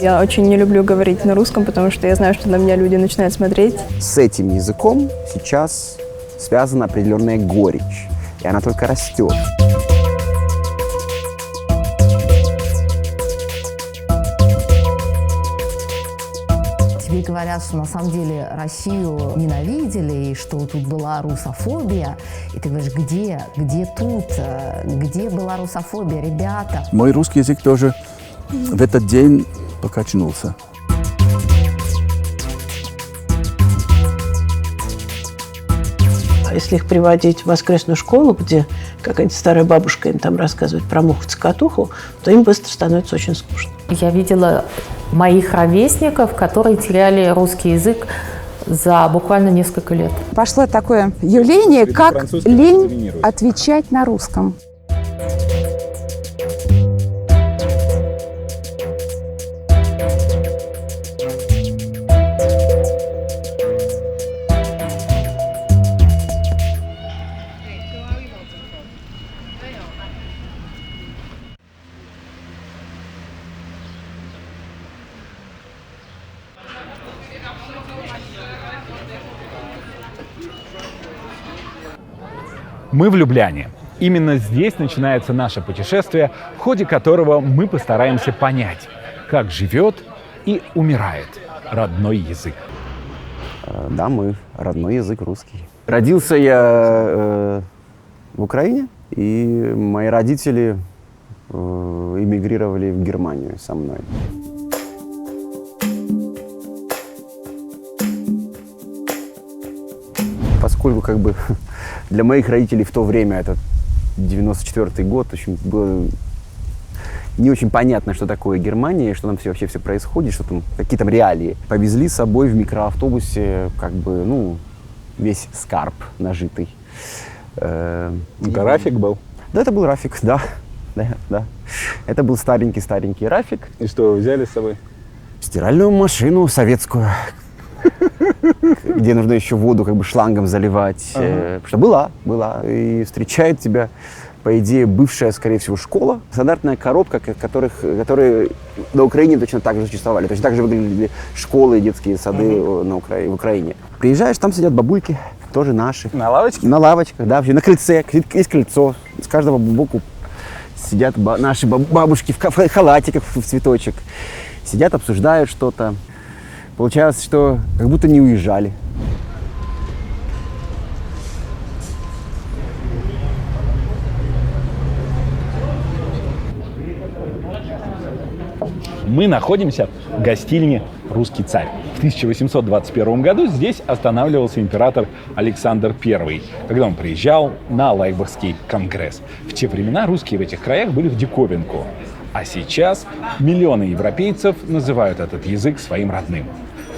Я очень не люблю говорить на русском, потому что я знаю, что на меня люди начинают смотреть. С этим языком сейчас связана определенная горечь, и она только растет. Тебе говорят, что на самом деле Россию ненавидели, и что тут была русофобия. И ты говоришь, где тут, где была русофобия, ребята? Мой русский язык тоже в этот день покачнулся. Если их приводить в воскресную школу, где какая-нибудь старая бабушка им там рассказывает про муху-цокотуху, то им быстро становится очень скучно. Я видела моих ровесников, которые теряли русский язык за буквально несколько лет. Пошло такое явление, как лень отвечать на русском. Мы в Любляне. Именно здесь начинается наше путешествие, в ходе которого мы постараемся понять, как живет и умирает родной язык. Да, мой родной язык русский. Родился я в Украине, и мои родители эмигрировали в Германию со мной. Поскольку как бы для моих родителей в то время, это 94-й год, очень было не очень понятно, что такое Германия, что там вообще все происходит, что там, какие там реалии. Повезли с собой в микроавтобусе как бы, ну, весь скарб нажитый. Это Рафик был? Да, это был Рафик, да. Это был старенький Рафик. И что вы взяли с собой? Стиральную машину советскую, где нужно еще воду как бы шлангом заливать. Потому что была. И встречает тебя, по идее, бывшая, скорее всего, школа. Стандартная коробка, которые на Украине точно так же существовали. Точно так же выглядели школы и детские сады в Украине. Приезжаешь, там сидят бабульки, тоже наши. На лавочке? На лавочках, да, на крыльце. Есть крыльцо. С каждого боку сидят наши бабушки в халатиках, в цветочек. Сидят, обсуждают что-то. Получается, что как будто не уезжали. Мы находимся в гостинице «Русский царь». В 1821 году здесь останавливался император Александр I, когда он приезжал на Лайбахский конгресс. В те времена русские в этих краях были в диковинку. А сейчас миллионы европейцев называют этот язык своим родным.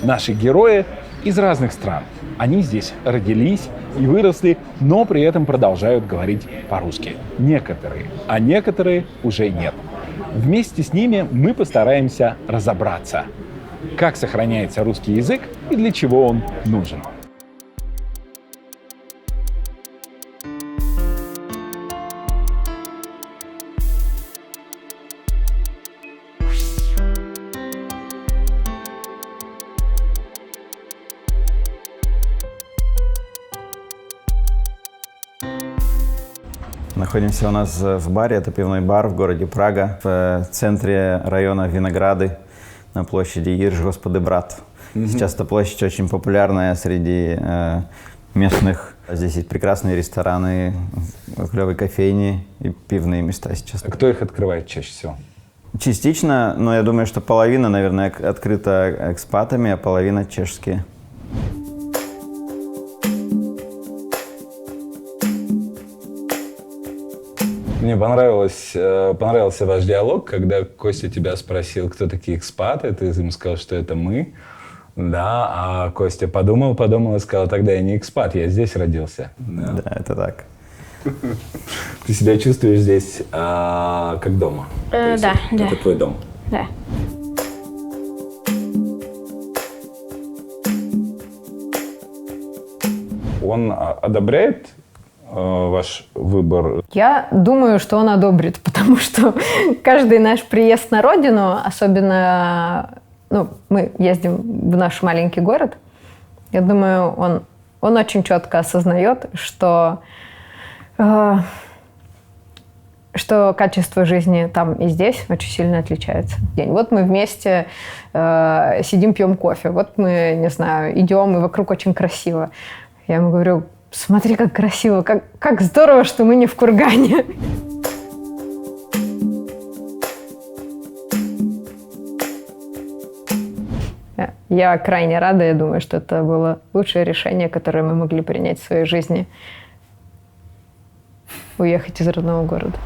Наши герои из разных стран. Они здесь родились и выросли, но при этом продолжают говорить по-русски. Некоторые, а некоторые уже нет. Вместе с ними мы постараемся разобраться, как сохраняется русский язык и для чего он нужен. Находимся у нас в баре, это пивной бар в городе Прага, в центре района Винограды, на площади Ирж Господи Брат. Сейчас эта площадь очень популярная среди местных. Здесь есть прекрасные рестораны, клевые кофейни и пивные места сейчас. А кто их открывает чаще всего? Частично, но я думаю, что половина, наверное, открыта экспатами, а половина чешские. Мне понравился ваш диалог, когда Костя тебя спросил, кто такие экспаты, ты ему сказал, что это мы. Да, а Костя подумал и сказал, тогда я не экспат, я здесь родился. Да, это так. Ты себя чувствуешь здесь как дома? Да. Это твой дом? Да. Он одобряет ваш выбор? Я думаю, что он одобрит, потому что каждый наш приезд на родину, особенно, мы ездим в наш маленький город, я думаю, он очень четко осознает, что качество жизни там и здесь очень сильно отличается. Вот мы вместе сидим, пьем кофе, вот мы, не знаю, идем, и вокруг очень красиво. Я ему говорю: смотри, как красиво, как здорово, что мы не в Кургане. Я крайне рада, я думаю, что это было лучшее решение, которое мы могли принять в своей жизни. Уехать из родного города.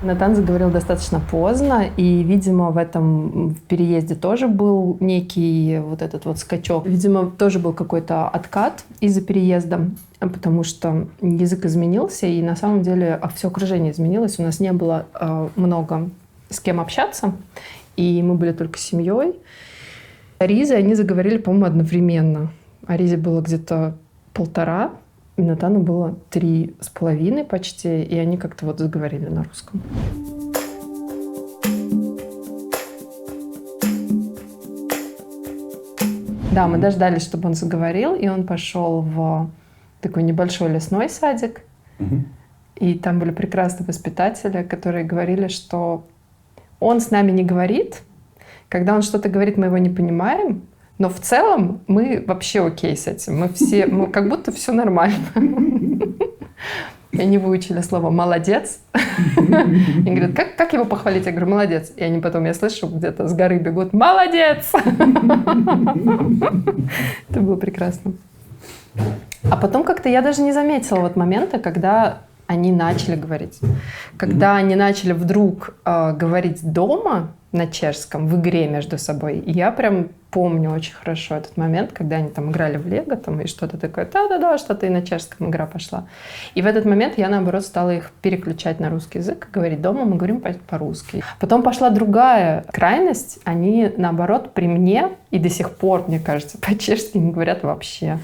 Натан заговорил достаточно поздно, и, видимо, в этом переезде тоже был некий вот этот вот скачок. Видимо, тоже был какой-то откат из-за переезда, потому что язык изменился, и на самом деле все окружение изменилось. У нас не было много с кем общаться, и мы были только с семьей. Аризой они заговорили, по-моему, одновременно. Аризе было где-то 1,5, и Натану было 3,5 почти, и они как-то вот заговорили на русском. Да, мы дождались, чтобы он заговорил, и он пошел в такой небольшой лесной садик. И там были прекрасные воспитатели, которые говорили, что он с нами не говорит. Когда он что-то говорит, мы его не понимаем. Но в целом мы вообще окей с этим. Мы как будто все нормально. И они выучили слово «молодец». И говорят: как его похвалить? Я говорю: молодец. И они потом, я слышу, где-то с горы бегут: молодец! Это было прекрасно. А потом как-то я даже не заметила вот момента, когда они начали говорить. Когда они начали вдруг говорить дома на чешском, в игре между собой. И я прям помню очень хорошо этот момент, когда они там играли в лего там, и что-то такое, да-да-да, что-то и на чешском игра пошла. И в этот момент я, наоборот, стала их переключать на русский язык, говорить дома, мы говорим по-русски. Потом пошла другая крайность, они, наоборот, при мне, и до сих пор, мне кажется, по-чешски не говорят вообще.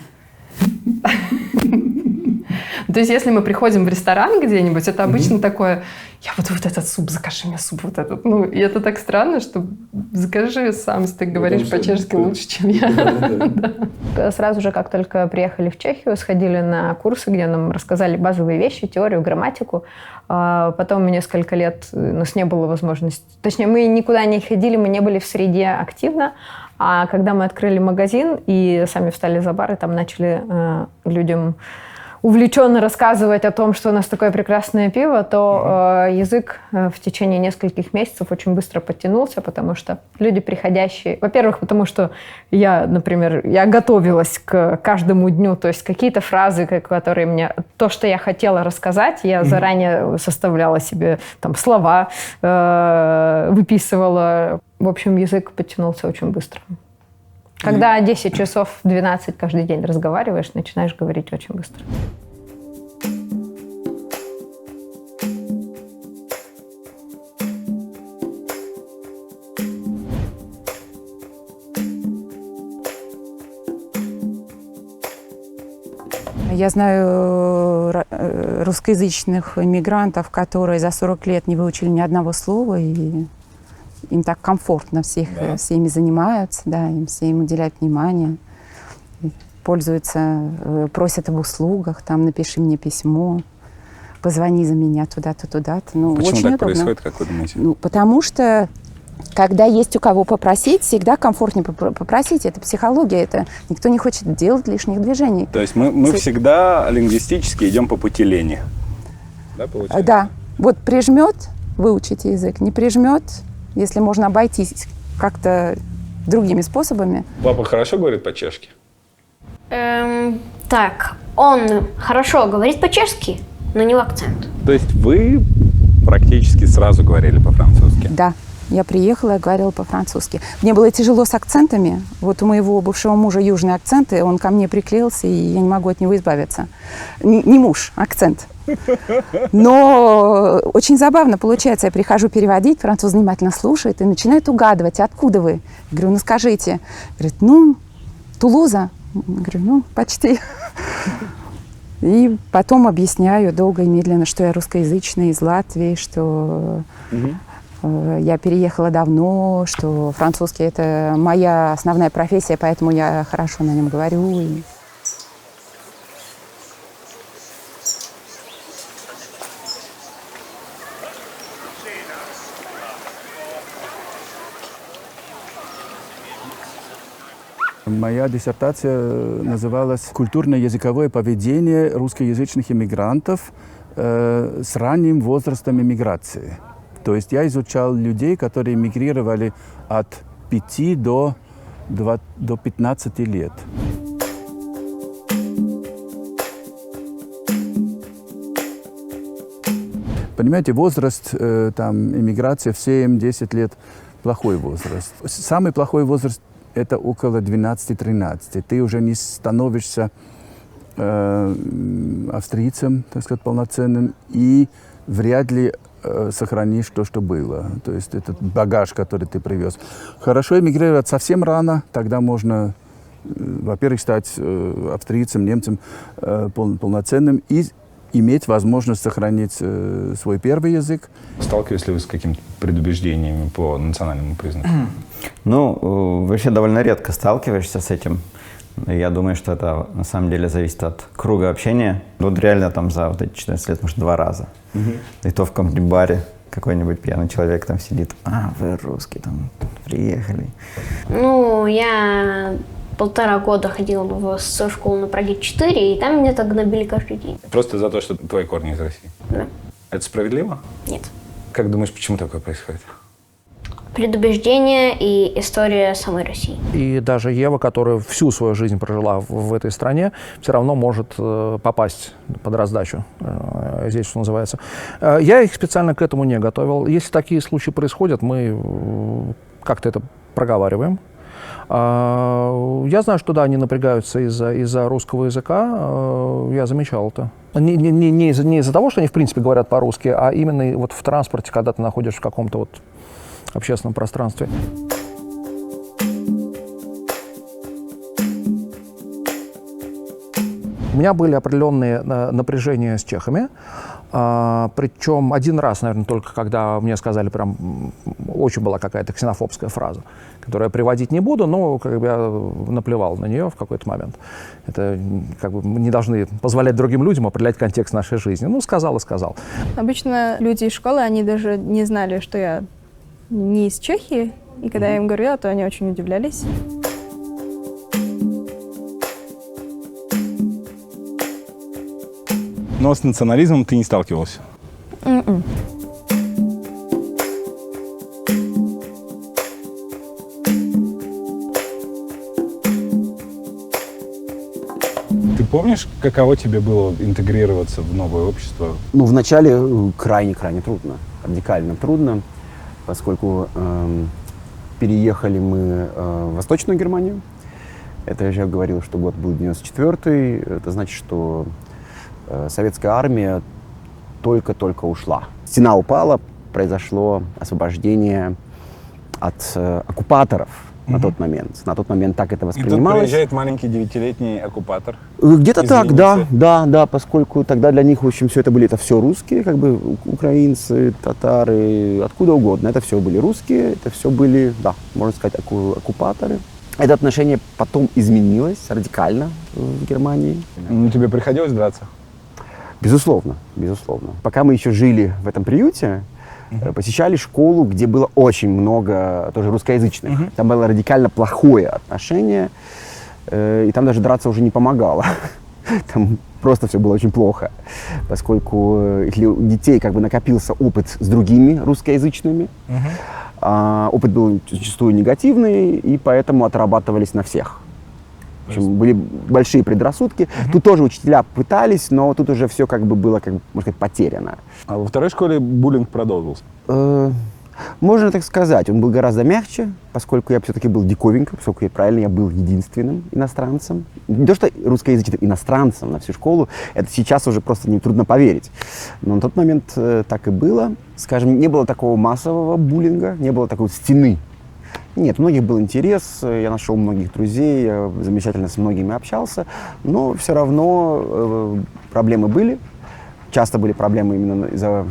То есть, если мы приходим в ресторан где-нибудь, это обычно такое: я вот этот суп, закажи мне суп вот этот. И это так странно, что закажи сам, если ты говоришь по-чешски лучше, чем я. Сразу же, как только приехали в Чехию, сходили на курсы, где нам рассказали базовые вещи, теорию, грамматику. Потом несколько лет у нас не было возможности. Точнее, мы никуда не ходили, мы не были в среде активно. А когда мы открыли магазин и сами встали за бар, и там начали людям увлеченно рассказывать о том, что у нас такое прекрасное пиво, то язык в течение нескольких месяцев очень быстро подтянулся, потому что люди приходящие... Во-первых, потому что я, например, я готовилась к каждому дню, то есть какие-то фразы, которые мне... То, что я хотела рассказать, я заранее составляла себе там слова, выписывала. В общем, язык подтянулся очень быстро. Когда 10 часов, 12 каждый день разговариваешь, начинаешь говорить очень быстро. Я знаю русскоязычных иммигрантов, которые за 40 лет не выучили ни одного слова, и им так комфортно, всеми занимаются, да, им всем уделяют внимание, пользуются, просят об услугах, там, напиши мне письмо, позвони за меня туда-то, туда-то. Почему очень так удобно. происходит, как вы думаете? Потому что, когда есть у кого попросить, всегда комфортнее попросить. Это психология, это никто не хочет делать лишних движений. То есть мы всегда лингвистически идем по пути лени? Да, получается? Да. Вот прижмет, выучите язык, не прижмет, если можно обойтись как-то другими способами. Папа хорошо говорит по-чешски? Так, он хорошо говорит по-чешски, но не в акцент. То есть вы практически сразу говорили по-французски? Да. Я приехала и говорила по-французски. Мне было тяжело с акцентами. Вот у моего бывшего мужа южные акценты, он ко мне приклеился, и я не могу от него избавиться. Не муж, акцент. Но очень забавно получается. Я прихожу переводить, француз внимательно слушает и начинает угадывать, откуда вы. Я говорю, ну скажите. Говорит, ну, Тулуза. Я говорю, ну, почти. И потом объясняю долго и медленно, что я русскоязычная из Латвии, что я переехала давно, что французский – это моя основная профессия, поэтому я хорошо на нем говорю. Моя диссертация называлась «Культурно-языковое поведение русскоязычных иммигрантов с ранним возрастом иммиграции». То есть я изучал людей, которые эмигрировали от 5 до 15 лет. Понимаете, возраст иммиграции в 7-10 лет – плохой возраст. Самый плохой возраст – это около 12-13. Ты уже не становишься австрийцем, так сказать, полноценным, и вряд ли сохранишь то, что было. То есть этот багаж, который ты привез. Хорошо эмигрировать совсем рано, тогда можно, во-первых, стать австрийцем, немцем полноценным и иметь возможность сохранить свой первый язык. Сталкивались ли вы с какими-то предубеждениями по национальному признаку? Ну, вообще довольно редко сталкиваешься с этим. Я думаю, что это на самом деле зависит от круга общения. Вот реально там за вот эти 14 лет, может, 2 раза. И то в каком-нибудь баре какой-нибудь пьяный человек там сидит. А, вы русские, там, приехали. Ну, я 1,5 года ходила в школу на Праге 4, и там меня так гнобили каждый день. Просто за то, что твои корни из России? Да. Это справедливо? Нет. Как думаешь, почему такое происходит? Предубеждение и история самой России. И даже Ева, которая всю свою жизнь прожила в этой стране, все равно может попасть под раздачу, здесь, что называется. Я их специально к этому не готовил. Если такие случаи происходят, мы как-то это проговариваем. Я знаю, что да, они напрягаются из-за русского языка. Я замечал это. Не из-за того, что они в принципе говорят по-русски, а именно вот в транспорте, когда ты находишься в каком-то вот общественном пространстве. У меня были определенные напряжения с чехами. Причем один раз, наверное, только когда мне сказали, прям очень была какая-то ксенофобская фраза, которую я приводить не буду, но как бы я наплевал на нее в какой-то момент. Это как бы мы не должны позволять другим людям определять контекст нашей жизни. Ну, сказал и сказал. Обычно люди из школы, они даже не знали, что я не из Чехии, и когда я им говорила, то они очень удивлялись. Но с национализмом ты не сталкивался? Ты помнишь, каково тебе было интегрироваться в новое общество? Ну, вначале крайне трудно, радикально трудно, поскольку переехали мы в Восточную Германию. Это я уже говорил, что год был 94-й. Это значит, что советская армия только-только ушла. Стена упала, произошло освобождение от оккупаторов на тот момент. На тот момент так это воспринималось. И тут приезжает маленький 9-летний оккупатор. Где-то так, да, поскольку тогда для них, в общем, все это были все русские, как бы украинцы, татары, откуда угодно. Это все были русские, это все были, да, можно сказать, оккупаторы. Это отношение потом изменилось радикально в Германии. Ну, тебе приходилось драться? Безусловно. Пока мы еще жили в этом приюте, посещали школу, где было очень много тоже русскоязычных. Там было радикально плохое отношение, и там даже драться уже не помогало. Там просто все было очень плохо, поскольку у детей как бы накопился опыт с другими русскоязычными. Опыт был зачастую негативный, и поэтому отрабатывались на всех. В общем, были большие предрассудки. Тут тоже учителя пытались, но тут уже все как бы было, можно сказать, потеряно. А во второй школе буллинг продолжился? Можно так сказать, он был гораздо мягче, поскольку я все-таки был диковинкой, поскольку я был единственным иностранцем. Не то, что русскоязычным иностранцем на всю школу, это сейчас уже просто трудно поверить. Но на тот момент так и было. Скажем, не было такого массового буллинга, не было такой стены. Нет, у многих был интерес, я нашел многих друзей, я замечательно с многими общался, но все равно проблемы были. Часто были проблемы именно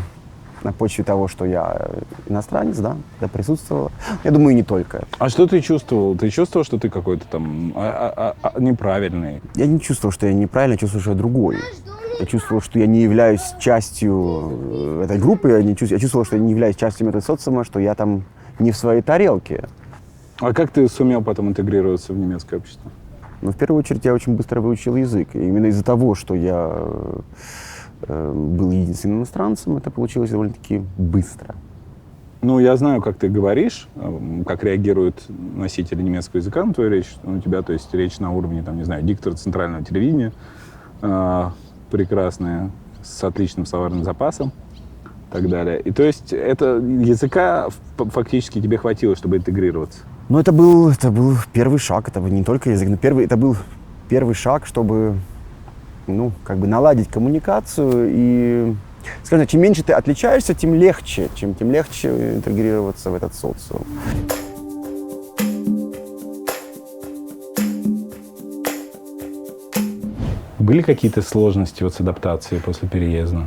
на почве того, что я иностранец, да, это присутствовало. Я думаю, не только. А что ты чувствовал? Ты чувствовал, что ты какой-то там неправильный? Я не чувствовал, что я неправильный, я чувствовал, что я другой. Я чувствовал, что я не являюсь частью этой группы, я чувствовал, что я не являюсь частью этого социума, что я там не в своей тарелке. А как ты сумел потом интегрироваться в немецкое общество? Ну, в первую очередь, я очень быстро выучил язык. И именно из-за того, что я был единственным иностранцем, это получилось довольно-таки быстро. Ну, я знаю, как ты говоришь, как реагируют носители немецкого языка на твою речь. У тебя, то есть, речь на уровне, там, не знаю, диктора центрального телевидения, прекрасная, с отличным словарным запасом и так далее. И то есть, это языка фактически тебе хватило, чтобы интегрироваться? Ну, это был первый шаг, это не только язык, но это был первый шаг, чтобы, наладить коммуникацию. И, скажем, чем меньше ты отличаешься, тем легче интегрироваться в этот социум. Были какие-то сложности с адаптацией после переезда?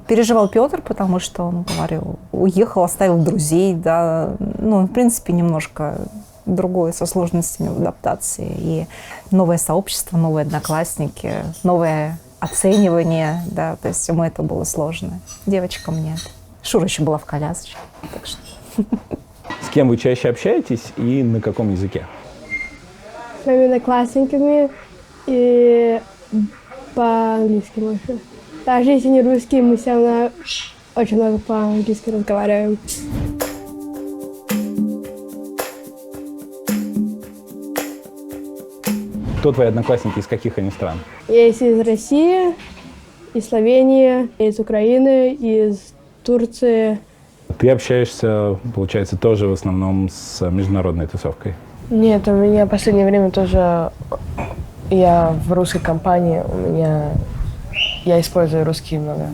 Переживал Петр, потому что он говорил, уехал, оставил друзей, да, в принципе, немножко другое со сложностями в адаптации. И новое сообщество, новые одноклассники, новое оценивание, да, то есть ему это было сложно. Девочкам нет. Шура еще была в колясочке, так что... С кем вы чаще общаетесь и на каком языке? С моими одноклассниками и по-английски больше. Даже если не русский, мы все равно очень много по-английски разговариваем. Кто твои одноклассники, из каких они стран? Есть из России, из Словении, из Украины, из Турции. Ты общаешься, получается, тоже в основном с международной тусовкой? Нет, у меня в последнее время тоже... Я в русской компании, я использую русский много.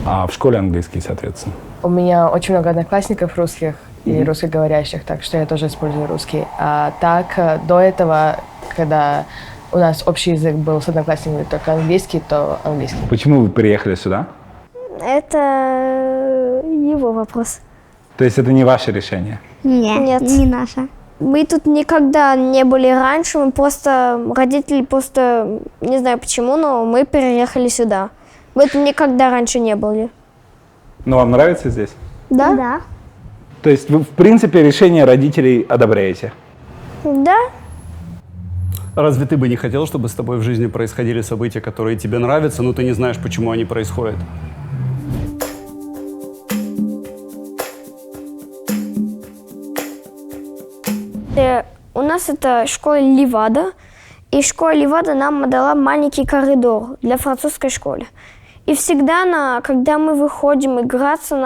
А в школе английский, соответственно? У меня очень много одноклассников русских и русскоговорящих, так что я тоже использую русский. А так, до этого, когда у нас общий язык был с одноклассниками только английский, то английский. Почему вы приехали сюда? Это его вопрос. То есть это не ваше решение? Нет, не наше. Мы тут никогда не были раньше, родители не знаю почему, но мы переехали сюда. Мы тут никогда раньше не были. Ну, вам нравится здесь? Да? Да. То есть вы, в принципе, решение родителей одобряете? Да. Разве ты бы не хотел, чтобы с тобой в жизни происходили события, которые тебе нравятся, но ты не знаешь, почему они происходят? У нас это школа Левада, и школа Левада нам дала маленький коридор для французской школы. И всегда, когда мы выходим играться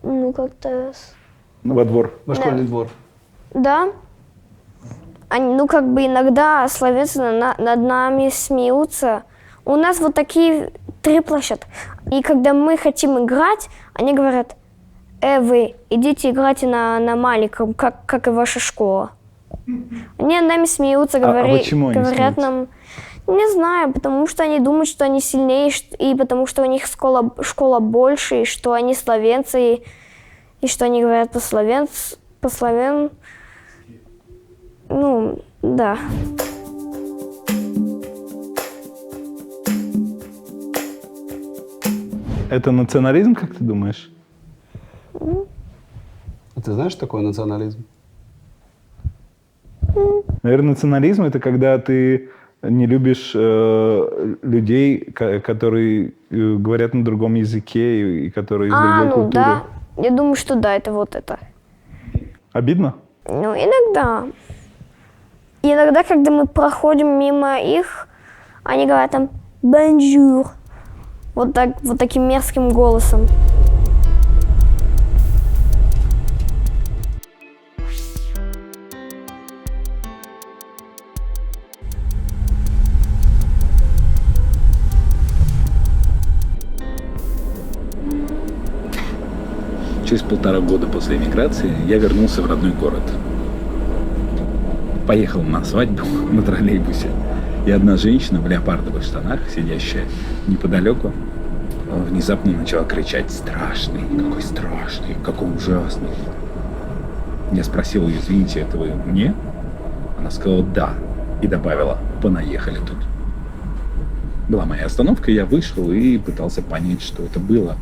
во двор. На школьный двор. Да. Они, иногда словенцы над нами смеются. У нас вот такие 3 площадки. И когда мы хотим играть, они говорят: вы идите играйте на маленьком, как и ваша школа. Они над нами смеются, говорят нам, не знаю, потому что они думают, что они сильнее, и потому что у них школа больше, и что они словенцы, и что они говорят по-словен. Да. Это национализм, как ты думаешь? Ты знаешь, что такое национализм? Наверное, национализм — это когда ты не любишь людей, которые говорят на другом языке и которые из другой культуры. Да. Я думаю, что да, это вот это. Обидно? Иногда. Иногда, когда мы проходим мимо их, они говорят там: bonjour. Вот таким мерзким голосом. Через 1,5 года после эмиграции я вернулся в родной город. Поехал на свадьбу на троллейбусе. И одна женщина в леопардовых штанах, сидящая неподалеку, внезапно начала кричать: «Страшный, какой ужасный». Я спросил ее: «Извините, это вы мне?» Она сказала: «Да». И добавила: «Понаехали тут». Была моя остановка, я вышел и пытался понять, что это было.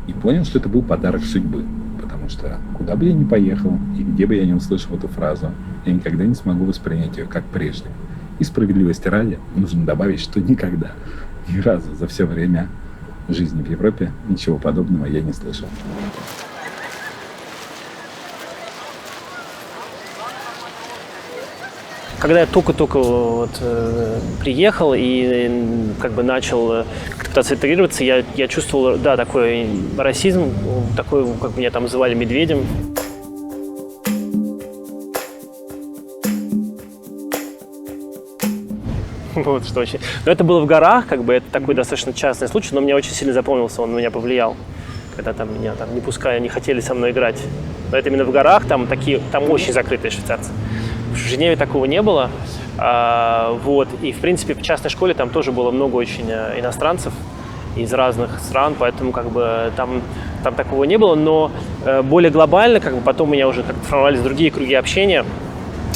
И понял, что это был подарок судьбы. Потому что куда бы я ни поехал, и где бы я ни услышал эту фразу, я никогда не смогу воспринять ее как прежде. И справедливости ради нужно добавить, что никогда, ни разу за все время жизни в Европе ничего подобного я не слышал. Когда я только-только приехал и как бы начал пытаться интегрироваться, я чувствовал, да, такой расизм, такой, как меня там называли, медведем. Вот что очень. Но это было в горах, как бы это такой достаточно частный случай, но мне очень сильно запомнился, он на меня повлиял. Когда там меня там не пускали, не хотели со мной играть. Но это именно в горах, там очень закрытые швейцарцы. В Женеве такого не было. Вот. И, в принципе, в частной школе там тоже было много очень иностранцев из разных стран, поэтому как бы там такого не было. Но более глобально, как бы потом у меня уже как-то формировались другие круги общения.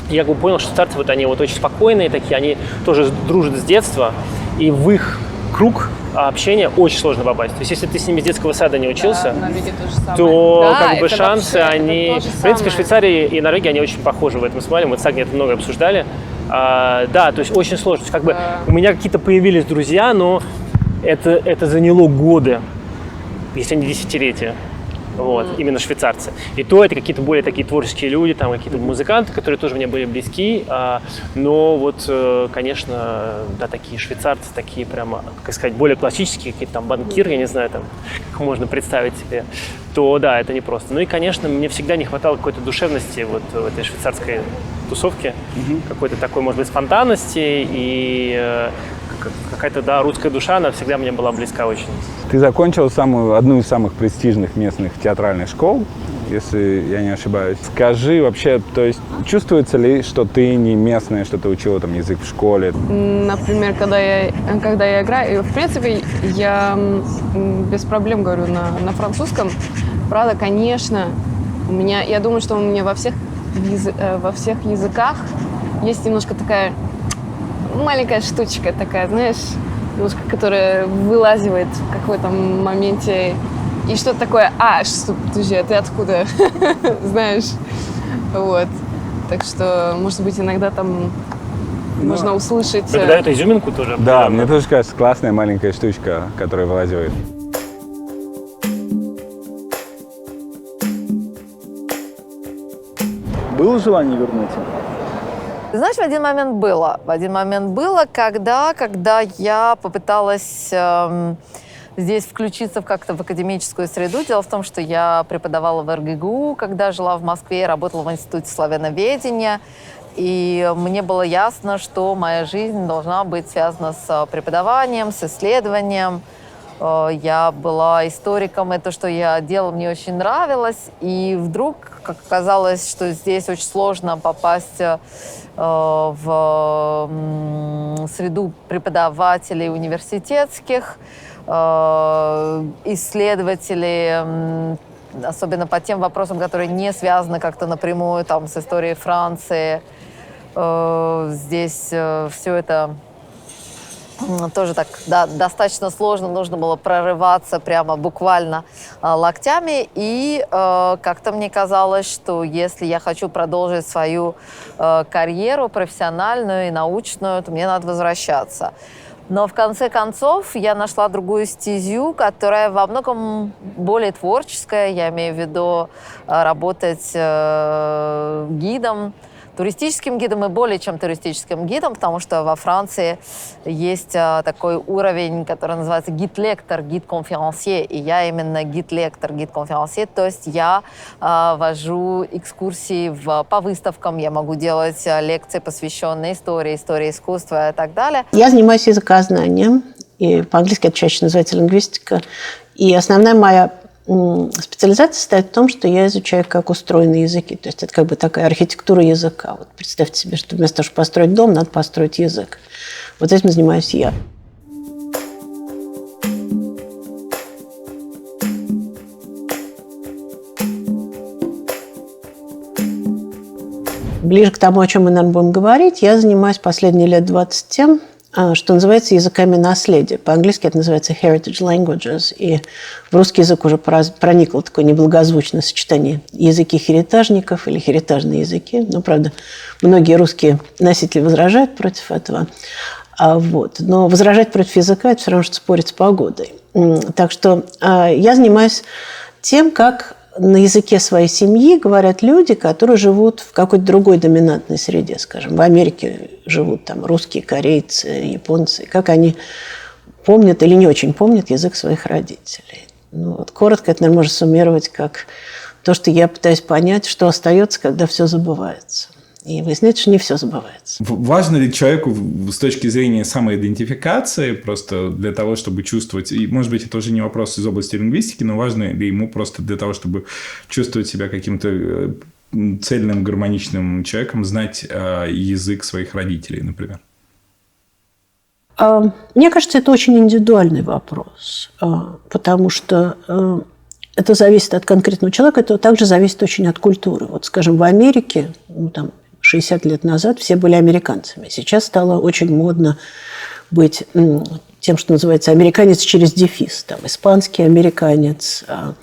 Я как бы понял, что швейцарцы они очень спокойные такие, они тоже дружат с детства, и в их круг общения очень сложно попасть. То есть, если ты с ними с детского сада не учился, то как бы шансы, они... В принципе, Швейцария и Норвегия, они очень похожи в этом смысле. Мы с Агней это много обсуждали. Да, то есть очень сложно. Как бы у меня какие-то появились друзья, но это заняло годы, если не десятилетия. Вот, именно швейцарцы. И то это какие-то более такие творческие люди, там какие-то музыканты, которые тоже мне были близки. Но вот, конечно, да, такие швейцарцы, такие прямо, как сказать, более классические, какие-то там банкиры, я не знаю, там, как можно представить себе, то да, это непросто. Ну и, конечно, мне всегда не хватало какой-то душевности вот в этой швейцарской тусовке, какой-то такой, может быть, спонтанности и какая-то, да, русская душа, она всегда мне была близка очень. Ты закончил одну из самых престижных местных театральных школ, если я не ошибаюсь. Скажи вообще, то есть чувствуется ли, что ты не местная, что ты учила там язык в школе? Например, когда я играю, в принципе, я без проблем говорю на французском. Правда, конечно, я думаю, что у меня во всех языках есть немножко такая маленькая штучка такая, знаешь, немножко, которая вылазивает в какой-то моменте. И что-то такое: подожди, а ты откуда? Знаешь, вот. Так что, может быть, иногда там можно услышать... Когда это изюминку тоже. Да, мне тоже кажется, классная маленькая штучка, которая вылазивает. Было желание вернуться? Знаешь, в один момент было, когда я попыталась здесь включиться как-то в академическую среду. Дело в том, что я преподавала в РГГУ, когда жила в Москве, работала в Институте славяноведения. И мне было ясно, что моя жизнь должна быть связана с преподаванием, с исследованием. Я была историком, и то, что я делала, мне очень нравилось. И вдруг, как оказалось, что здесь очень сложно попасть в среду преподавателей университетских, исследователей, особенно по тем вопросам, которые не связаны как-то напрямую там, с историей Франции. Здесь все это тоже так достаточно сложно, нужно было прорываться прямо буквально локтями. И как-то мне казалось, что если я хочу продолжить свою карьеру профессиональную и научную, то мне надо возвращаться. Но в конце концов я нашла другую стезю, которая во многом более творческая. Я имею в виду работать гидом. туристическим гидом и более чем туристическим гидом, потому что во Франции есть такой уровень, который называется гид-лектор, гид-конферансье, и я именно гид-лектор, гид-конферансье, то есть я вожу экскурсии по выставкам, я могу делать лекции, посвященные истории искусства и так далее. Я занимаюсь языкознанием, и по-английски это чаще называется лингвистика, и основная моя специализация состоит в том, что я изучаю, как устроены языки. То есть это как бы такая архитектура языка. Вот представьте себе, что вместо того, чтобы построить дом, надо построить язык. Вот этим занимаюсь я. Ближе к тому, о чем мы, наверное, будем говорить, я занимаюсь последние лет 20 тем, что называется языками наследия. По-английски это называется heritage languages. И в русский язык уже проникло такое неблагозвучное сочетание языки херитажников или херитажные языки. Ну, правда, многие русские носители возражают против этого. Но возражать против языка – это все равно, что спорить с погодой. Так что я занимаюсь тем, как на языке своей семьи говорят люди, которые живут в какой-то другой доминантной среде, скажем, в Америке живут там русские, корейцы, японцы, как они помнят или не очень помнят язык своих родителей. Ну, вот коротко это, наверное, можно суммировать как то, что я пытаюсь понять, что остается, когда все забывается. И выясняется, что не все забывается. Важно ли человеку с точки зрения самоидентификации, просто для того, чтобы чувствовать, и, может быть, это уже не вопрос из области лингвистики, но важно ли ему просто для того, чтобы чувствовать себя каким-то цельным, гармоничным человеком, знать язык своих родителей, например? Мне кажется, это очень индивидуальный вопрос, потому что это зависит от конкретного человека, это также зависит очень от культуры. Вот, скажем, в Америке, 60 лет назад все были американцами. Сейчас стало очень модно быть тем, что называется американец через дефис. Там испанский американец, я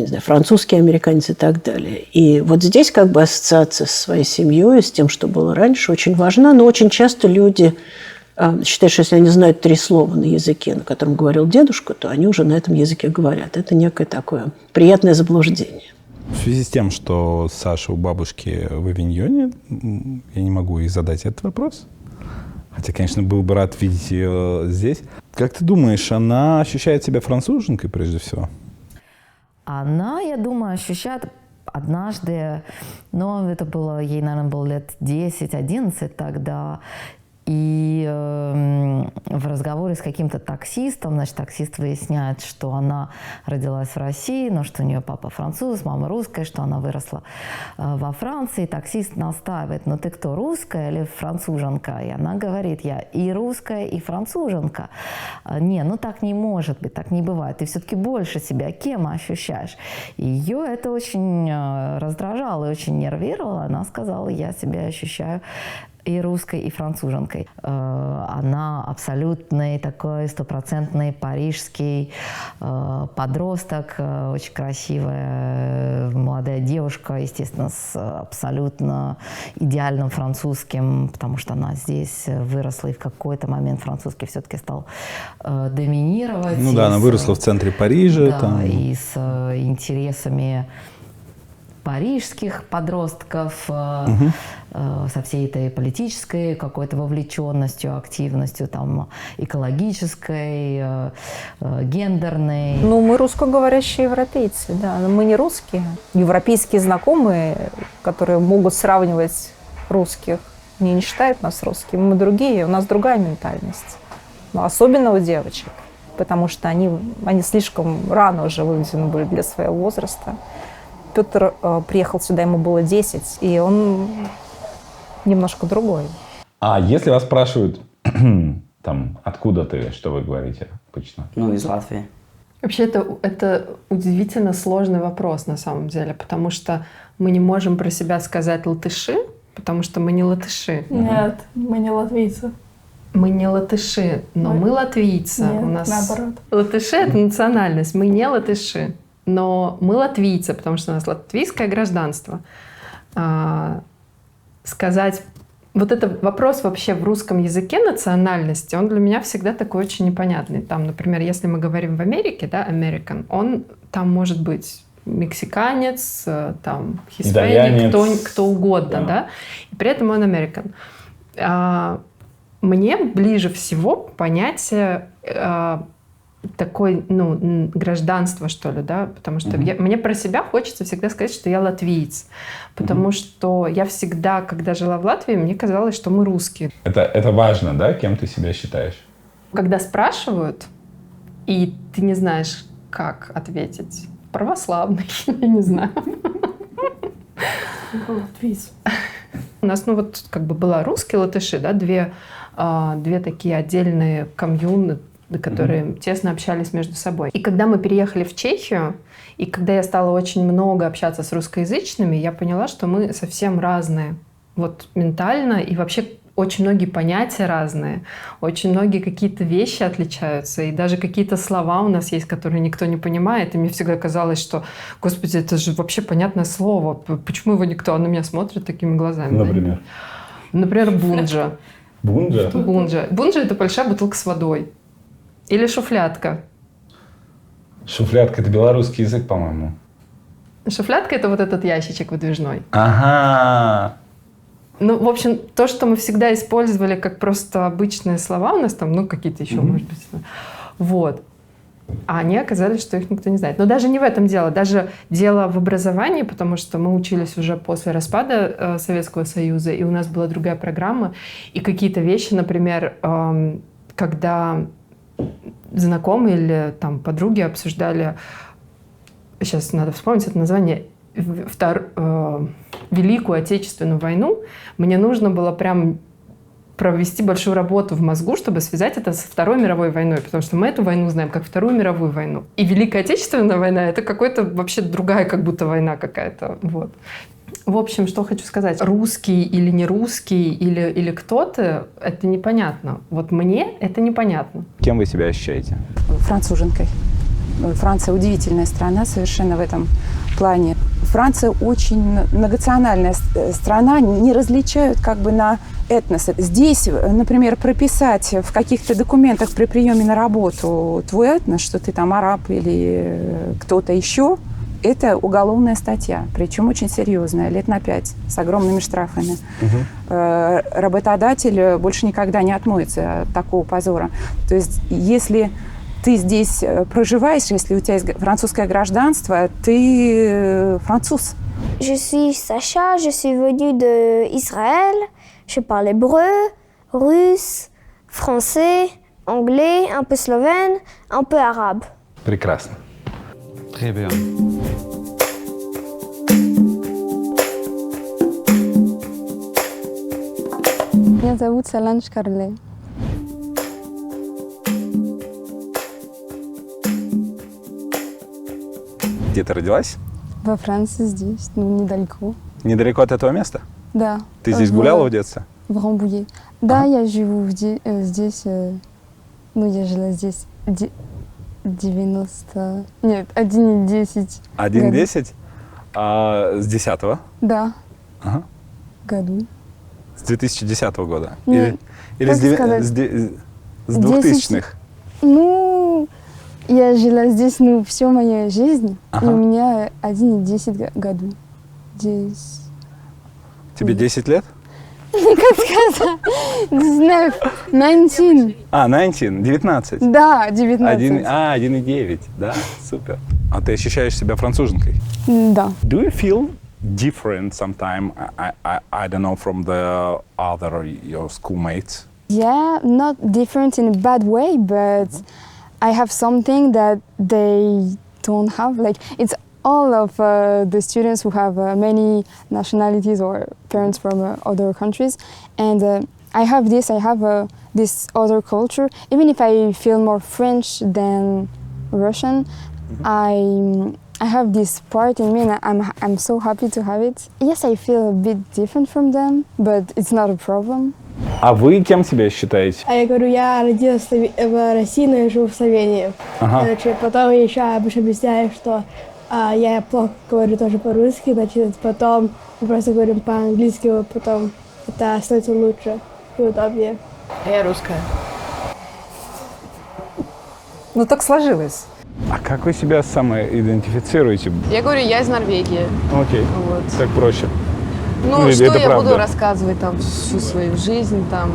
не знаю, французский американец и так далее. И вот здесь как бы ассоциация со своей семьей, с тем, что было раньше, очень важна. Но очень часто люди считают, что если они знают 3 слова на языке, на котором говорил дедушка, то они уже на этом языке говорят. Это некое такое приятное заблуждение. В связи с тем, что Саша у бабушки в Авиньоне, я не могу ей задать этот вопрос. Хотя, конечно, был бы рад видеть ее здесь. Как ты думаешь, она ощущает себя француженкой прежде всего? Она, я думаю, ощущает однажды, но это было, ей, наверное, было лет 10-11 тогда, и в разговоре с каким-то таксистом, значит, таксист выясняет, что она родилась в России, но что у нее папа француз, мама русская, что она выросла во Франции. Таксист настаивает: ну ты кто, русская или француженка? И она говорит: я и русская, и француженка. Не, ну так не может быть, так не бывает. Ты все-таки больше себя кем ощущаешь? И ее это очень раздражало и очень нервировало. Она сказала: я себя ощущаю и русской, и француженкой. Она абсолютный такой стопроцентный парижский подросток, очень красивая молодая девушка, естественно, с абсолютно идеальным французским, потому что она здесь выросла, и в какой-то момент французский все-таки стал доминировать. Ну да, она выросла в центре Парижа. Да, там. и с интересами парижских подростков, со всей этой политической какой-то вовлеченностью, активностью, там, экологической, гендерной. Ну, мы русскоговорящие европейцы, да. Но мы не русские. Европейские знакомые, которые могут сравнивать русских, не считают нас русскими. Мы другие, у нас другая ментальность. Но особенно у девочек, потому что они слишком рано уже выведены были для своего возраста. Петр приехал сюда, ему было 10, и он немножко другой. А если вас спрашивают, там, откуда ты, что вы говорите обычно? Ну, из Латвии. Вообще, это удивительно сложный вопрос на самом деле, потому что мы не можем про себя сказать латыши, потому что мы не латыши. Нет, мы не латвийцы. Мы не латыши, но мы латвийцы. Нет, у нас наоборот. Латыши — это национальность, мы не латыши. Но мы латвийцы, потому что у нас латвийское гражданство. Сказать... Вот этот вопрос вообще в русском языке национальности, он для меня всегда такой очень непонятный. Там, например, если мы говорим в Америке, да, American, он там может быть мексиканец, там, хиспаник, кто угодно, да. И при этом он американ. Мне ближе всего понятие такое, гражданство, что ли, да, потому что мне про себя хочется всегда сказать, что я латвиец, потому что я всегда, когда жила в Латвии, мне казалось, что мы русские. Это важно, да, кем ты себя считаешь? Когда спрашивают, и ты не знаешь, как ответить, православный, я не знаю. У нас, была русские латыши, да, две такие отдельные комьюны, которые тесно общались между собой. И когда мы переехали в Чехию, и когда я стала очень много общаться с русскоязычными, я поняла, что мы совсем разные. Вот ментально и вообще очень многие понятия разные, очень многие какие-то вещи отличаются, и даже какие-то слова у нас есть, которые никто не понимает, и мне всегда казалось, что, господи, это же вообще понятное слово, почему его никто на меня смотрит такими глазами? Например? Например, бунджа. Бунджа? Бунджа. Бунджа — это большая бутылка с водой. Или шуфлятка. Шуфлятка — это белорусский язык, по-моему. Шуфлятка — это вот этот ящичек выдвижной. Ага. В общем, то, что мы всегда использовали как просто обычные слова, у нас там, какие-то еще, может быть, вот. А они оказались, что их никто не знает. Но даже не в этом дело. Даже дело в образовании, потому что мы учились уже после распада Советского Союза, и у нас была другая программа. И какие-то вещи, например, когда знакомые или там подруги обсуждали, сейчас надо вспомнить это название, Великую Отечественную войну, мне нужно было прям провести большую работу в мозгу, чтобы связать это со Второй мировой войной, потому что мы эту войну знаем как Вторую мировую войну. И Великая Отечественная война — это какой-то вообще другая как будто война какая-то. Вот. В общем, что хочу сказать. Русский или не русский, или кто-то, это непонятно. Вот мне это непонятно. Кем вы себя ощущаете? Француженкой. Франция удивительная страна совершенно в этом плане. Франция очень многонациональная страна, не различают на этносы. Здесь, например, прописать в каких-то документах при приеме на работу твой этнос, что ты там араб или кто-то еще, это уголовная статья, причем очень серьезная, лет на 5, с огромными штрафами. Работодатель больше никогда не отмоется от такого позора. То есть, если ты здесь проживаешь, если у тебя есть французское гражданство, ты француз. Je suis Sacha, je suis venue d'Israël. Je parle hébreu, russe, français, anglais, un peu slovène, un peu arabe. Прекрасно. Très bien. Меня зовут Соланж Карле. Где ты родилась? Во Франции здесь, недалеко. Недалеко от этого места? Да. Ты здесь гуляла в детстве? В Рамбуе. Да, я живу здесь, я жила здесь 90... Нет, 1,10. 1,10? А с 10-го? Да. Ага. Году. С 2010 года? Нет, или с 2000-х? Я жила здесь, всю мою жизнь, и у меня 1,10 году. Здесь. Тебе 10 лет? Как сказать? 19. 19? Да, 19. 1,9, да, супер. А ты ощущаешь себя француженкой? Да. Do you feel different sometime, I don't know, from the other your schoolmates? Yeah, not different in a bad way, but I have something that they don't have. It's all of the students who have many nationalities or parents from other countries, and I have this other culture. Even if I feel more French than Russian, I have this part in me, and I'm so happy to have it. Yes, I feel a bit different from them, but it's not a problem. А вы кем себя считаете? А я говорю, я родилась в России, но я живу в Словении. Ага. Потом еще обычно объясняю, что я плохо говорю тоже по-русски, потом мы просто говорим по-английски, потом это становится лучше и удобнее. Я русская. Так сложилось. А как вы себя самоидентифицируете? Я говорю, я из Норвегии. Окей, Вот. так проще. Ну, что это я правда. буду рассказывать там всю свою жизнь там.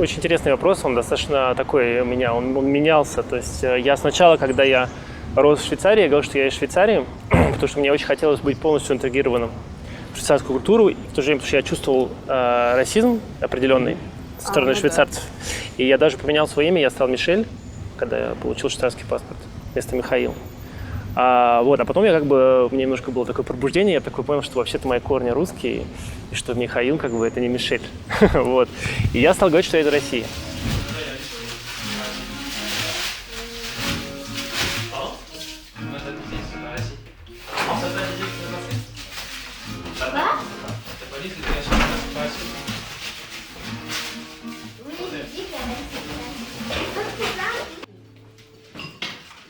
Очень интересный вопрос, он достаточно такой у меня, он менялся. То есть я сначала, когда я рос в Швейцарии, я говорил, что я из Швейцарии, потому что мне очень хотелось быть полностью интегрированным в швейцарскую культуру, и в то же время, потому что я чувствовал расизм определенный со стороны швейцарцев. Да. И я даже поменял свое имя, я стал Мишель, когда я получил швейцарский паспорт вместо Михаил. А потом я у меня немножко было такое пробуждение, я такой понял, что вообще-то мои корни русские, и что Михаил это не Мишель. Вот. И я стал говорить, что я из России.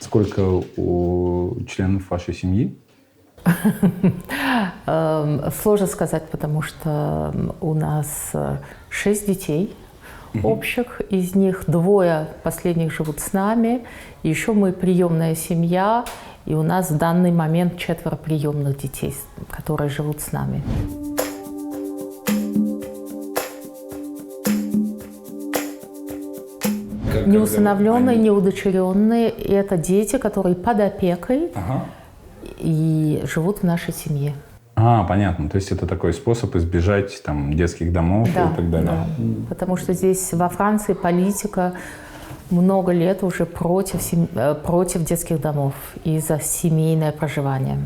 Сколько у членов вашей семьи? Сложно сказать, потому что у нас 6 детей общих, из них 2 последних живут с нами, еще мы приемная семья, и у нас в данный момент 4 приемных детей, которые живут с нами. Неусыновленные, неудочеренные – это дети, которые под опекой и живут в нашей семье. Понятно. То есть это такой способ избежать детских домов и так далее. Да. Потому что здесь во Франции политика много лет уже против детских домов и за семейное проживание.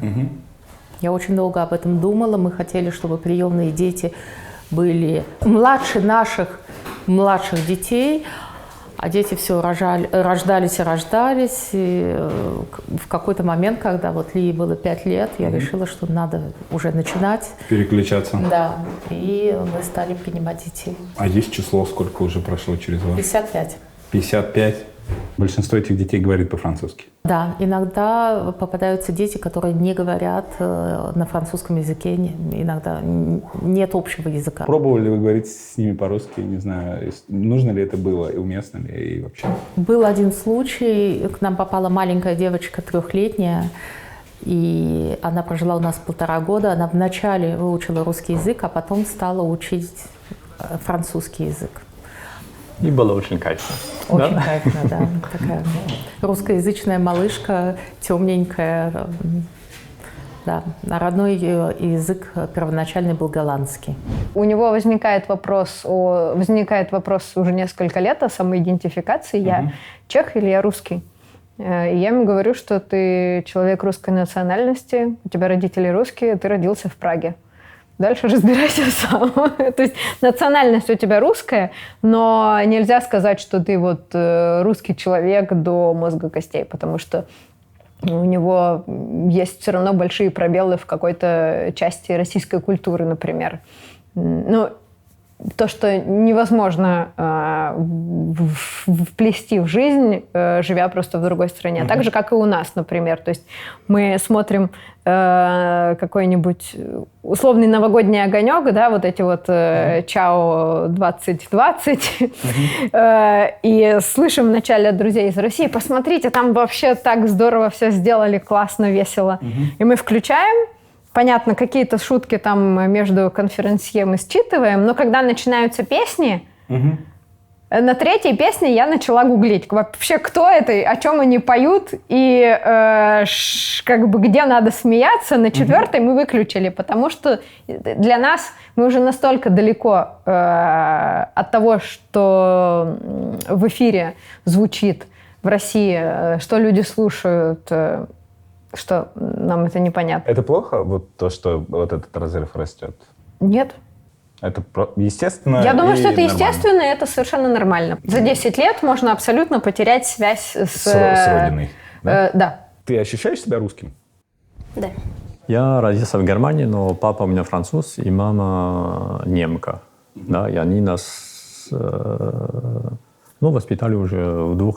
Я очень долго об этом думала. Мы хотели, чтобы приемные дети были младше наших младших детей, а дети все рождались и рождались. И в какой-то момент, когда Лии было 5 лет, я решила, что надо уже начинать. Переключаться. Да. И мы стали принимать детей. А есть число, сколько уже прошло через вас? 55. 55? Большинство этих детей говорит по-французски? Да, иногда попадаются дети, которые не говорят на французском языке, иногда нет общего языка. Пробовали ли вы говорить с ними по-русски? Не знаю, нужно ли это было, и уместно ли, и вообще? Был один случай, к нам попала маленькая девочка, 3-летняя, и она прожила у нас 1,5 года. Она вначале выучила русский язык, а потом стала учить французский язык. И было очень кайфно. Очень кайфно, да. Такая русскоязычная малышка, темненькая. Да. А родной ее язык первоначальный был голландский. У него возникает вопрос уже несколько лет о самоидентификации. Я чех или я русский? И я ему говорю, что ты человек русской национальности, у тебя родители русские, ты родился в Праге. Дальше разбирайся сам. То есть национальность у тебя русская, но нельзя сказать, что ты русский человек до мозга костей, потому что у него есть все равно большие пробелы в какой-то части российской культуры, например. Ну, то, что невозможно вплести в жизнь, живя просто в другой стране. Так же, как и у нас, например. То есть мы смотрим какой-нибудь условный новогодний огонек, да, «Чао 2020», и слышим вначале от друзей из России: посмотрите, там вообще так здорово все сделали, классно, весело. И мы включаем. Понятно, какие-то шутки там между конферансье мы считываем, но когда начинаются песни, на 3-й песне я начала гуглить вообще, кто это, о чем они поют, и где надо смеяться. На 4-й мы выключили, потому что для нас мы уже настолько далеко от того, что в эфире звучит в России, что люди слушают, что нам это непонятно. Это плохо, то, что этот разрыв растет? Нет. Это естественно? Я думаю, что это нормально. естественно, и это совершенно нормально. За 10 лет можно абсолютно потерять связь с родиной. Да? Да. Ты ощущаешь себя русским? Да. Я родился в Германии, но папа у меня француз, и мама немка. Да, и они нас воспитали уже в 2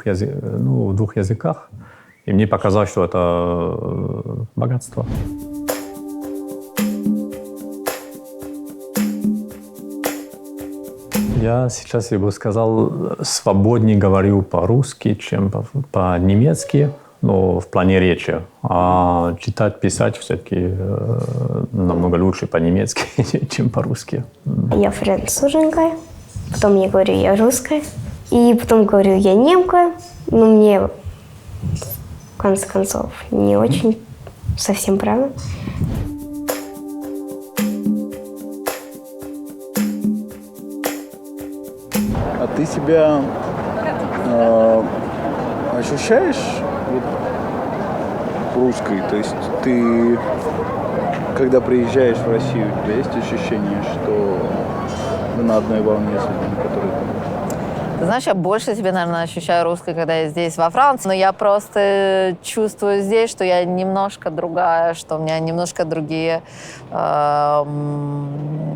языках. И мне показалось, что это богатство. Я сейчас, я бы сказал, свободнее говорю по-русски, чем по-немецки, но в плане речи. А читать, писать все-таки намного лучше по-немецки, чем по-русски. Я француженка, потом я говорю, я русская, и потом говорю, я немка, но мне, в конце концов, не очень совсем правильно. А ты себя ощущаешь русской? То есть ты, когда приезжаешь в Россию, у тебя есть ощущение, что вы на одной волне с людьми, которые там? Ты знаешь, я больше себя, наверное, ощущаю русской, когда я здесь, во Франции. Но я просто чувствую здесь, что я немножко другая, что у меня немножко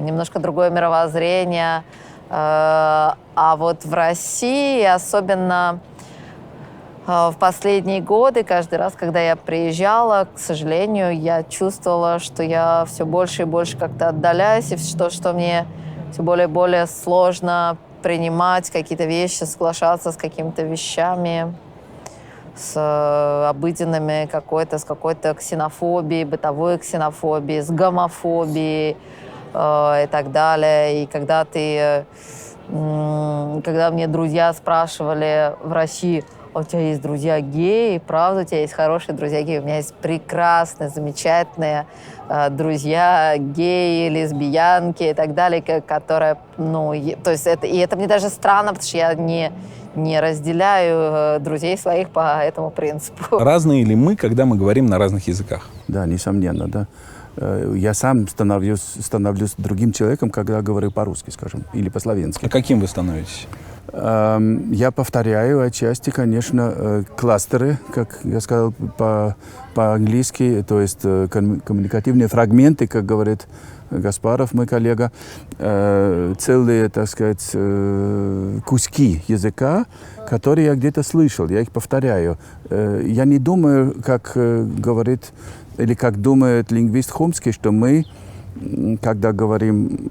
немножко другое мировоззрение. А вот в России, особенно в последние годы, каждый раз, когда я приезжала, к сожалению, я чувствовала, что я все больше и больше как-то отдаляюсь, и что мне все более и более сложно принимать какие-то вещи, соглашаться с какими-то вещами, с обыденными, с какой-то ксенофобией, бытовой ксенофобией, с гомофобией и так далее. И когда мне друзья спрашивали в России, у тебя есть друзья геи, правда, у тебя есть хорошие друзья геи? У меня есть прекрасные, замечательные друзья геи, лесбиянки и так далее, которые, то есть это мне даже странно, потому что я не разделяю друзей своих по этому принципу. Разные ли мы, когда мы говорим на разных языках? Да, несомненно, да. Я сам становлюсь другим человеком, когда говорю по-русски, скажем, или по-словенски. А каким вы становитесь? Я повторяю отчасти, конечно, кластеры, как я сказал по-английски, то есть коммуникативные фрагменты, как говорит Гаспаров, мой коллега, целые, так сказать, куски языка, которые я где-то слышал, я их повторяю. Я не думаю, как говорит или как думает лингвист Хомский, что мы, когда говорим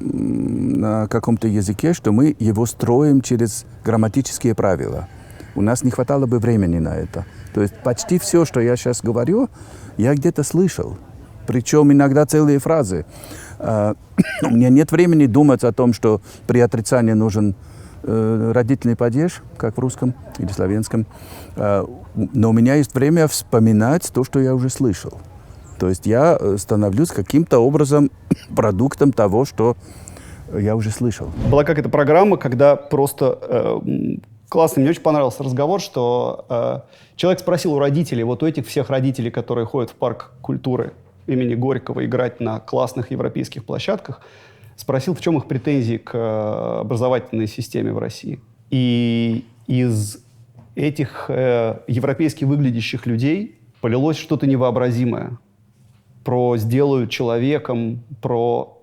на каком-то языке, что мы его строим через грамматические правила. У нас не хватало бы времени на это. То есть почти все, что я сейчас говорю, я где-то слышал. Причем иногда целые фразы. У меня нет времени думать о том, что при отрицании нужен родительный падеж, как в русском или славянском. Но у меня есть время вспоминать то, что я уже слышал. То есть я становлюсь каким-то образом продуктом того, что я уже слышал. Была какая-то программа, когда просто классно, мне очень понравился разговор, что человек спросил у родителей, вот у этих всех родителей, которые ходят в парк культуры имени Горького играть на классных европейских площадках, спросил, в чем их претензии к образовательной системе в России. И из этих европейски выглядящих людей полилось что-то невообразимое. Про «сделают человеком», про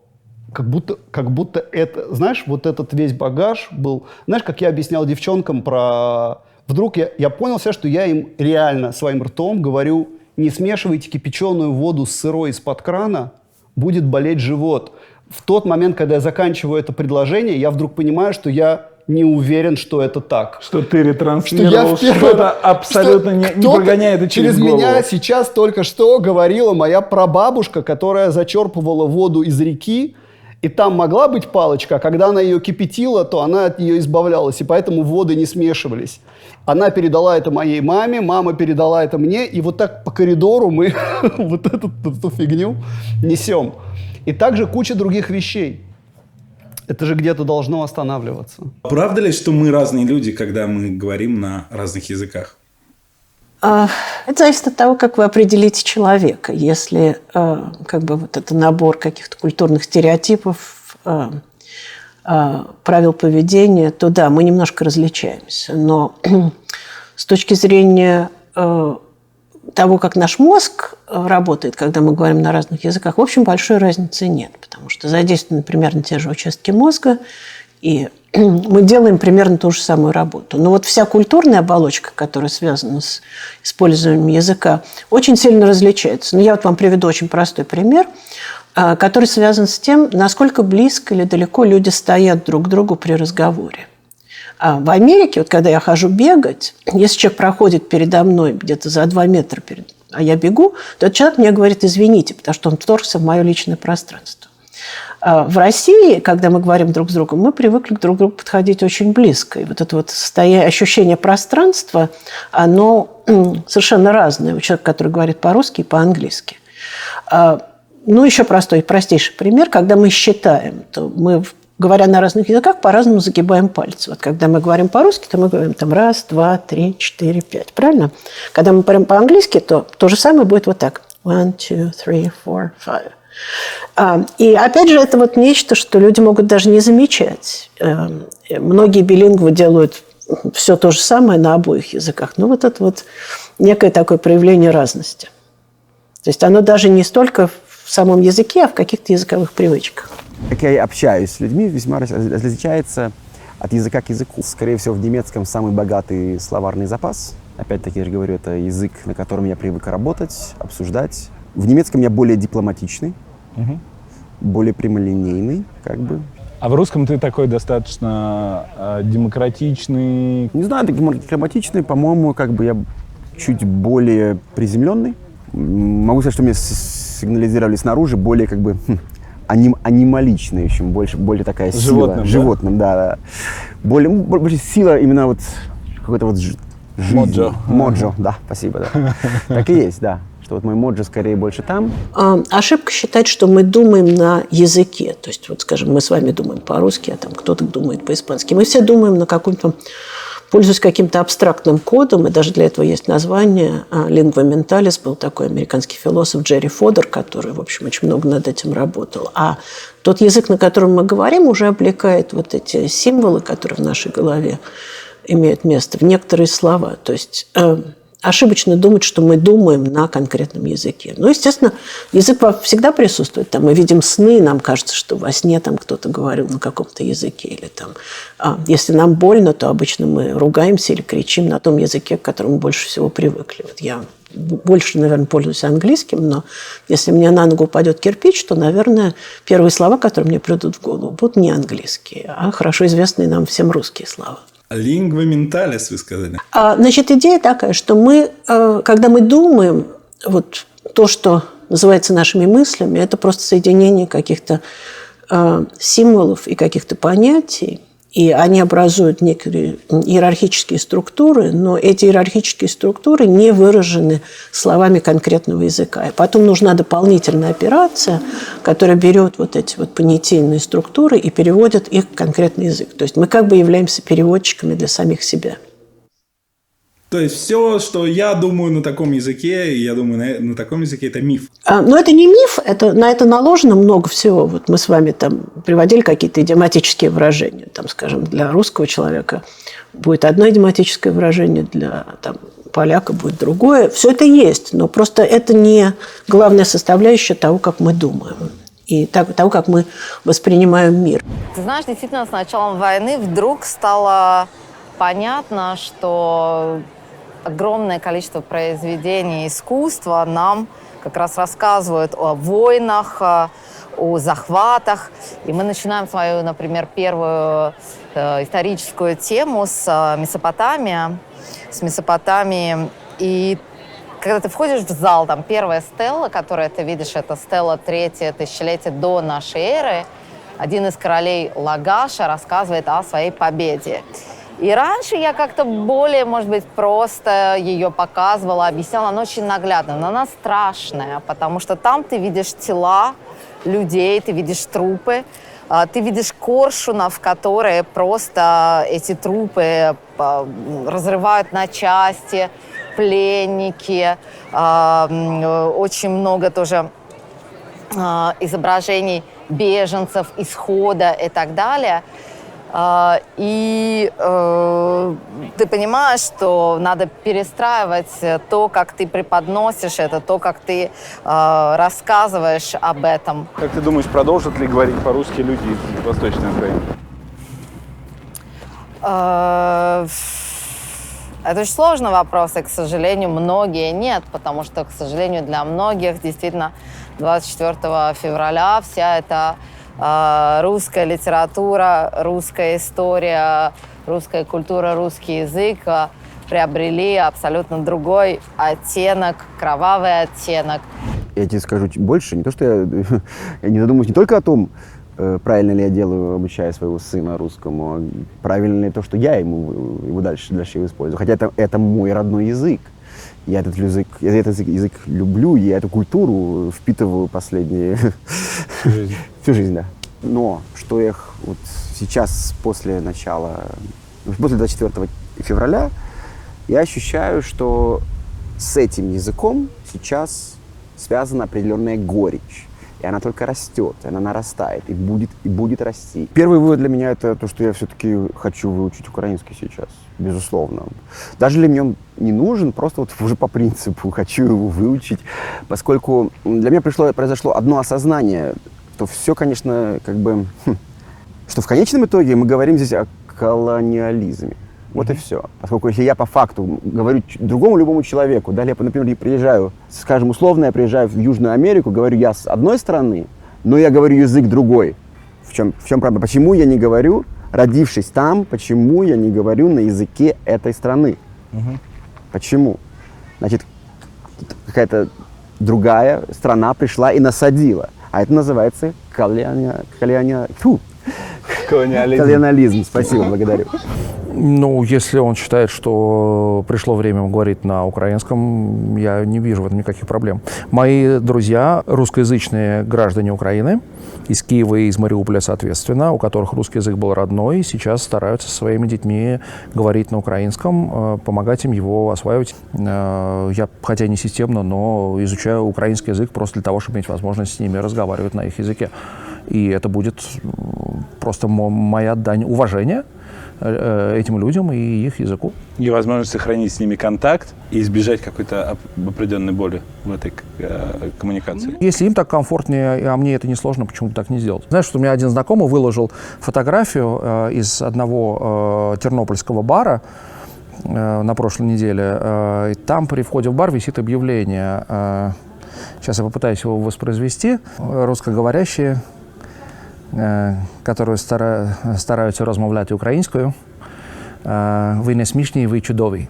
как будто это, знаешь, вот этот весь багаж был, знаешь, как я объяснял девчонкам про... Вдруг я понял себя, что я им реально своим ртом говорю, не смешивайте кипяченую воду с сырой из-под крана, будет болеть живот. В тот момент, когда я заканчиваю это предложение, я вдруг понимаю, что я не уверен, что это так. Что ты ретранслировал что-то абсолютно не прогоняя это через голову. Меня сейчас только что говорила моя прабабушка, которая зачерпывала воду из реки, и там могла быть палочка, а когда она ее кипятила, то она от нее избавлялась, и поэтому воды не смешивались. Она передала это моей маме, мама передала это мне, и вот так по коридору мы вот эту фигню несем. И также куча других вещей. Это же где-то должно останавливаться. Правда ли, что мы разные люди, когда мы говорим на разных языках? Это зависит от того, как вы определите человека. Если вот это набор каких-то культурных стереотипов, правил поведения, то да, мы немножко различаемся. Но с точки зрения того, как наш мозг работает, когда мы говорим на разных языках, в общем, большой разницы нет. Потому что задействованы примерно те же участки мозга, и мы делаем примерно ту же самую работу. Но вот вся культурная оболочка, которая связана с использованием языка, очень сильно различается. Но я вот вам приведу очень простой пример. который связан с тем, насколько близко или далеко люди стоят друг к другу при разговоре. В Америке, вот когда я хожу бегать, если человек проходит передо мной где-то за 2 метра, а я бегу, то этот человек мне говорит «извините», потому что он вторгся в мое личное пространство. В России, когда мы говорим друг с другом, мы привыкли друг к другу подходить очень близко. И вот это вот ощущение пространства, оно совершенно разное у человека, который говорит по-русски и по-английски. Ну, еще простейший пример. Когда мы считаем, то мы, говоря на разных языках, по-разному загибаем пальцы. Вот когда мы говорим по-русски, то мы говорим там 1, 2, 3, 4, 5. Правильно? Когда мы говорим по-английски, то же самое будет вот так. 1, 2, 3, 4, 5. И опять же, это вот нечто, что люди могут даже не замечать. Многие билингвы делают все то же самое на обоих языках. Но вот это вот некое такое проявление разности. То есть оно даже не столько в самом языке, а в каких-то языковых привычках. Как я общаюсь с людьми, весьма различается от языка к языку. Скорее всего, в немецком самый богатый словарный запас. Опять-таки, я же говорю, это язык, на котором я привык работать, обсуждать. В немецком я более дипломатичный, более прямолинейный, как бы. А в русском ты такой достаточно демократичный? Не знаю, демократичный, по-моему, как бы я чуть более приземленный. Могу сказать, что мне сигнализировали снаружи более как бы анималичный, в общем, более такая сила. Животным, да. Больше сила именно вот какой-то вот жизни. Моджо, да, спасибо, да. Так и есть, да. Что вот мой моджо скорее больше там. Ошибка считать, что мы думаем на языке. То есть, вот, скажем, мы с вами думаем по-русски, а там кто-то думает по-испански. Мы все думаем на каком-то, пользуясь каким-то абстрактным кодом, и даже для этого есть название. Lingua mentalis был такой американский философ Джерри Фодер, который, в общем, очень много над этим работал. А тот язык, на котором мы говорим, уже облекает вот эти символы, которые в нашей голове имеют место, в некоторые слова. То есть ошибочно думать, что мы думаем на конкретном языке. Ну, естественно, язык всегда присутствует. Там мы видим сны, нам кажется, что во сне там кто-то говорил на каком-то языке. Или там, если нам больно, то обычно мы ругаемся или кричим на том языке, к которому больше всего привыкли. Вот я больше, наверное, пользуюсь английским, но если мне на ногу упадет кирпич, то, наверное, первые слова, которые мне придут в голову, будут не английские, а хорошо известные нам всем русские слова. Lingua mentalis, вы сказали. Значит, идея такая, что мы, когда мы думаем, вот то, что называется нашими мыслями, это просто соединение каких-то символов и каких-то понятий, и они образуют некие иерархические структуры, но эти иерархические структуры не выражены словами конкретного языка. И потом нужна дополнительная операция, которая берет вот эти вот понятийные структуры и переводит их в конкретный язык. То есть мы как бы являемся переводчиками для самих себя. То есть все, что я думаю на таком языке, и я думаю на таком языке, это миф. Но это не миф, на это наложено много всего. Вот мы с вами там приводили какие-то идиоматические выражения. Там, скажем, для русского человека будет одно идиоматическое выражение, для там, поляка будет другое. Все это есть, но просто это не главная составляющая того, как мы думаем. И того, как мы воспринимаем мир. Ты знаешь, действительно, с началом войны вдруг стало понятно, что огромное количество произведений искусства нам как раз рассказывают о войнах, о захватах. И мы начинаем свою, например, первую историческую тему с Месопотамией. И когда ты входишь в зал, там первая стела, которую ты видишь, это стела 3-е тысячелетия до нашей эры. Один из королей Лагаша рассказывает о своей победе. И раньше я как-то более, может быть, просто ее показывала, объясняла. Она очень наглядная, но она страшная, потому что там ты видишь тела людей, ты видишь трупы, ты видишь коршунов, которые просто эти трупы разрывают на части, пленники, очень много тоже изображений беженцев, исхода и так далее. И ты понимаешь, что надо перестраивать то, как ты преподносишь это, то, как ты рассказываешь об этом. Как ты думаешь, продолжат ли говорить по-русски люди из Восточной Украины? Это очень сложный вопрос, и, к сожалению, многие нет, потому что, к сожалению, для многих действительно 24 февраля вся эта русская литература, русская история, русская культура, русский язык приобрели абсолютно другой оттенок, кровавый оттенок. Я тебе скажу больше, не то, что я не задумываюсь не только о том, правильно ли я делаю, обучая своего сына русскому, а правильно ли то, что я его дальше его использую. Хотя это мой родной язык. Я этот язык люблю, я эту культуру впитываю всю жизнь, да. Но что я вот сейчас, после 24 февраля, я ощущаю, что с этим языком сейчас связана определенная горечь. И она только растет, она нарастает и будет расти. Первый вывод для меня — это то, что я все-таки хочу выучить украинский сейчас, безусловно. Даже ли мне он не нужен, просто вот уже по принципу хочу его выучить, поскольку для меня произошло одно осознание, что все, конечно, что в конечном итоге мы говорим здесь о колониализме. Вот и все. Поскольку если я по факту говорю другому любому человеку, далее, например, приезжаю, скажем, условно, я приезжаю в Южную Америку, говорю я с одной стороны, но я говорю язык другой. В чем проблема? Почему я не говорю, родившись там, почему я не говорю на языке этой страны? Почему? Значит, какая-то другая страна пришла и насадила. А это называется колониализм. Спасибо, благодарю. Ну, если он считает, что пришло время говорить на украинском, я не вижу в этом никаких проблем. Мои друзья, русскоязычные граждане Украины, из Киева и из Мариуполя, соответственно, у которых русский язык был родной, сейчас стараются со своими детьми говорить на украинском, помогать им его осваивать. Я, хотя не системно, но изучаю украинский язык просто для того, чтобы иметь возможность с ними разговаривать на их языке. И это будет просто моя дань уважения этим людям и их языку. И возможность сохранить с ними контакт и избежать какой-то определенной боли в этой коммуникации. Если им так комфортнее, а мне это не сложно, почему бы так не сделать? Знаешь, что у меня один знакомый выложил фотографию из одного тернопольского бара на прошлой неделе. И там при входе в бар висит объявление. Сейчас я попытаюсь его воспроизвести. Русскоговорящие, которые стараются размовляти українською, вы не смешные, вы чудовые.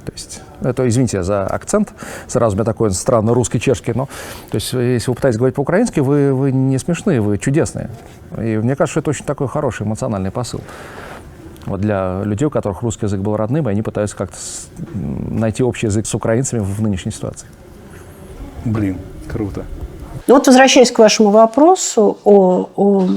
То есть, это, извините за акцент, сразу у меня такой странно русский, чешский, но то есть, если вы пытаетесь говорить по-украински, вы не смешные, вы чудесные. И мне кажется, что это очень такой хороший эмоциональный посыл. Вот для людей, у которых русский язык был родным, и они пытаются как-то найти общий язык с украинцами в нынешней ситуации. Блин, круто. Ну вот, возвращаясь к вашему вопросу о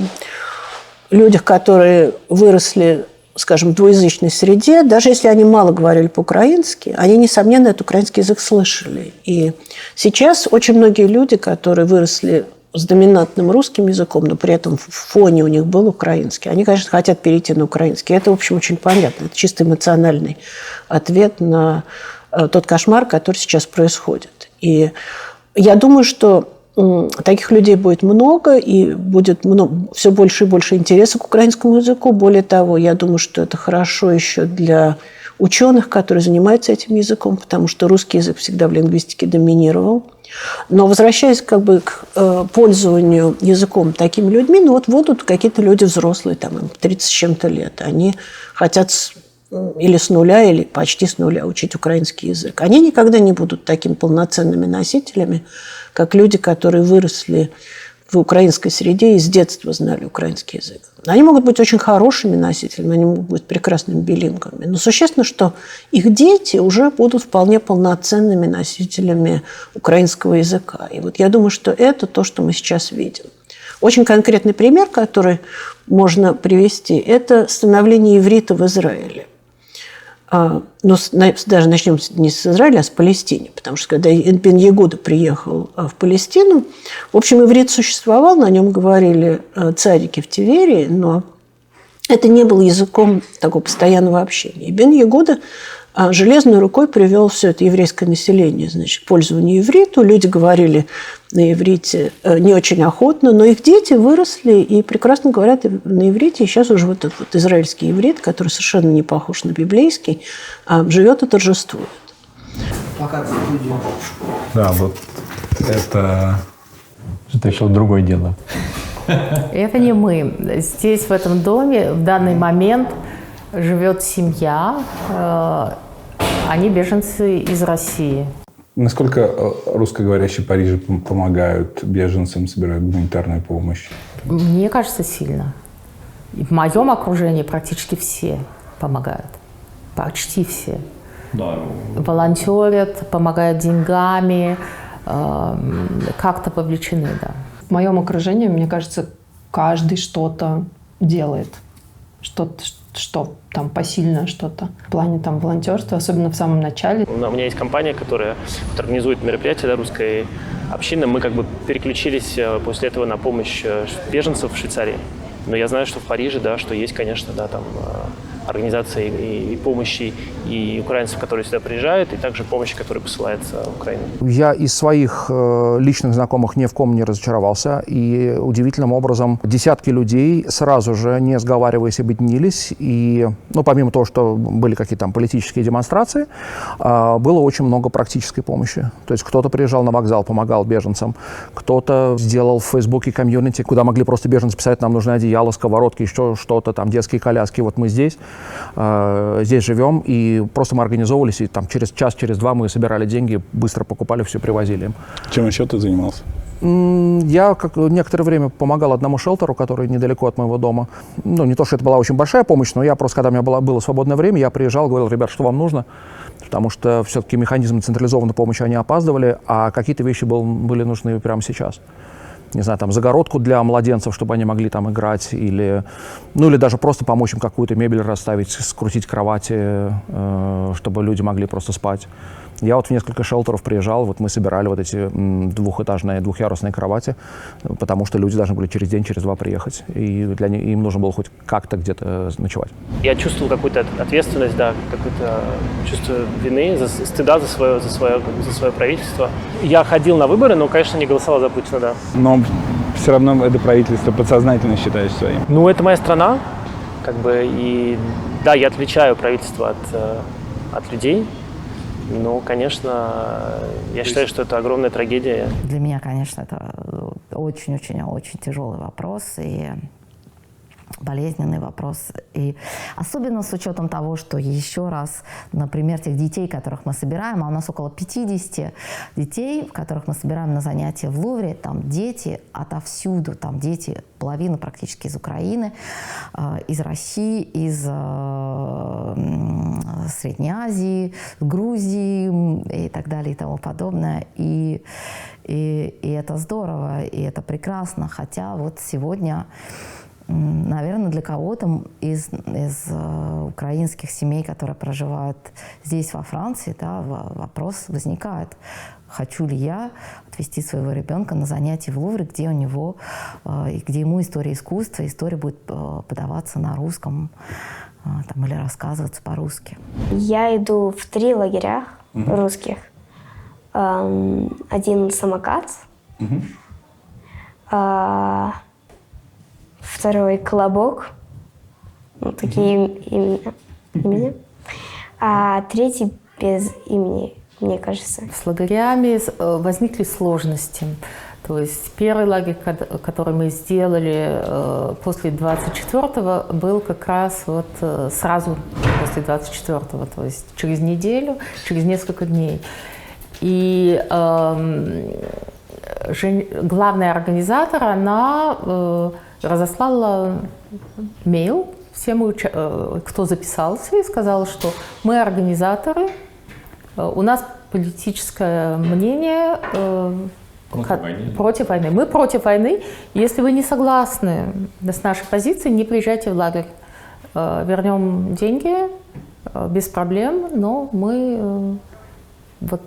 людях, которые выросли, скажем, в двуязычной среде, даже если они мало говорили по-украински, они, несомненно, этот украинский язык слышали. И сейчас очень многие люди, которые выросли с доминантным русским языком, но при этом в фоне у них был украинский, они, конечно, хотят перейти на украинский. Это, в общем, очень понятно. Это чисто эмоциональный ответ на тот кошмар, который сейчас происходит. И я думаю, что таких людей будет много, и будет все больше и больше интереса к украинскому языку. Более того, я думаю, что это хорошо еще для ученых, которые занимаются этим языком, потому что русский язык всегда в лингвистике доминировал. Но возвращаясь к пользованию языком такими людьми, ну вот будут какие-то люди взрослые, там, им 30 с чем-то лет, они хотят или с нуля, или почти с нуля учить украинский язык. Они никогда не будут такими полноценными носителями, как люди, которые выросли в украинской среде и с детства знали украинский язык. Они могут быть очень хорошими носителями, они могут быть прекрасными билингвами, но существенно, что их дети уже будут вполне полноценными носителями украинского языка. И вот я думаю, что это то, что мы сейчас видим. Очень конкретный пример, который можно привести, это становление иврита в Израиле. Но даже начнем не с Израиля, а с Палестины. Потому что когда Бен Егуда приехал в Палестину, в общем, иврит существовал, на нем говорили царики в Тиверии, но это не был языком такого постоянного общения. И Бен Егуда железной рукой привел все это еврейское население, значит, к пользованию ивриту. Люди говорили на иврите не очень охотно, но их дети выросли и прекрасно говорят на иврите. И сейчас уже вот этот вот израильский иврит, который совершенно не похож на библейский, живет и торжествует. Да, вот это еще другое дело. Это не мы. Здесь, в этом доме, в данный момент живет семья. Они беженцы из России. Насколько русскоговорящие в Париже помогают беженцам, собирают гуманитарную помощь? Мне кажется, сильно. В моем окружении практически все помогают. Почти все. Да. Волонтерят, помогают деньгами, как-то вовлечены, да. В моем окружении, мне кажется, каждый что-то делает. Что там посильное что-то. В плане там волонтерства, особенно в самом начале. У меня есть компания, которая организует мероприятия для русской общины. Мы как бы переключились после этого на помощь беженцев в Швейцарии. Но я знаю, что в Париже, да, что есть, конечно, да, там организации и помощи и украинцев, которые сюда приезжают, и также помощь, которая посылается в Украину. Я из своих личных знакомых ни в ком не разочаровался, и удивительным образом десятки людей сразу же, не сговариваясь, объединились, и, ну, помимо того, что были какие-то там политические демонстрации, было очень много практической помощи. То есть кто-то приезжал на вокзал, помогал беженцам, кто-то сделал в Фейсбуке комьюнити, куда могли просто беженцы писать, нам нужны одеяло, сковородки, еще что-то, там детские коляски, вот мы здесь живем, и просто мы организовывались, и там через час, через два мы собирали деньги, быстро покупали, все привозили им. Чем еще ты занимался? Я некоторое время помогал одному шелтеру, который недалеко от моего дома. Ну, не то, что это была очень большая помощь, но я просто, когда у меня было свободное время, я приезжал, говорил: ребят, что вам нужно? Потому что все-таки механизмы централизованной помощи, они опаздывали, а какие-то вещи были нужны прямо сейчас. Не знаю, там, загородку для младенцев, чтобы они могли там играть, или даже просто помочь им какую-то мебель расставить, скрутить кровати, чтобы люди могли просто спать. Я вот в несколько шелтеров приезжал, вот мы собирали вот эти двухъярусные кровати, потому что люди должны были через день, через два приехать, и им нужно было хоть как-то где-то ночевать. Я чувствовал какую-то ответственность, да, какое-то чувство вины, стыда за свое правительство. Я ходил на выборы, но, конечно, не голосовал за Путина, да. Но все равно это правительство подсознательно считаешь своим. Ну, это моя страна, как бы, и да, я отличаю правительство от людей. Ну, конечно, я считаю, что это огромная трагедия. Для меня, конечно, это очень-очень-очень тяжелый вопрос и болезненный вопрос. И особенно с учетом того, что еще раз, например, тех детей, которых мы собираем, а у нас около 50 детей, которых мы собираем на занятия в Лувре, там дети отовсюду, там дети, половина практически из Украины, из России, из Средней Азии, Грузии и так далее и тому подобное. И это здорово, и это прекрасно. Хотя вот сегодня, наверное, для кого-то из украинских семей, которые проживают здесь, во Франции, да, вопрос возникает: хочу ли я отвезти своего ребенка на занятия в Лувре, где ему история искусства, история будет подаваться на русском там, или рассказываться по-русски. Я иду в 3 лагеря русских. Один самокат, второй колобок, вот такие имена, а третий без имени, мне кажется. С лагерями возникли сложности. То есть первый лагерь, который мы сделали после 24-го, был как раз вот сразу после 24-го, то есть через неделю, через несколько дней. И главный организатор, она разослала мейл всем, кто записался, и сказала, что мы организаторы, у нас политическое мнение против войны. Мы против войны. Если вы не согласны с нашей позицией, не приезжайте в лагерь. Вернем деньги без проблем, но мы... Вот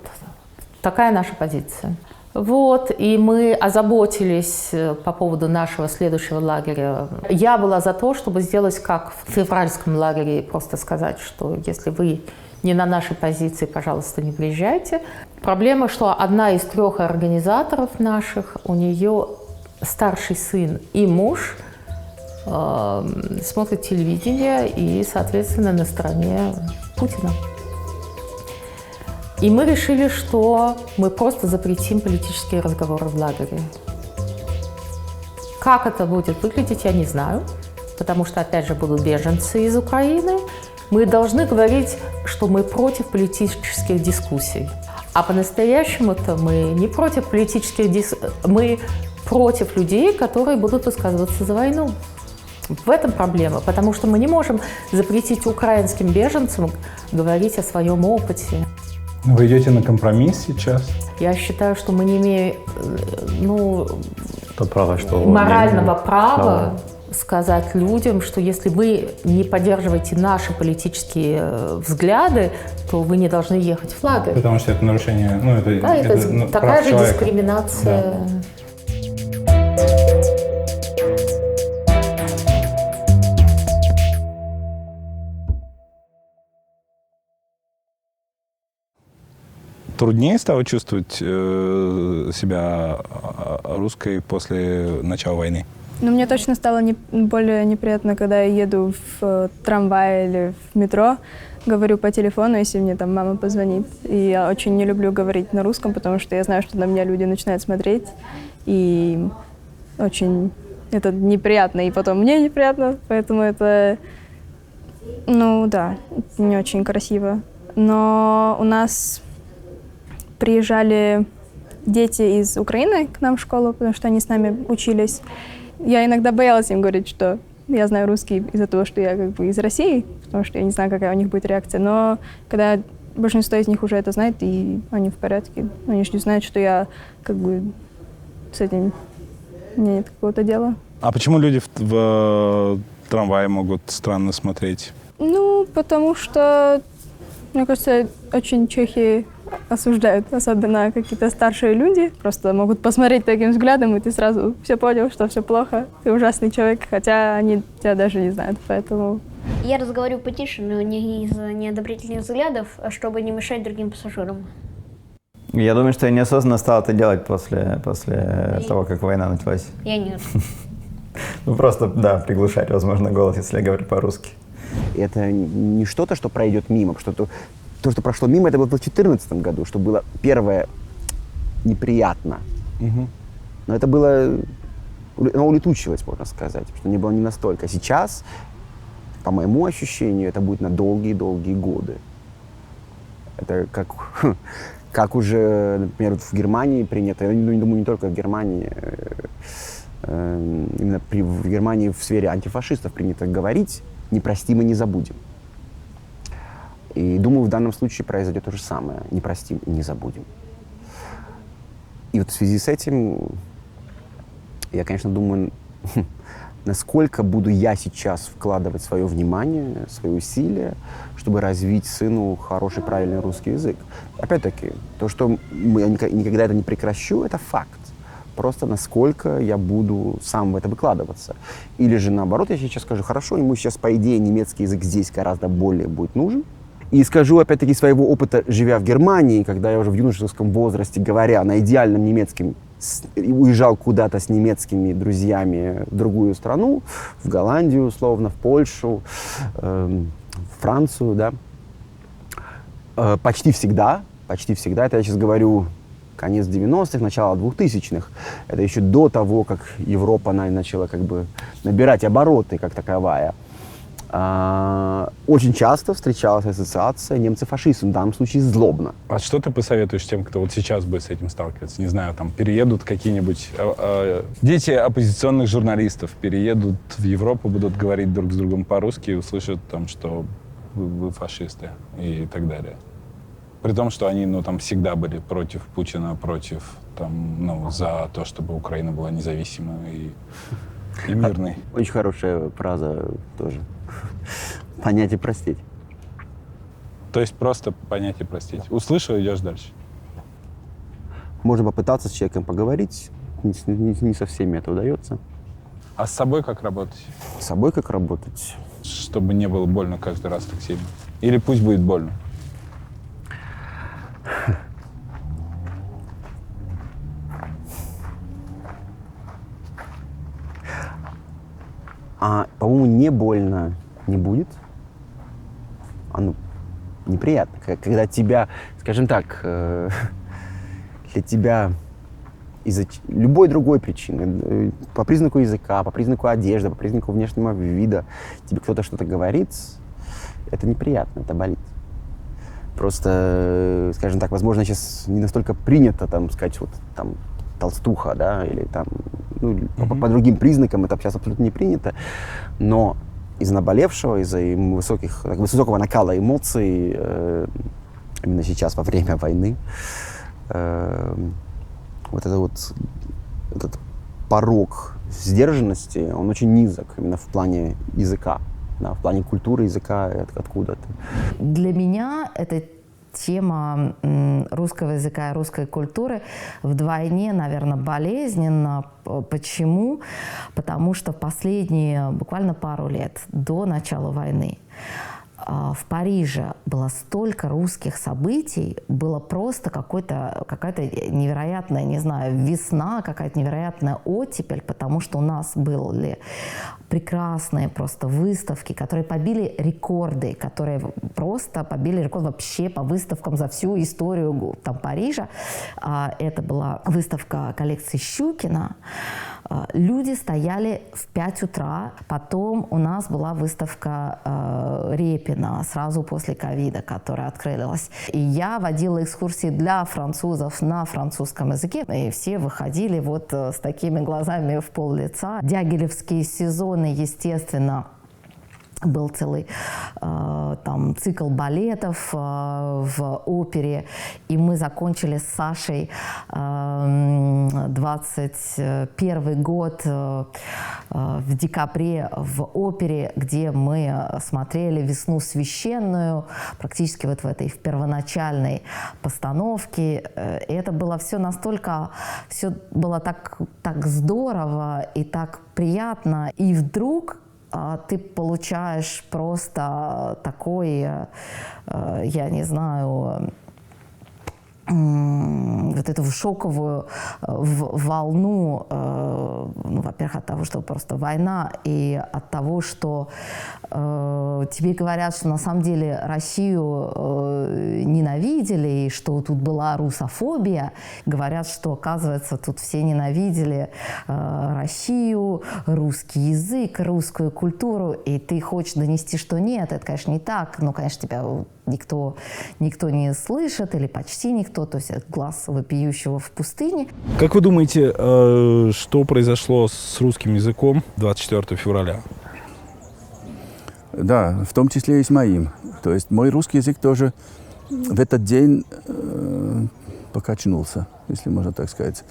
такая наша позиция. Вот, и мы озаботились по поводу нашего следующего лагеря. Я была за то, чтобы сделать как в февральском лагере, просто сказать, что если вы не на нашей позиции, пожалуйста, не приезжайте. Проблема, что одна из 3 организаторов наших, у нее старший сын и муж смотрят телевидение и, соответственно, на стороне Путина. И мы решили, что мы просто запретим политические разговоры в лагере. Как это будет выглядеть, я не знаю, потому что, опять же, будут беженцы из Украины. Мы должны говорить, что мы против политических дискуссий. А по-настоящему-то мы не против политических дискуссий, мы против людей, которые будут высказываться за войну. В этом проблема, потому что мы не можем запретить украинским беженцам говорить о своем опыте. Вы идете на компромисс сейчас? Я считаю, что мы не имеем право, что морального права сказать людям, что если вы не поддерживаете наши политические взгляды, то вы не должны ехать в лагерь. Потому что это нарушение, это такая же дискриминация. Да. Труднее стало чувствовать себя русской после начала войны? Ну, мне точно стало более неприятно, когда я еду в трамвае или в метро, говорю по телефону, если мне там мама позвонит. И я очень не люблю говорить на русском, потому что я знаю, что на меня люди начинают смотреть. И очень это неприятно, и потом мне неприятно, поэтому это, не очень красиво. Но у нас приезжали дети из Украины к нам в школу, потому что они с нами учились. Я иногда боялась им говорить, что я знаю русский из-за того, что я из России, потому что я не знаю, какая у них будет реакция. Но когда большинство из них уже это знает, и они в порядке, они же не знают, что я с этим нет какого-то дела. А почему люди в трамвае могут странно смотреть? Потому что, мне кажется, очень чехи осуждают, особенно какие-то старшие люди. Просто могут посмотреть таким взглядом, и ты сразу все понял, что все плохо, ты ужасный человек, хотя они тебя даже не знают, поэтому... Я разговариваю потише, но не из-за неодобрительных взглядов, а чтобы не мешать другим пассажирам. Я думаю, что я неосознанно стал это делать после того, как война началась. Я нет. Просто, приглушать, возможно, голос, если я говорю по-русски. Это не что-то, что пройдет мимо, то, что прошло мимо, это было в 2014 году, что было первое неприятно. Но это было, оно улетучилось, можно сказать, что не было не настолько. Сейчас, по моему ощущению, это будет на долгие-долгие годы. Это как уже, например, в Германии принято, я думаю, не только в Германии, именно в Германии в сфере антифашистов принято говорить «не простим и не забудем». И думаю, в данном случае произойдет то же самое. Не простим и не забудем. И вот в связи с этим я, конечно, думаю, насколько буду я сейчас вкладывать свое внимание, свои усилия, чтобы развить сыну хороший, правильный русский язык. Опять-таки, то, что я никогда это не прекращу, это факт. Просто насколько я буду сам в это выкладываться. Или же наоборот, я сейчас скажу, хорошо, ему сейчас, по идее, немецкий язык здесь гораздо более будет нужен. И скажу, опять-таки, своего опыта, живя в Германии, когда я уже в юношеском возрасте, говоря на идеальном немецком, уезжал куда-то с немецкими друзьями в другую страну, в Голландию, условно, в Польшу, в Францию, да. Почти всегда, это я сейчас говорю конец 90-х, начало 2000-х, это еще до того, как Европа начала набирать обороты как таковая. Очень часто встречалась ассоциация немцы-фашисты, в данном случае злобно. А что ты посоветуешь тем, кто вот сейчас будет с этим сталкиваться? Не знаю, там переедут какие-нибудь дети оппозиционных журналистов, переедут в Европу, будут говорить друг с другом по-русски и услышат там, что вы фашисты и так далее. При том, что они всегда были против Путина, против за то, чтобы Украина была независимой и мирной. Очень хорошая фраза тоже. Понять и простить. То есть просто понять и простить. Услышал, идешь дальше. Можно попытаться с человеком поговорить. Не со всеми это удается. А с собой как работать? С собой как работать? Чтобы не было больно каждый раз так сильно. Или пусть будет больно? по-моему, не больно не будет. Оно неприятно. Когда тебя, скажем так, для тебя из-за любой другой причины, по признаку языка, по признаку одежды, по признаку внешнего вида, тебе кто-то что-то говорит, это неприятно, это болит. Просто, скажем так, возможно, сейчас не настолько принято там сказать вот там толстуха, да, или там, ну, по другим признакам это сейчас абсолютно не принято, но из-за наболевшего, из-за высокого накала эмоций, именно сейчас, во время войны, этот порог сдержанности, он очень низок именно в плане языка, да, в плане культуры языка, откуда-то. Для меня это тема русского языка и русской культуры вдвойне, наверное, болезненна. Почему? Потому что в последние буквально пару лет до начала войны в Париже было столько русских событий, было просто какая-то невероятная, не знаю, весна, какая-то невероятная оттепель, потому что у нас были прекрасные просто выставки, которые побили рекорды, которые просто побили рекорд вообще по выставкам за всю историю там, Парижа. Это была выставка коллекции Щукина. Люди стояли в 5 утра. Потом у нас была выставка Репина сразу после ковида, которая открылась. И я водила экскурсии для французов на французском языке. И все выходили вот с такими глазами в пол-лица. Дягилевские сезоны, естественно, был целый там цикл балетов в опере, и мы закончили с Сашей 21 год в декабре в опере, где мы смотрели «Весну священную», практически вот в этой первоначальной постановке. И это было все настолько, все было так здорово и так приятно, и вдруг ты получаешь просто такой, я не знаю, вот эту шоковую волну, ну, во-первых, от того, что просто война, и от того, что тебе говорят, что на самом деле Россию ненавидели, и что тут была русофобия. Говорят, что, оказывается, тут все ненавидели Россию, русский язык, русскую культуру, и ты хочешь донести, что нет, это, конечно, не так, но, конечно, тебя никто не слышит, или почти никто, то есть глаз вопиющего в пустыне. Как вы думаете, что произошло с русским языком 24 февраля? Да, в том числе и с моим. То есть мой русский язык тоже в этот день покачнулся, если можно так сказать.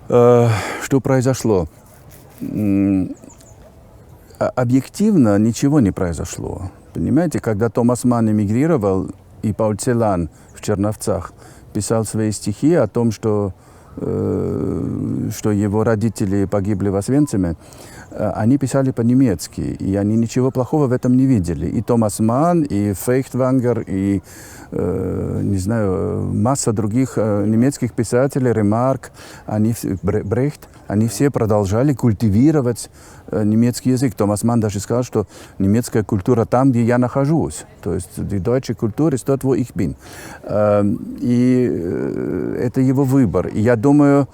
Что произошло? Объективно ничего не произошло. Понимаете, когда Томас Манн эмигрировал, и Пауль Целан в Черновцах писал свои стихи о том, что его родители погибли в Освенциме, они писали по-немецки, и они ничего плохого в этом не видели. И Томас Манн, и Фейхтвангер, и, не знаю, масса других немецких писателей, Ремарк, Брехт, они все продолжали культивировать немецкий язык. Томас Манн даже сказал, что немецкая культура там, где я нахожусь. То есть die deutsche Kultur ist dort, wo ich bin. И это его выбор. И я думаю,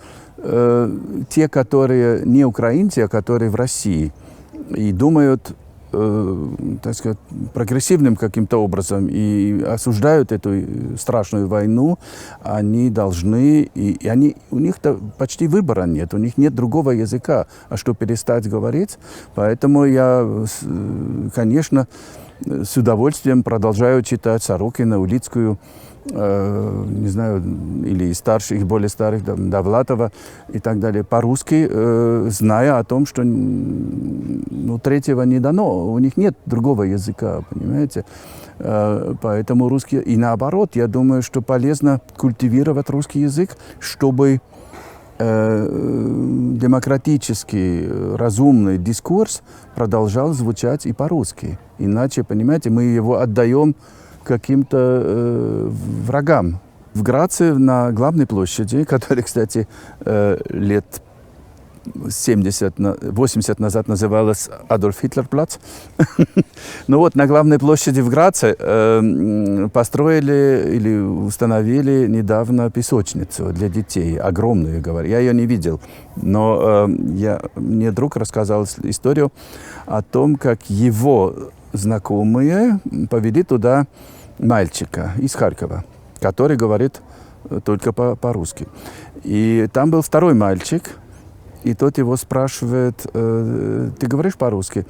те, которые не украинцы, а которые в России, и думают, так сказать, прогрессивным каким-то образом и осуждают эту страшную войну, они должны, и у них-то почти выбора нет, у них нет другого языка, а что перестать говорить. Поэтому я, конечно, с удовольствием продолжаю читать Сорокина, Улицкую, не знаю, или из старших, более старых, Довлатова и так далее, по-русски, зная о том, что третьего не дано, у них нет другого языка, понимаете? Поэтому русский, и наоборот, я думаю, что полезно культивировать русский язык, чтобы демократический, разумный дискурс продолжал звучать и по-русски. Иначе, понимаете, мы его отдаем каким-то врагам. В Граце на главной площади, которая, кстати, лет 80 назад называлась Адольф Хитлер-плац. Ну вот, на главной площади в Граце построили или установили недавно песочницу для детей, огромную, говорю. Я ее не видел, но мне друг рассказал историю о том, как его знакомые повели туда мальчика из Харькова, который говорит только по-русски. И там был второй мальчик, и тот его спрашивает: ты говоришь по-русски?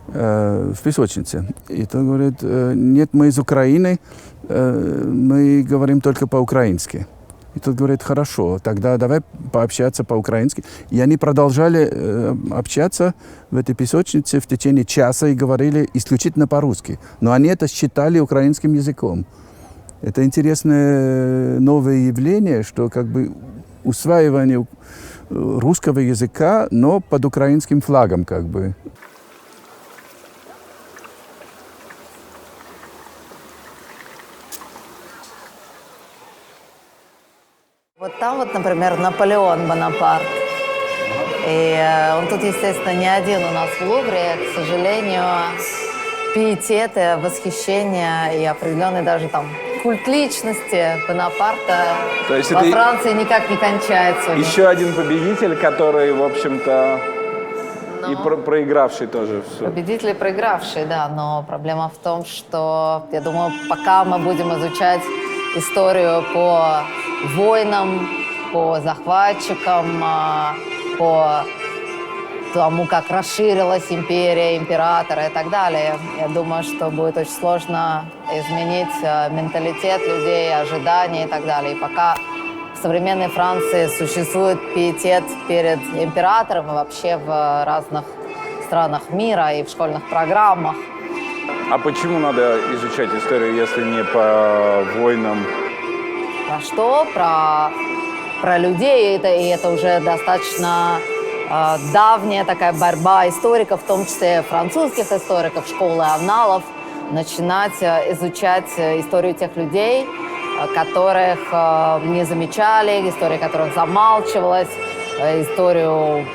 В песочнице. И тот говорит: нет, мы из Украины, мы говорим только по-украински. И тот говорит: хорошо, тогда давай пообщаться по-украински. И они продолжали общаться в этой песочнице в течение часа и говорили исключительно по-русски. Но они это считали украинским языком. Это интересное новое явление, что как бы усваивание русского языка, но под украинским флагом как бы. Вот там вот, например, Наполеон Бонапарт. И он тут, естественно, не один у нас в Лувре. К сожалению, пиетет, восхищение и определенный даже там культ личности Бонапарта То есть во это Франции никак не кончается. Еще один победитель, который, в общем-то, и проигравший тоже все. Победитель и проигравший, да, но проблема в том, что, я думаю, пока мы будем изучать историю по войнам, по захватчикам, по тому, как расширилась империя, императоры и так далее, я думаю, что будет очень сложно изменить менталитет людей, ожидания и так далее. И пока в современной Франции существует пиетет перед императором и вообще в разных странах мира и в школьных программах. А почему надо изучать историю, если не по войнам? Про что? Про людей. И это уже достаточно давняя такая борьба историков, в том числе французских историков, школы анналов, начинать изучать историю тех людей, которых не замечали, история которых замалчивалась, историю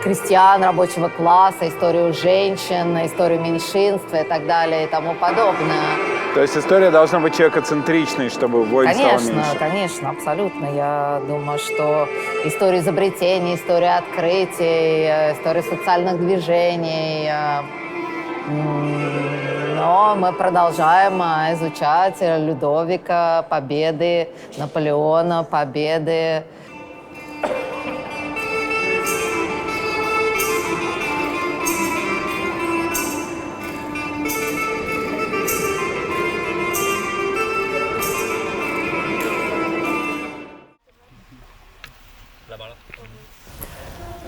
крестьян, рабочего класса, историю женщин, историю меньшинства и так далее и тому подобное. То есть история должна быть человекоцентричной, чтобы войн стало меньше? Конечно, абсолютно. Я думаю, что история изобретений, история открытий, история социальных движений. Но мы продолжаем изучать Людовика, победы, Наполеона, победы.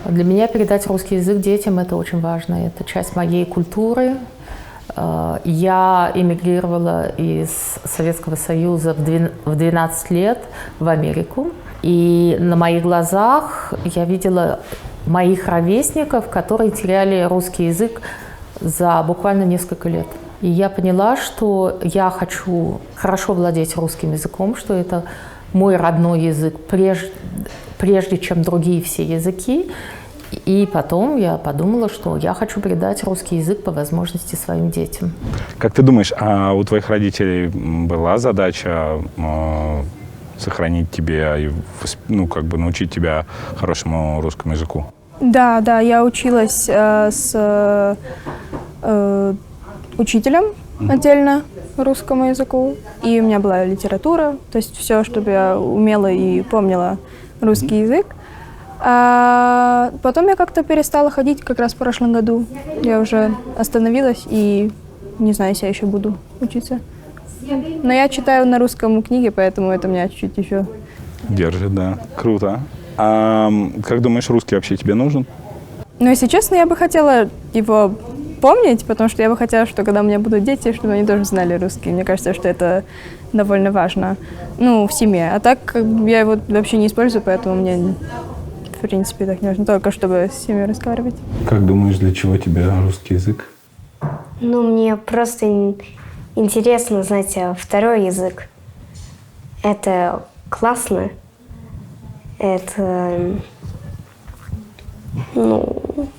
Для меня передать русский язык детям – это очень важно. Это часть моей культуры. Я эмигрировала из Советского Союза в 12 лет в Америку. И на моих глазах я видела моих ровесников, которые теряли русский язык за буквально несколько лет. И я поняла, что я хочу хорошо владеть русским языком, что это мой родной язык прежде чем другие все языки. И потом я подумала, что я хочу передать русский язык по возможности своим детям. Как ты думаешь, а у твоих родителей была задача сохранить тебя и научить тебя хорошему русскому языку? Да, я училась с учителем отдельно русскому языку, и у меня была литература, то есть все, чтобы я умела и помнила русский язык. А потом я как-то перестала ходить как раз в прошлом году. Я уже остановилась и не знаю, если я еще буду учиться. Но я читаю на русском книги, поэтому это меня чуть-чуть еще держит, да. Круто. А как думаешь, русский вообще тебе нужен? Ну, если честно, я бы хотела его помнить, потому что я бы хотела, что когда у меня будут дети, чтобы они тоже знали русский. Мне кажется, что это довольно важно, в семье. А так я его вообще не использую, поэтому мне, в принципе, так не нужно, только чтобы с семьей разговаривать. Как думаешь, для чего тебе русский язык? Мне просто интересно знать второй язык. Это классно. Это Ну,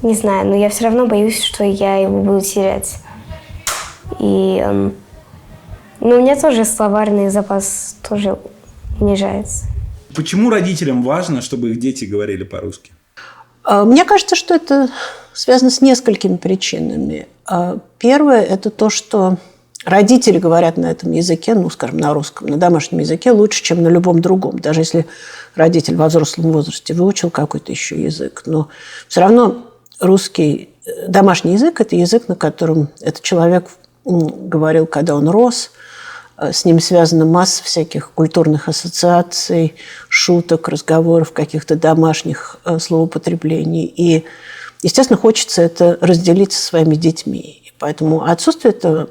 не знаю, но я все равно боюсь, что я его буду терять. И ну, у меня тоже словарный запас тоже унижается. Почему родителям важно, чтобы их дети говорили по-русски? Мне кажется, что это связано с несколькими причинами. Первое – это то, что родители говорят на этом языке, ну, скажем, на русском, на домашнем языке лучше, чем на любом другом. Даже если родитель во взрослом возрасте выучил какой-то еще язык. Но все равно русский домашний язык – это язык, на котором этот человек говорил, когда он рос. С ним связана масса всяких культурных ассоциаций, шуток, разговоров, каких-то домашних словоупотреблений. И, естественно, хочется это разделить со своими детьми. И поэтому отсутствие этого,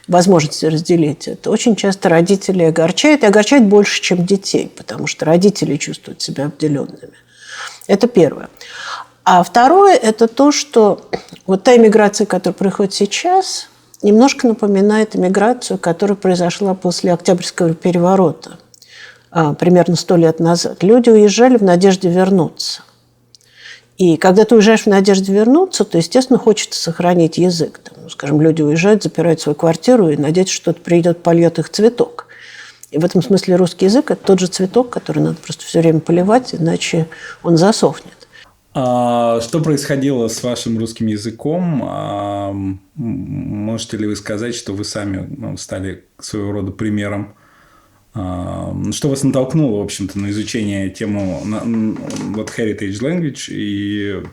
возможности разделить это очень часто родителей огорчает. И огорчает больше, чем детей, потому что родители чувствуют себя обделенными. Это первое. А второе – это то, что вот та эмиграция, которая происходит сейчас, немножко напоминает эмиграцию, которая произошла после Октябрьского переворота, примерно 100 лет назад. Люди уезжали в надежде вернуться. И когда ты уезжаешь в надежде вернуться, то, естественно, хочется сохранить язык. Там, скажем, люди уезжают, запирают свою квартиру и надеются, что кто-то придет, польет их цветок. И в этом смысле русский язык – это тот же цветок, который надо просто все время поливать, иначе он засохнет. Что происходило с вашим русским языком? Можете ли вы сказать, что вы сами стали своего рода примером? Что вас натолкнуло, в общем-то, на изучение темы вот Heritage Language? И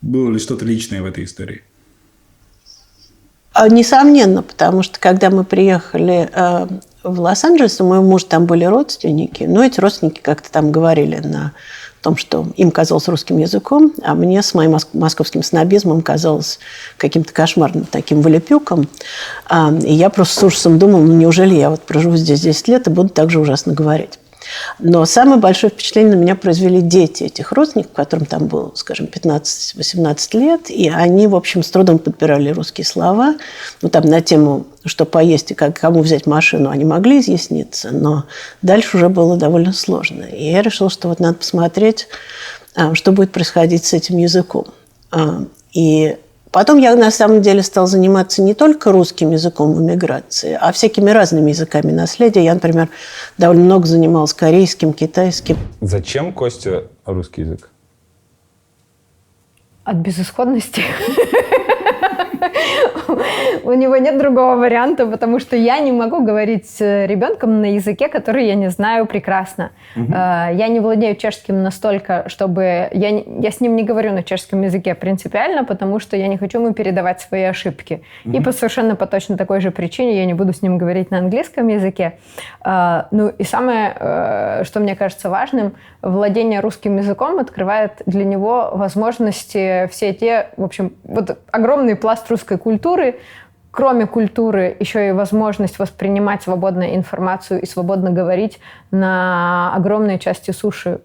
было ли что-то личное в этой истории? Несомненно, потому что когда мы приехали в Лос-Анджелес, у моего мужа там были родственники, но эти родственники как-то там говорили на том, что им казалось русским языком, а мне с моим московским снобизмом казалось каким-то кошмарным таким волепюком. И я просто с ужасом думала, ну неужели я вот проживу здесь 10 лет и буду так же ужасно говорить. Но самое большое впечатление на меня произвели дети этих родственников, которым там было, скажем, 15-18 лет, и они, в общем, с трудом подбирали русские слова. Ну, там на тему, что поесть и кому взять машину, они могли изъясниться, но дальше уже было довольно сложно. И я решила, что вот надо посмотреть, что будет происходить с этим языком. И потом я, на самом деле, стала заниматься не только русским языком в эмиграции, а всякими разными языками наследия. Я, например, довольно много занималась корейским, китайским. Зачем Косте русский язык? От безысходности. У него нет другого варианта, потому что я не могу говорить с ребенком на языке, который я не знаю прекрасно. Я не владею чешским настолько, чтобы... Я с ним не говорю на чешском языке принципиально, потому что я не хочу ему передавать свои ошибки. И совершенно по точно такой же причине я не буду с ним говорить на английском языке. Ну и самое, что мне кажется важным, владение русским языком открывает для него возможности все те, в общем, вот огромный пласт русской культуры. Кроме культуры, еще и возможность воспринимать свободно информацию и свободно говорить на огромной части суши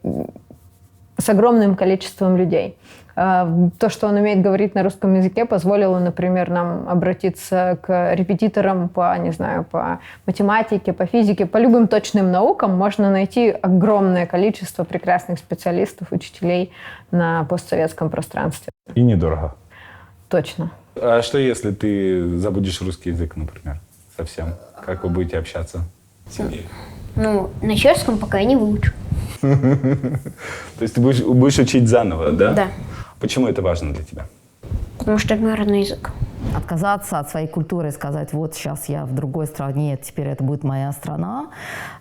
с огромным количеством людей. То, что он умеет говорить на русском языке, позволило, например, нам обратиться к репетиторам по, не знаю, по математике, по физике, по любым точным наукам. Можно найти огромное количество прекрасных специалистов, учителей на постсоветском пространстве. И недорого. Точно. А что, если ты забудешь русский язык, например, совсем? Как вы будете общаться в семье? Ну, на чешском пока я не выучу. То есть ты будешь учить заново, да? Да. Почему это важно для тебя? Потому что это мой родной язык. Отказаться от своей культуры и сказать, вот сейчас я в другой стране, теперь это будет моя страна,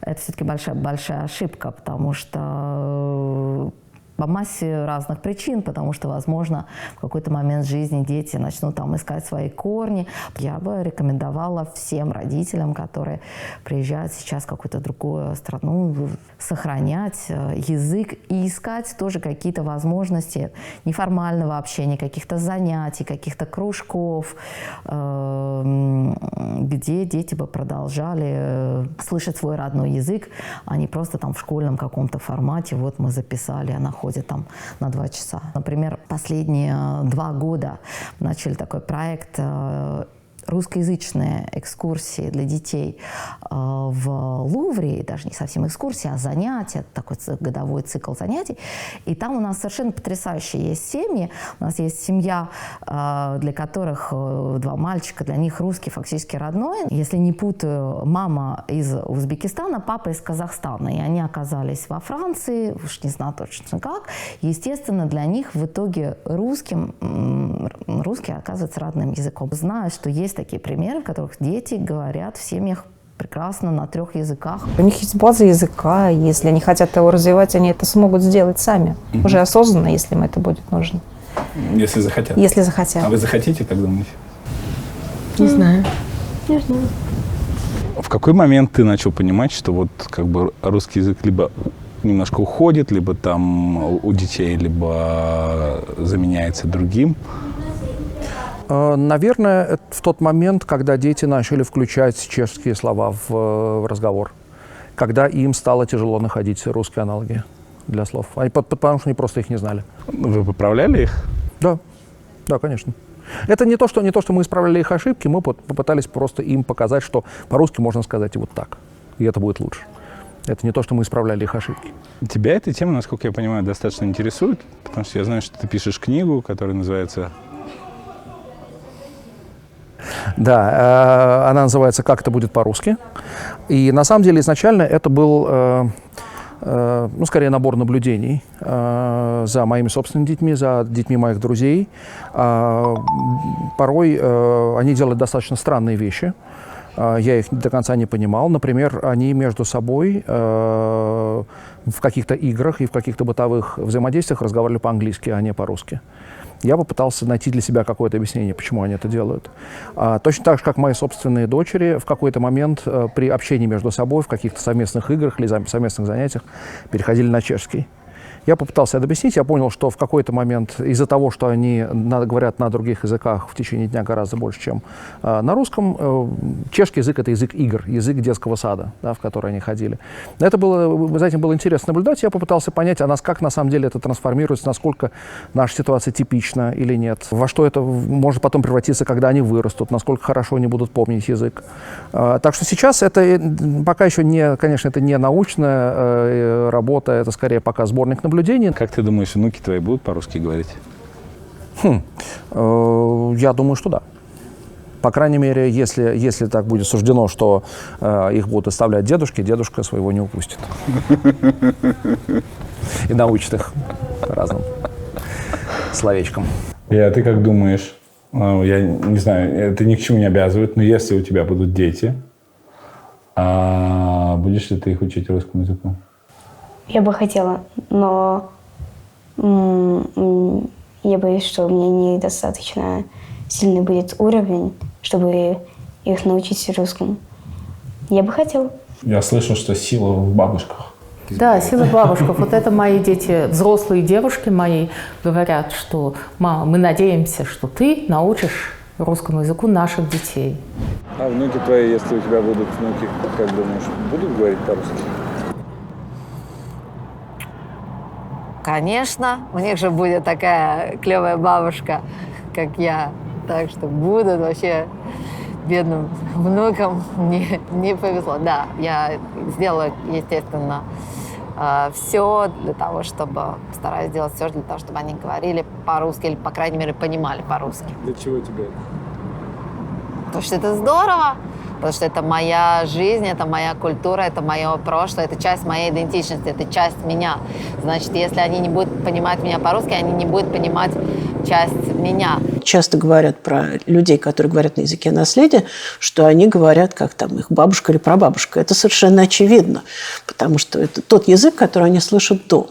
это все-таки большая ошибка, потому что по массе разных причин, потому что, возможно, в какой-то момент жизни дети начнут там искать свои корни. Я бы рекомендовала всем родителям, которые приезжают сейчас в какую-то другую страну, сохранять язык и искать тоже какие-то возможности неформального общения, каких-то занятий, каких-то кружков, где дети бы продолжали слышать свой родной язык, а не просто там в школьном каком-то формате, вот мы записали, она ходит там на 2 часа. Например, последние 2 года начали такой проект русскоязычные экскурсии для детей в Лувре, даже не совсем экскурсии, а занятия, такой годовой цикл занятий. И там у нас совершенно потрясающие есть семьи. У нас есть семья, для которых 2 мальчика, для них русский фактически родной. Если не путаю, мама из Узбекистана, папа из Казахстана. И они оказались во Франции, уж не знаю точно как. Естественно, для них в итоге русский оказывается родным языком. Знаю, что есть такие примеры, в которых дети говорят в семьях прекрасно на 3 языках. У них есть база языка, если они хотят его развивать, они это смогут сделать сами, уже осознанно, если им это будет нужно. Если захотят. Если захотят. А вы захотите, как думаете? Не знаю. Не знаю. В какой момент ты начал понимать, что вот как бы русский язык либо немножко уходит, либо там у детей, либо заменяется другим? Наверное, это в тот момент, когда дети начали включать чешские слова в разговор, когда им стало тяжело находить русские аналоги для слов, потому что они просто их не знали. Вы поправляли их? Да, да, конечно. Это не то, что мы исправляли их ошибки, мы попытались просто им показать, что по-русски можно сказать и вот так, и это будет лучше. Это не то, что мы исправляли их ошибки. Тебя эта тема, насколько я понимаю, достаточно интересует, потому что я знаю, что ты пишешь книгу, которая называется... Да, она называется «Как это будет по-русски». И на самом деле изначально это был, скорее набор наблюдений за моими собственными детьми, за детьми моих друзей. Порой они делают достаточно странные вещи. Я их до конца не понимал. Например, они между собой в каких-то играх и в каких-то бытовых взаимодействиях разговаривали по-английски, а не по-русски. Я попытался найти для себя какое-то объяснение, почему они это делают. Точно так же, как мои собственные дочери в какой-то момент при общении между собой, в каких-то совместных играх или совместных занятиях переходили на чешский. Я попытался это объяснить, я понял, что в какой-то момент из-за того, что они говорят на других языках в течение дня гораздо больше, чем на русском, чешский язык — это язык игр, язык детского сада, да, в который они ходили. За этим было интересно наблюдать. Я попытался понять, как на самом деле это трансформируется, насколько наша ситуация типична или нет, во что это может потом превратиться, когда они вырастут, насколько хорошо они будут помнить язык. Так что сейчас это пока еще конечно, это не научная работа, это скорее пока сборник наблюдений. Как ты думаешь, внуки твои будут по-русски говорить? Я думаю, что да. По крайней мере, если так будет суждено, что их будут оставлять дедушки, дедушка своего не упустит. И научит их разным словечкам. А ты как думаешь? Я не знаю, это ни к чему не обязывает, но если у тебя будут дети, будешь ли ты их учить русскому языку? Я бы хотела, но я боюсь, что у меня недостаточно сильный будет уровень, чтобы их научить русскому. Я бы хотела. Я слышал, что сила в бабушках. Да, сила бабушков. Вот это мои дети, взрослые девушки мои, говорят, что «Мама, мы надеемся, что ты научишь русскому языку наших детей». А внуки твои, если у тебя будут внуки, как думаешь, будут говорить по-русски? Конечно, у них же будет такая клевая бабушка, как я. Так что будут вообще бедным внукам не повезло. Да, я сделала, естественно, все для того, чтобы стараюсь делать все для того, чтобы они говорили по-русски или, по крайней мере, понимали по-русски. Для чего тебе это? Потому что это здорово, потому что это моя жизнь, это моя культура, это мое прошлое, это часть моей идентичности, это часть меня. Значит, если они не будут понимать меня по-русски, они не будут понимать часть меня. Часто говорят про людей, которые говорят на языке наследия, что они говорят, как там их бабушка или прабабушка. Это совершенно очевидно, потому что это тот язык, который они слышат дома.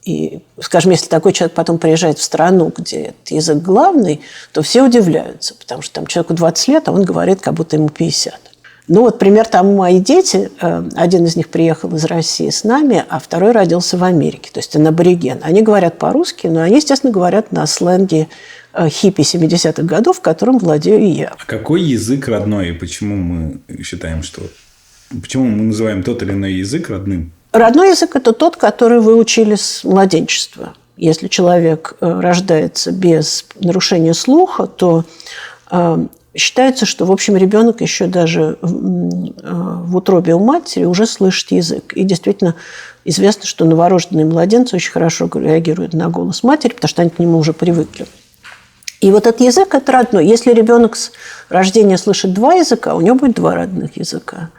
И, скажем, если такой человек потом приезжает в страну, где этот язык главный, то все удивляются, потому что там человеку 20 лет, а он говорит, как будто ему 50. Ну вот пример тому мои дети. Один из них приехал из России с нами, а второй родился в Америке. То есть он абориген. Они говорят по-русски, но они, естественно, говорят на сленге хиппи 70-х годов, которым владею и я. А какой язык родной? И почему мы считаем, что... Почему мы называем тот или иной язык родным? Родной язык – это тот, который вы учили с младенчества. Если человек рождается без нарушения слуха, то Считается, что, в общем, ребенок еще даже в утробе у матери уже слышит язык. И действительно известно, что новорожденные младенцы очень хорошо реагируют на голос матери, потому что они к нему уже привыкли. И вот этот язык – это родной. Если ребенок с рождения слышит 2 языка, у него будет 2 родных языка.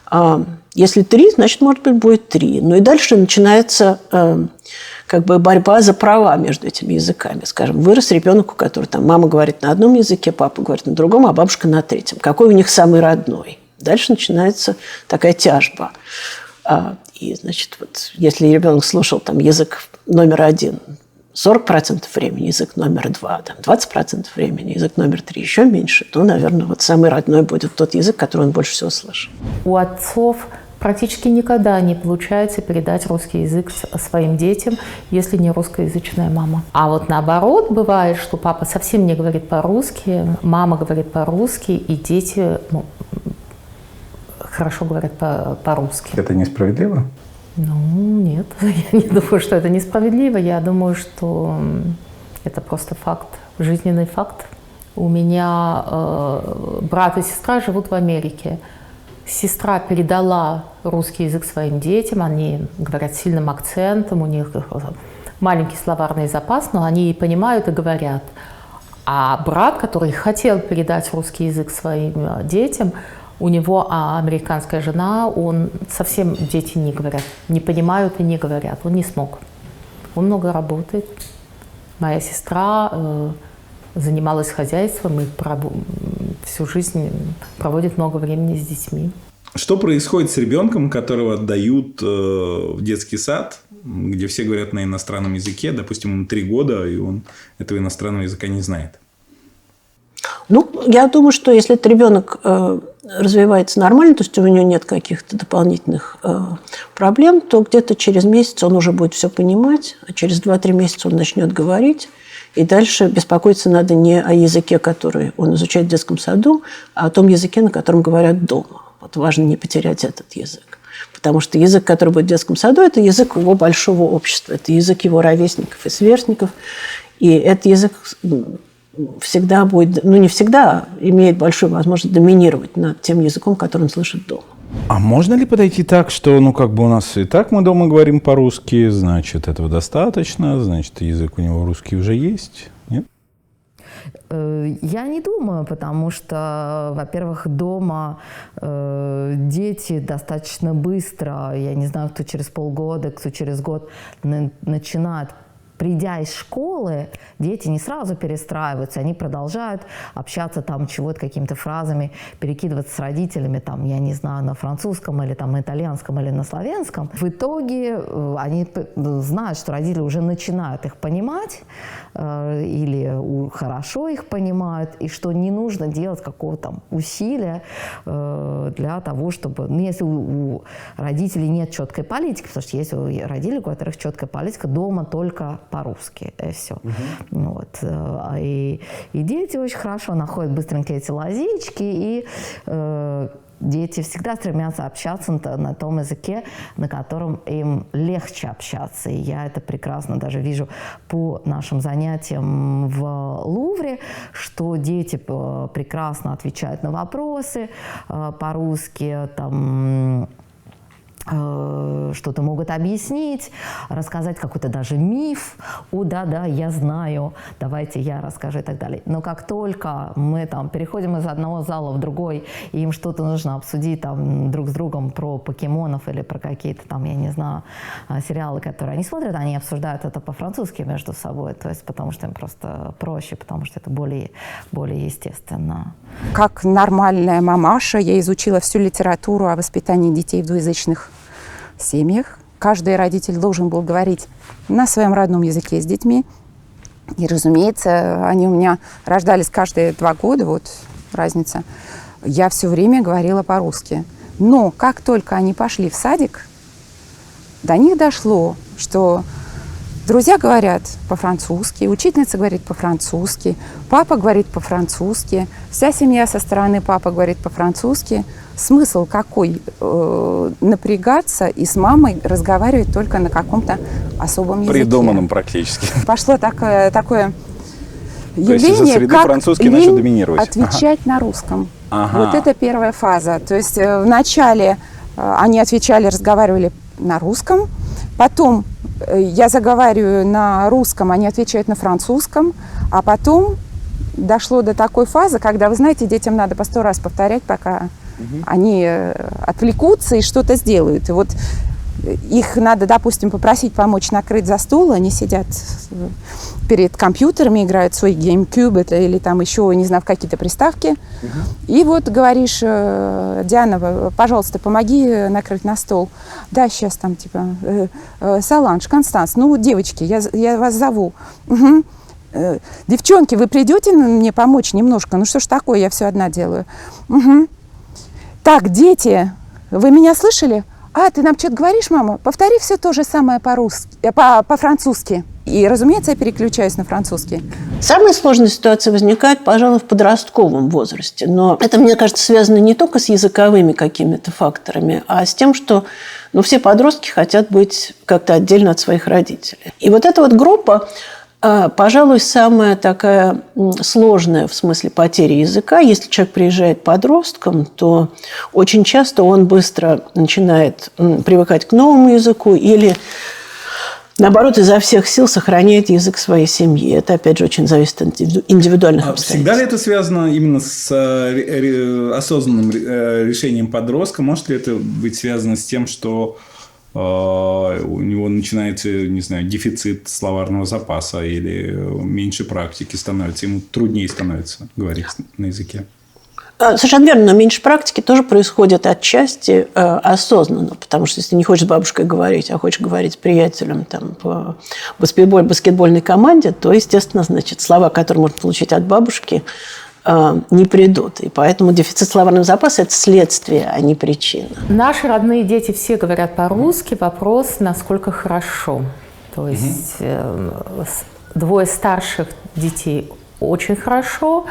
А если 3, значит, может быть, будет 3. Ну и дальше начинается как бы борьба за права между этими языками. Скажем, вырос ребенок, у которого там мама говорит на одном языке, папа говорит на другом, а бабушка на третьем. Какой у них самый родной? Дальше начинается такая тяжба. И, значит, вот, если ребенок слушал там язык номер 1 40% времени, язык номер 2, там, 20% времени, язык номер 3 еще меньше, то, наверное, вот самый родной будет тот язык, который он больше всего слышит. У отцов практически никогда не получается передать русский язык своим детям, если не русскоязычная мама. А вот наоборот бывает, что папа совсем не говорит по-русски, мама говорит по-русски, и дети хорошо говорят по-русски. Это несправедливо? Ну, нет, я не думаю, что это несправедливо. Я думаю, что это просто факт, жизненный факт. У меня брат и сестра живут в Америке. Сестра передала русский язык своим детям, они говорят с сильным акцентом, у них маленький словарный запас, но они понимают и говорят. А брат, который хотел передать русский язык своим детям, у него американская жена, он совсем дети не говорят, не понимают и не говорят, он не смог. Он много работает. Моя сестра занималась хозяйством и всю жизнь проводит много времени с детьми. Что происходит с ребенком, которого отдают в детский сад, где все говорят на иностранном языке, допустим, ему 3 года, и он этого иностранного языка не знает? Ну, я думаю, что если этот ребенок развивается нормально, то есть у него нет каких-то дополнительных проблем, то где-то через месяц он уже будет все понимать, а через 2-3 месяца он начнет говорить. И дальше беспокоиться надо не о языке, который он изучает в детском саду, а о том языке, на котором говорят дома. Вот важно не потерять этот язык. Потому что язык, который будет в детском саду, это язык его большого общества, это язык его ровесников и сверстников. И этот язык всегда будет, ну не всегда, имеет большую возможность доминировать над тем языком, который он слышит дома. А можно ли подойти так, что, ну, как бы у нас и так мы дома говорим по-русски, значит, этого достаточно, значит, язык у него русский уже есть, нет? Я не думаю, потому что, во-первых, дома дети достаточно быстро, я не знаю, кто через полгода, кто через год начинает. Придя из школы, дети не сразу перестраиваются, они продолжают общаться там чего-то, какими-то фразами, перекидываться с родителями, там, я не знаю, на французском или там, на итальянском или на славянском. В итоге они знают, что родители уже начинают их понимать или хорошо их понимают, и что не нужно делать какого-то там усилия для того, чтобы... Ну, если у родителей нет четкой политики, потому что есть у родителей, у которых четкая политика, дома только по-русски, и все. Вот. И дети очень хорошо находят быстренько эти лазейки, и дети всегда стремятся общаться на том языке, на котором им легче общаться. И я это прекрасно даже вижу по нашим занятиям в Лувре, что дети прекрасно отвечают на вопросы по-русски, там... что-то могут объяснить, рассказать какой-то даже миф. О, да, я знаю, давайте я расскажу и так далее. Но как только мы там переходим из одного зала в другой, и им что-то нужно обсудить там друг с другом про покемонов или про какие-то там, я не знаю, сериалы, которые они смотрят, они обсуждают это по-французски между собой, то есть потому что им просто проще, потому что это более естественно. Как нормальная мамаша, я изучила всю литературу о воспитании детей в двуязычных семьях. Каждый родитель должен был говорить на своем родном языке с детьми. И, разумеется, они у меня рождались каждые 2 года, вот разница. Я все время говорила по-русски. Но как только они пошли в садик, до них дошло, что друзья говорят по-французски, учительница говорит по-французски, папа говорит по-французски, вся семья со стороны папы говорит по-французски. Смысл какой? Напрягаться и с мамой разговаривать только на каком-то особом языке. Придуманном практически. Пошло такое То есть из-за среды как французский начал лень доминировать. отвечать на русском. Ага. Вот это первая фаза. То есть вначале они отвечали, разговаривали на русском, потом я заговариваю на русском, они отвечают на французском, а потом дошло до такой фазы, когда, вы знаете, детям надо по 100 раз повторять, пока они отвлекутся и что-то сделают. И вот их надо, допустим, попросить помочь накрыть за стол, они сидят перед компьютерами, играют в свой GameCube или там еще, не знаю, в какие-то приставки. И вот говоришь: Диана, пожалуйста, помоги накрыть на стол. Да, сейчас там типа Соланж, Констанс, ну, девочки, я вас зову. Угу. Девчонки, вы придете мне помочь немножко? Ну что ж такое, я все одна делаю. Угу. Так, дети, вы меня слышали? А, ты нам что-то говоришь, мама? Повтори все то же самое по-французски. И, разумеется, я переключаюсь на французский. Самая сложная ситуация возникает, пожалуй, в подростковом возрасте. Но это, мне кажется, связано не только с языковыми какими-то факторами, а с тем, что все подростки хотят быть как-то отдельно от своих родителей. И вот эта вот группа, пожалуй, самая такая сложная в смысле потери языка. Если человек приезжает подростком, то очень часто он быстро начинает привыкать к новому языку или, наоборот, изо всех сил сохраняет язык своей семьи. Это, опять же, очень зависит от индивидуальных обстоятельств. Всегда ли это связано именно с осознанным решением подростка? Может ли это быть связано с тем, что у него начинается, не знаю, дефицит словарного запаса или меньше практики становится, ему труднее становится говорить на языке? Совершенно верно, но меньше практики тоже происходит отчасти осознанно, потому что если ты не хочешь с бабушкой говорить, а хочешь говорить с приятелем там, по баскетбольной команде, то, естественно, значит, слова, которые можно получить от бабушки, не придут. И поэтому дефицит словарного запаса – это следствие, а не причина. Наши родные дети все говорят по-русски. Вопрос, насколько хорошо. То есть двое старших детей очень хорошо,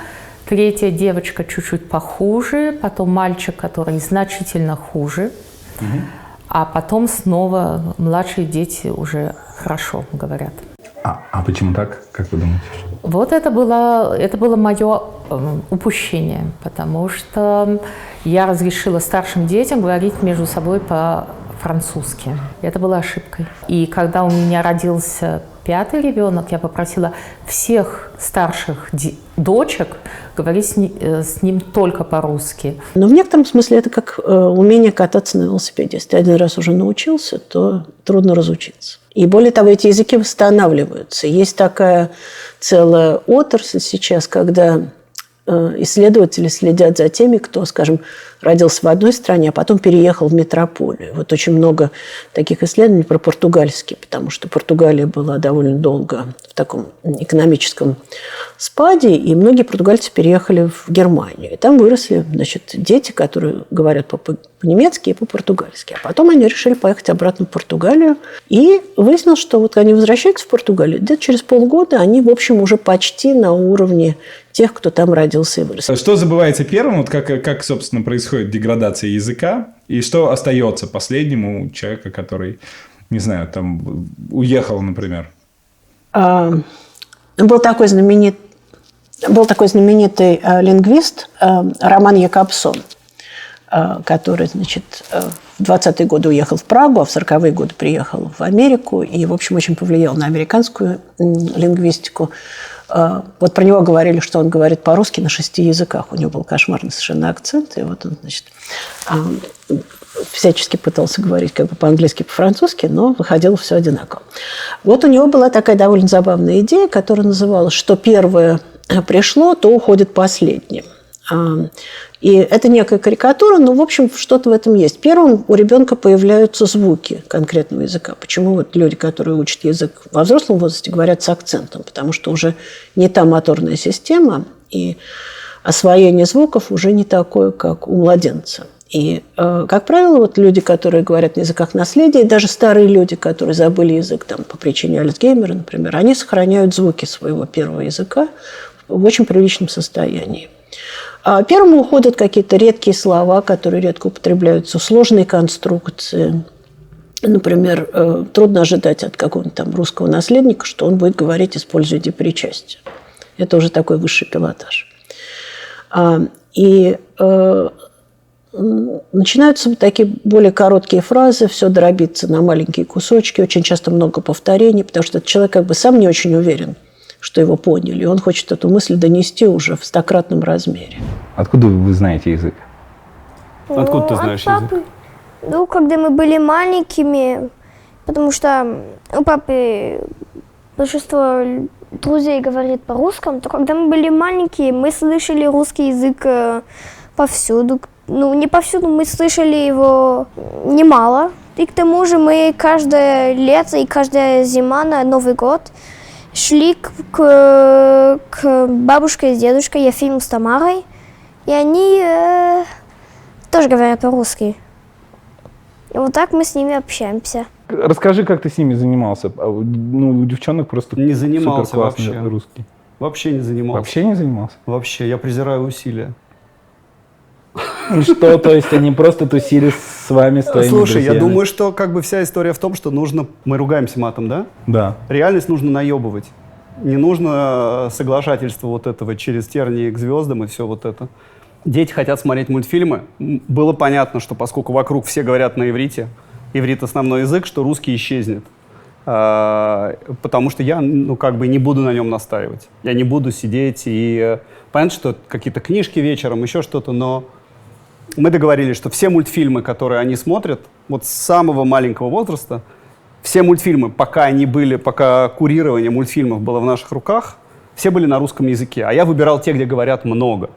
третья девочка чуть-чуть похуже, потом мальчик, который значительно хуже, а потом снова младшие дети уже хорошо говорят. А почему так? Как вы думаете? Вот это было мое упущение, потому что я разрешила старшим детям говорить между собой по-французски. Это была ошибкой. И когда у меня родился 5-й ребенок, я попросила всех старших дочек говорить с ним только по-русски. Но в некотором смысле это как умение кататься на велосипеде. Если ты один раз уже научился, то трудно разучиться. И более того, эти языки восстанавливаются. Есть такая целая отрасль сейчас, когда исследователи следят за теми, кто, скажем, родился в одной стране, а потом переехал в метрополию. Вот очень много таких исследований про португальский, потому что Португалия была довольно долго в таком экономическом спаде, и многие португальцы переехали в Германию. И там выросли, значит, дети, которые говорят по-немецки и по-португальски. А потом они решили поехать обратно в Португалию. И выяснилось, что вот они возвращаются в Португалию, где-то через полгода они, в общем, уже почти на уровне тех, кто там родился и вырос. Что забывается первым, вот как, собственно, происходит деградация языка, и что остается последнему у человека, который, не знаю, там уехал, например? Был такой знаменитый лингвист Роман Якобсон, который, значит, в 20-е годы уехал в Прагу, а в 40-е годы приехал в Америку и, в общем, очень повлиял на американскую лингвистику. Вот про него говорили, что он говорит по-русски на 6 языках. У него был кошмарный совершенно акцент. И вот он, значит, всячески пытался говорить как бы по-английски, по-французски, но выходило все одинаково. Вот у него была такая довольно забавная идея, которая называлась, что первое пришло, то уходит последнее. И это некая карикатура, но, в общем, что-то в этом есть. Первым у ребенка появляются звуки конкретного языка. Почему вот люди, которые учат язык во взрослом возрасте, говорят с акцентом? Потому что уже не та моторная система, и освоение звуков уже не такое, как у младенца. И, как правило, вот люди, которые говорят на языках наследия, даже старые люди, которые забыли язык там, по причине Альцгеймера, например, они сохраняют звуки своего первого языка в очень приличном состоянии. А первым уходят какие-то редкие слова, которые редко употребляются, сложные конструкции. Например, трудно ожидать от какого-нибудь там русского наследника, что он будет говорить, используя депричастие. Это уже такой высший пилотаж. И начинаются такие более короткие фразы, все дробится на маленькие кусочки, очень часто много повторений, потому что этот человек как бы сам не очень уверен, что его поняли, и он хочет эту мысль донести уже в 100-кратном размере. Откуда вы знаете язык? Откуда ты знаешь язык? Ну, когда мы были маленькими, потому что у папы большинство друзей говорит по-русски, то когда мы были маленькие, мы слышали русский язык повсюду. Ну, не повсюду, мы слышали его немало. И к тому же мы каждое лето и каждая зима на Новый год шли к бабушке и дедушке Ефиму с Тамарой, и они тоже говорят по-русски. И вот так мы с ними общаемся. Расскажи, как ты с ними занимался. Ну, у девчонок просто не занимался суперклассный вообще. Русский. Вообще не занимался. Вообще не занимался? Вообще, я презираю усилия. Что, то есть они просто тусили с вами, с твоими Слушай, друзьями? я думаю, что как бы вся история в том, что нужно... Мы ругаемся матом, да? Да. Реальность нужно наебывать. Не нужно соглашательство вот этого через тернии к звездам и все вот это. Дети хотят смотреть мультфильмы. Было понятно, что поскольку вокруг все говорят на иврите, иврит основной язык, что русский исчезнет. Потому что я, ну, как бы не буду на нем настаивать. Я не буду сидеть и... Понятно, что какие-то книжки вечером, еще что-то, но мы договорились, что все мультфильмы, которые они смотрят, вот с самого маленького возраста, все мультфильмы, пока курирование мультфильмов было в наших руках, все были на русском языке. А я выбирал те, где говорят много.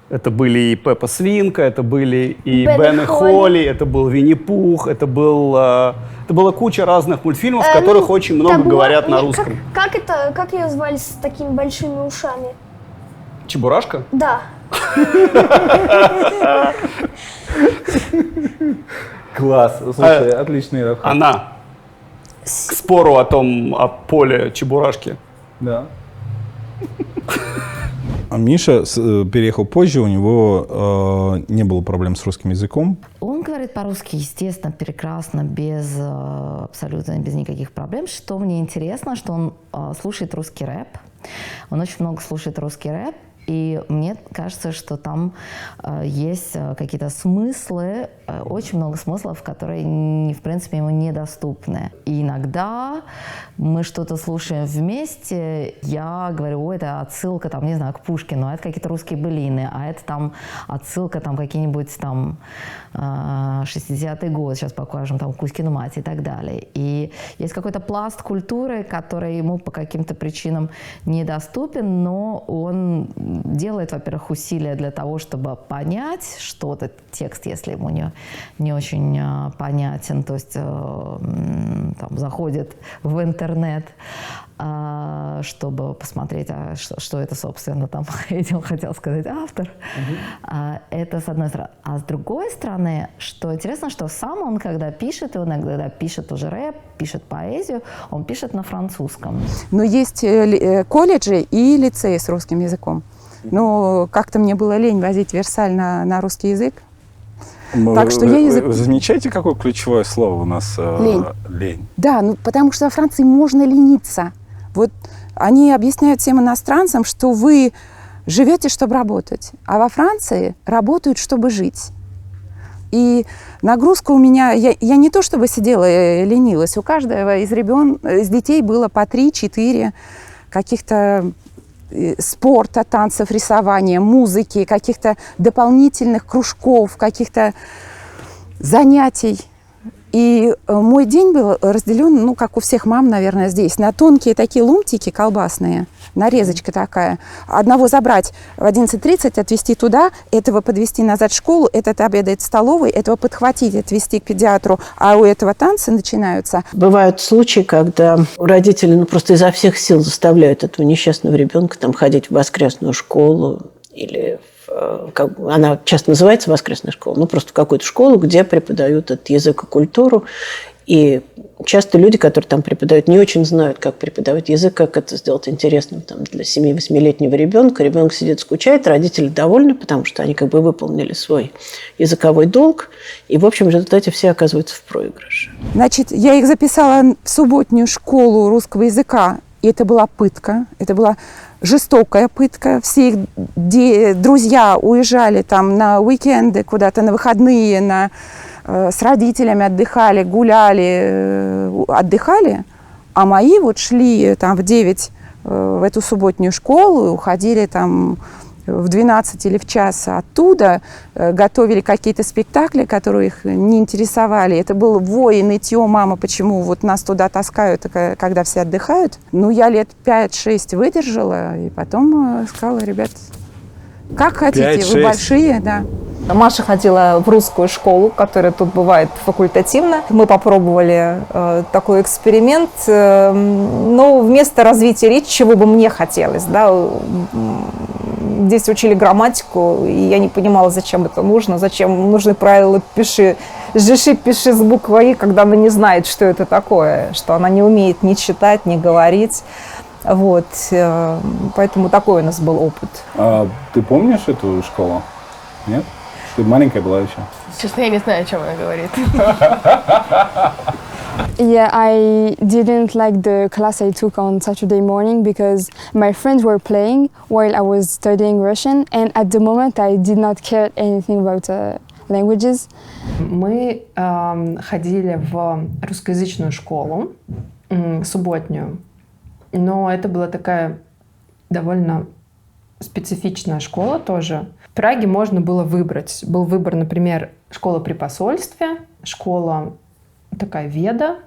Это были и Пеппа Свинка, это были и Бен и Холли, это был Винни-Пух, это была куча разных мультфильмов, в которых очень много говорят на русском. Как ее звали с такими большими ушами? Чебурашка? Да. Класс. Слушай, отличный рассказ. Она. К спору о поле Чебурашки. Да. Миша переехал позже, у него не было проблем с русским языком. Он говорит по-русски, естественно, прекрасно, абсолютно без никаких проблем. Что мне интересно, что он слушает русский рэп. Он очень много слушает русский рэп. И мне кажется, что там есть какие-то смыслы, очень много смыслов, которые, в принципе, ему недоступны. И иногда мы что-то слушаем вместе, я говорю, это отсылка, там, не знаю, к Пушкину, а это какие-то русские былины, а это там отсылка, там, какие-нибудь там 60-й год, сейчас покажем, там, Кузькину мать и так далее. И есть какой-то пласт культуры, который ему по каким-то причинам недоступен, но он делает, во-первых, усилия для того, чтобы понять что-то, текст, если ему не очень понятен, то есть там, заходит в интернет, чтобы посмотреть, что это, собственно, там хотел сказать автор. Это с одной стороны. А с другой стороны, что интересно, что сам он, когда пишет, и он иногда пишет уже рэп, пишет поэзию, он пишет на французском. Но есть колледжи и лицеи с русским языком. Но как-то мне было лень возить Версаль на русский язык. Так что Вы замечаете, какое ключевое слово у нас? Лень. Лень. Да, ну потому что во Франции можно лениться. Вот они объясняют всем иностранцам, что вы живете, чтобы работать, а во Франции работают, чтобы жить. И нагрузка у меня, я не то чтобы сидела и ленилась, у каждого из детей было по 3-4 каких-то спорта, танцев, рисования, музыки, каких-то дополнительных кружков, каких-то занятий. И мой день был разделен, ну, как у всех мам, наверное, здесь, на тонкие такие ломтики колбасные, нарезочка такая. Одного забрать в 11:30, отвезти туда, этого подвезти назад в школу, этот обедает в столовой, этого подхватить, отвезти к педиатру, а у этого танцы начинаются. Бывают случаи, когда родители просто изо всех сил заставляют этого несчастного ребенка там ходить в воскресную школу или она часто называется воскресная школа, ну просто в какую-то школу, где преподают этот язык и культуру. И часто люди, которые там преподают, не очень знают, как преподавать язык, как это сделать интересным там, для 7-8-летнего ребенка. Ребенок сидит, скучает, родители довольны, потому что они как бы выполнили свой языковой долг. И, в общем, в результате все оказываются в проигрыше. Значит, я их записала в субботнюю школу русского языка, и это была пытка. Это была жестокая пытка. Все их друзья уезжали там на уикенды, куда-то на выходные, с родителями отдыхали, гуляли, отдыхали. А мои вот шли там в 9 в эту субботнюю школу, уходили там в 12 или в час оттуда, готовили какие-то спектакли, которые их не интересовали. Это был вой и нытье: мама, почему вот нас туда таскают, когда все отдыхают. Ну, я лет 5-6 выдержала, и потом сказала: ребят, как хотите, вы большие, да. Маша ходила в русскую школу, которая тут бывает факультативно. Мы попробовали такой эксперимент, но вместо развития речи, чего бы мне хотелось, да, здесь учили грамматику, и я не понимала, зачем это нужно, зачем нужны правила «пиши с буквой «и», когда она не знает, что это такое, что она не умеет ни читать, ни говорить. Вот, поэтому такой у нас был опыт. А ты помнишь эту школу? Нет? Ты маленькая была еще? Честно, я не знаю, о чем она говорит. Yeah, I didn't like the class I took on Saturday morning because my friends were playing while I was studying Russian, and at the moment I did not care anything about languages. Мы ходили в русскоязычную школу, субботнюю, но это была такая довольно специфичная школа тоже. В Праге можно было выбрать. Был выбор, например, школа при посольстве, школа такая веда,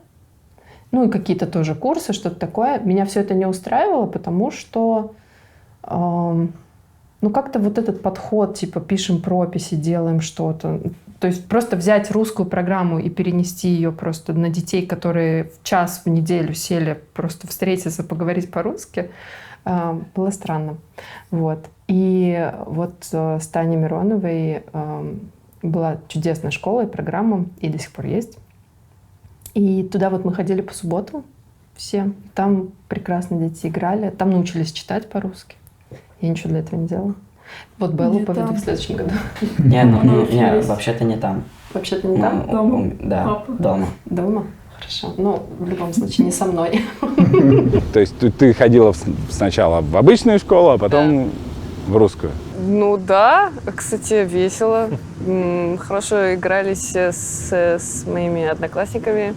ну и какие-то тоже курсы, что-то такое. Меня все это не устраивало, потому что ну как-то вот этот подход, типа пишем прописи, делаем что-то. То есть просто взять русскую программу и перенести ее просто на детей, которые в час в неделю сели просто встретиться, поговорить по-русски, было странно. Вот. И вот с Таней Мироновой была чудесная школа и программа, и до сих пор есть. И туда вот мы ходили по субботам все. Там прекрасно дети играли. Там научились читать по-русски. Я ничего для этого не делала. Вот Беллу поведу в следующем году. Не, вообще-то не там. Вообще-то не там? Дома? Да, дома. Дома? Хорошо. Ну, в любом случае, не со мной. То есть ты ходила сначала в обычную школу, а потом в русскую? Ну да, кстати, весело. Хорошо игрались с моими одноклассниками,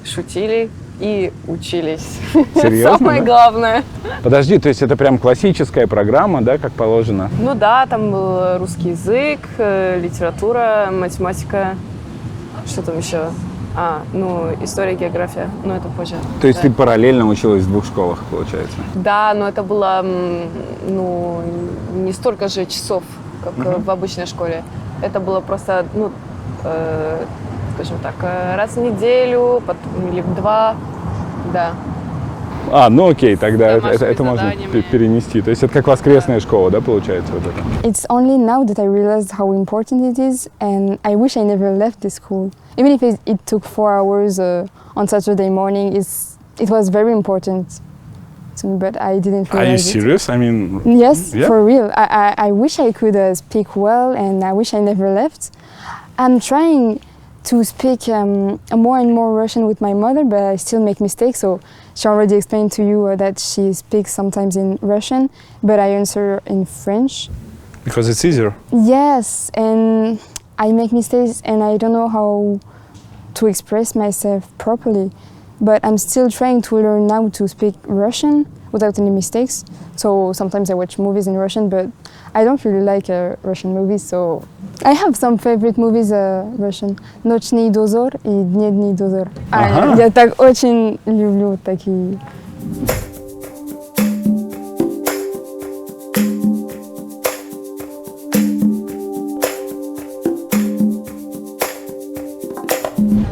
шутили и учились. Серьезно? Самое да? главное. Подожди, то есть это прям классическая программа, да, как положено? Ну да, там был русский язык, литература, математика, что там еще? Ну, история, география, но это позже. То есть да. ты параллельно училась в 2 школах, получается? Да, но это было, ну, не столько же часов, как в обычной школе. Это было просто, ну, скажем так, раз в неделю, или в 2, да. Ну окей, тогда это можно перенести. То есть это как воскресная школа, да, получается, вот это? It's only now that I realized how important it is, and I wish I never left this school. Even if it took 4 hours on Saturday morning, it was very important to me, but I didn't realize it. Are you serious? I mean... Yes, yeah? for real. I wish I could speak well, and I wish I never left. I'm trying to speak more and more Russian with my mother, but I still make mistakes. So she already explained to you that she speaks sometimes in Russian, but I answer in French. Because it's easier. Yes, and I make mistakes and I don't know how to express myself properly. But I'm still trying to learn now to speak Russian without any mistakes. So sometimes I watch movies in Russian, but I don't really like Russian movies, so I have some favorite movies Russian. «Ночный дозор» и «Дневный дозор». Я так очень люблю такие.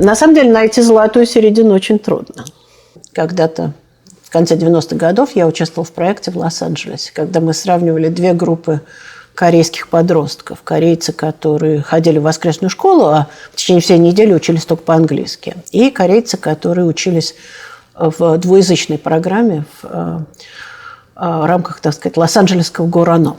На самом деле найти золотую середину очень трудно. Когда-то в конце 90-х годов я участвовала в проекте в Лос-Анджелесе, когда мы сравнивали 2 группы корейских подростков. Корейцы, которые ходили в воскресную школу, а в течение всей недели учились только по-английски. И корейцы, которые учились в двуязычной программе в рамках, так сказать, Лос-Анджелесского ГОРАНО.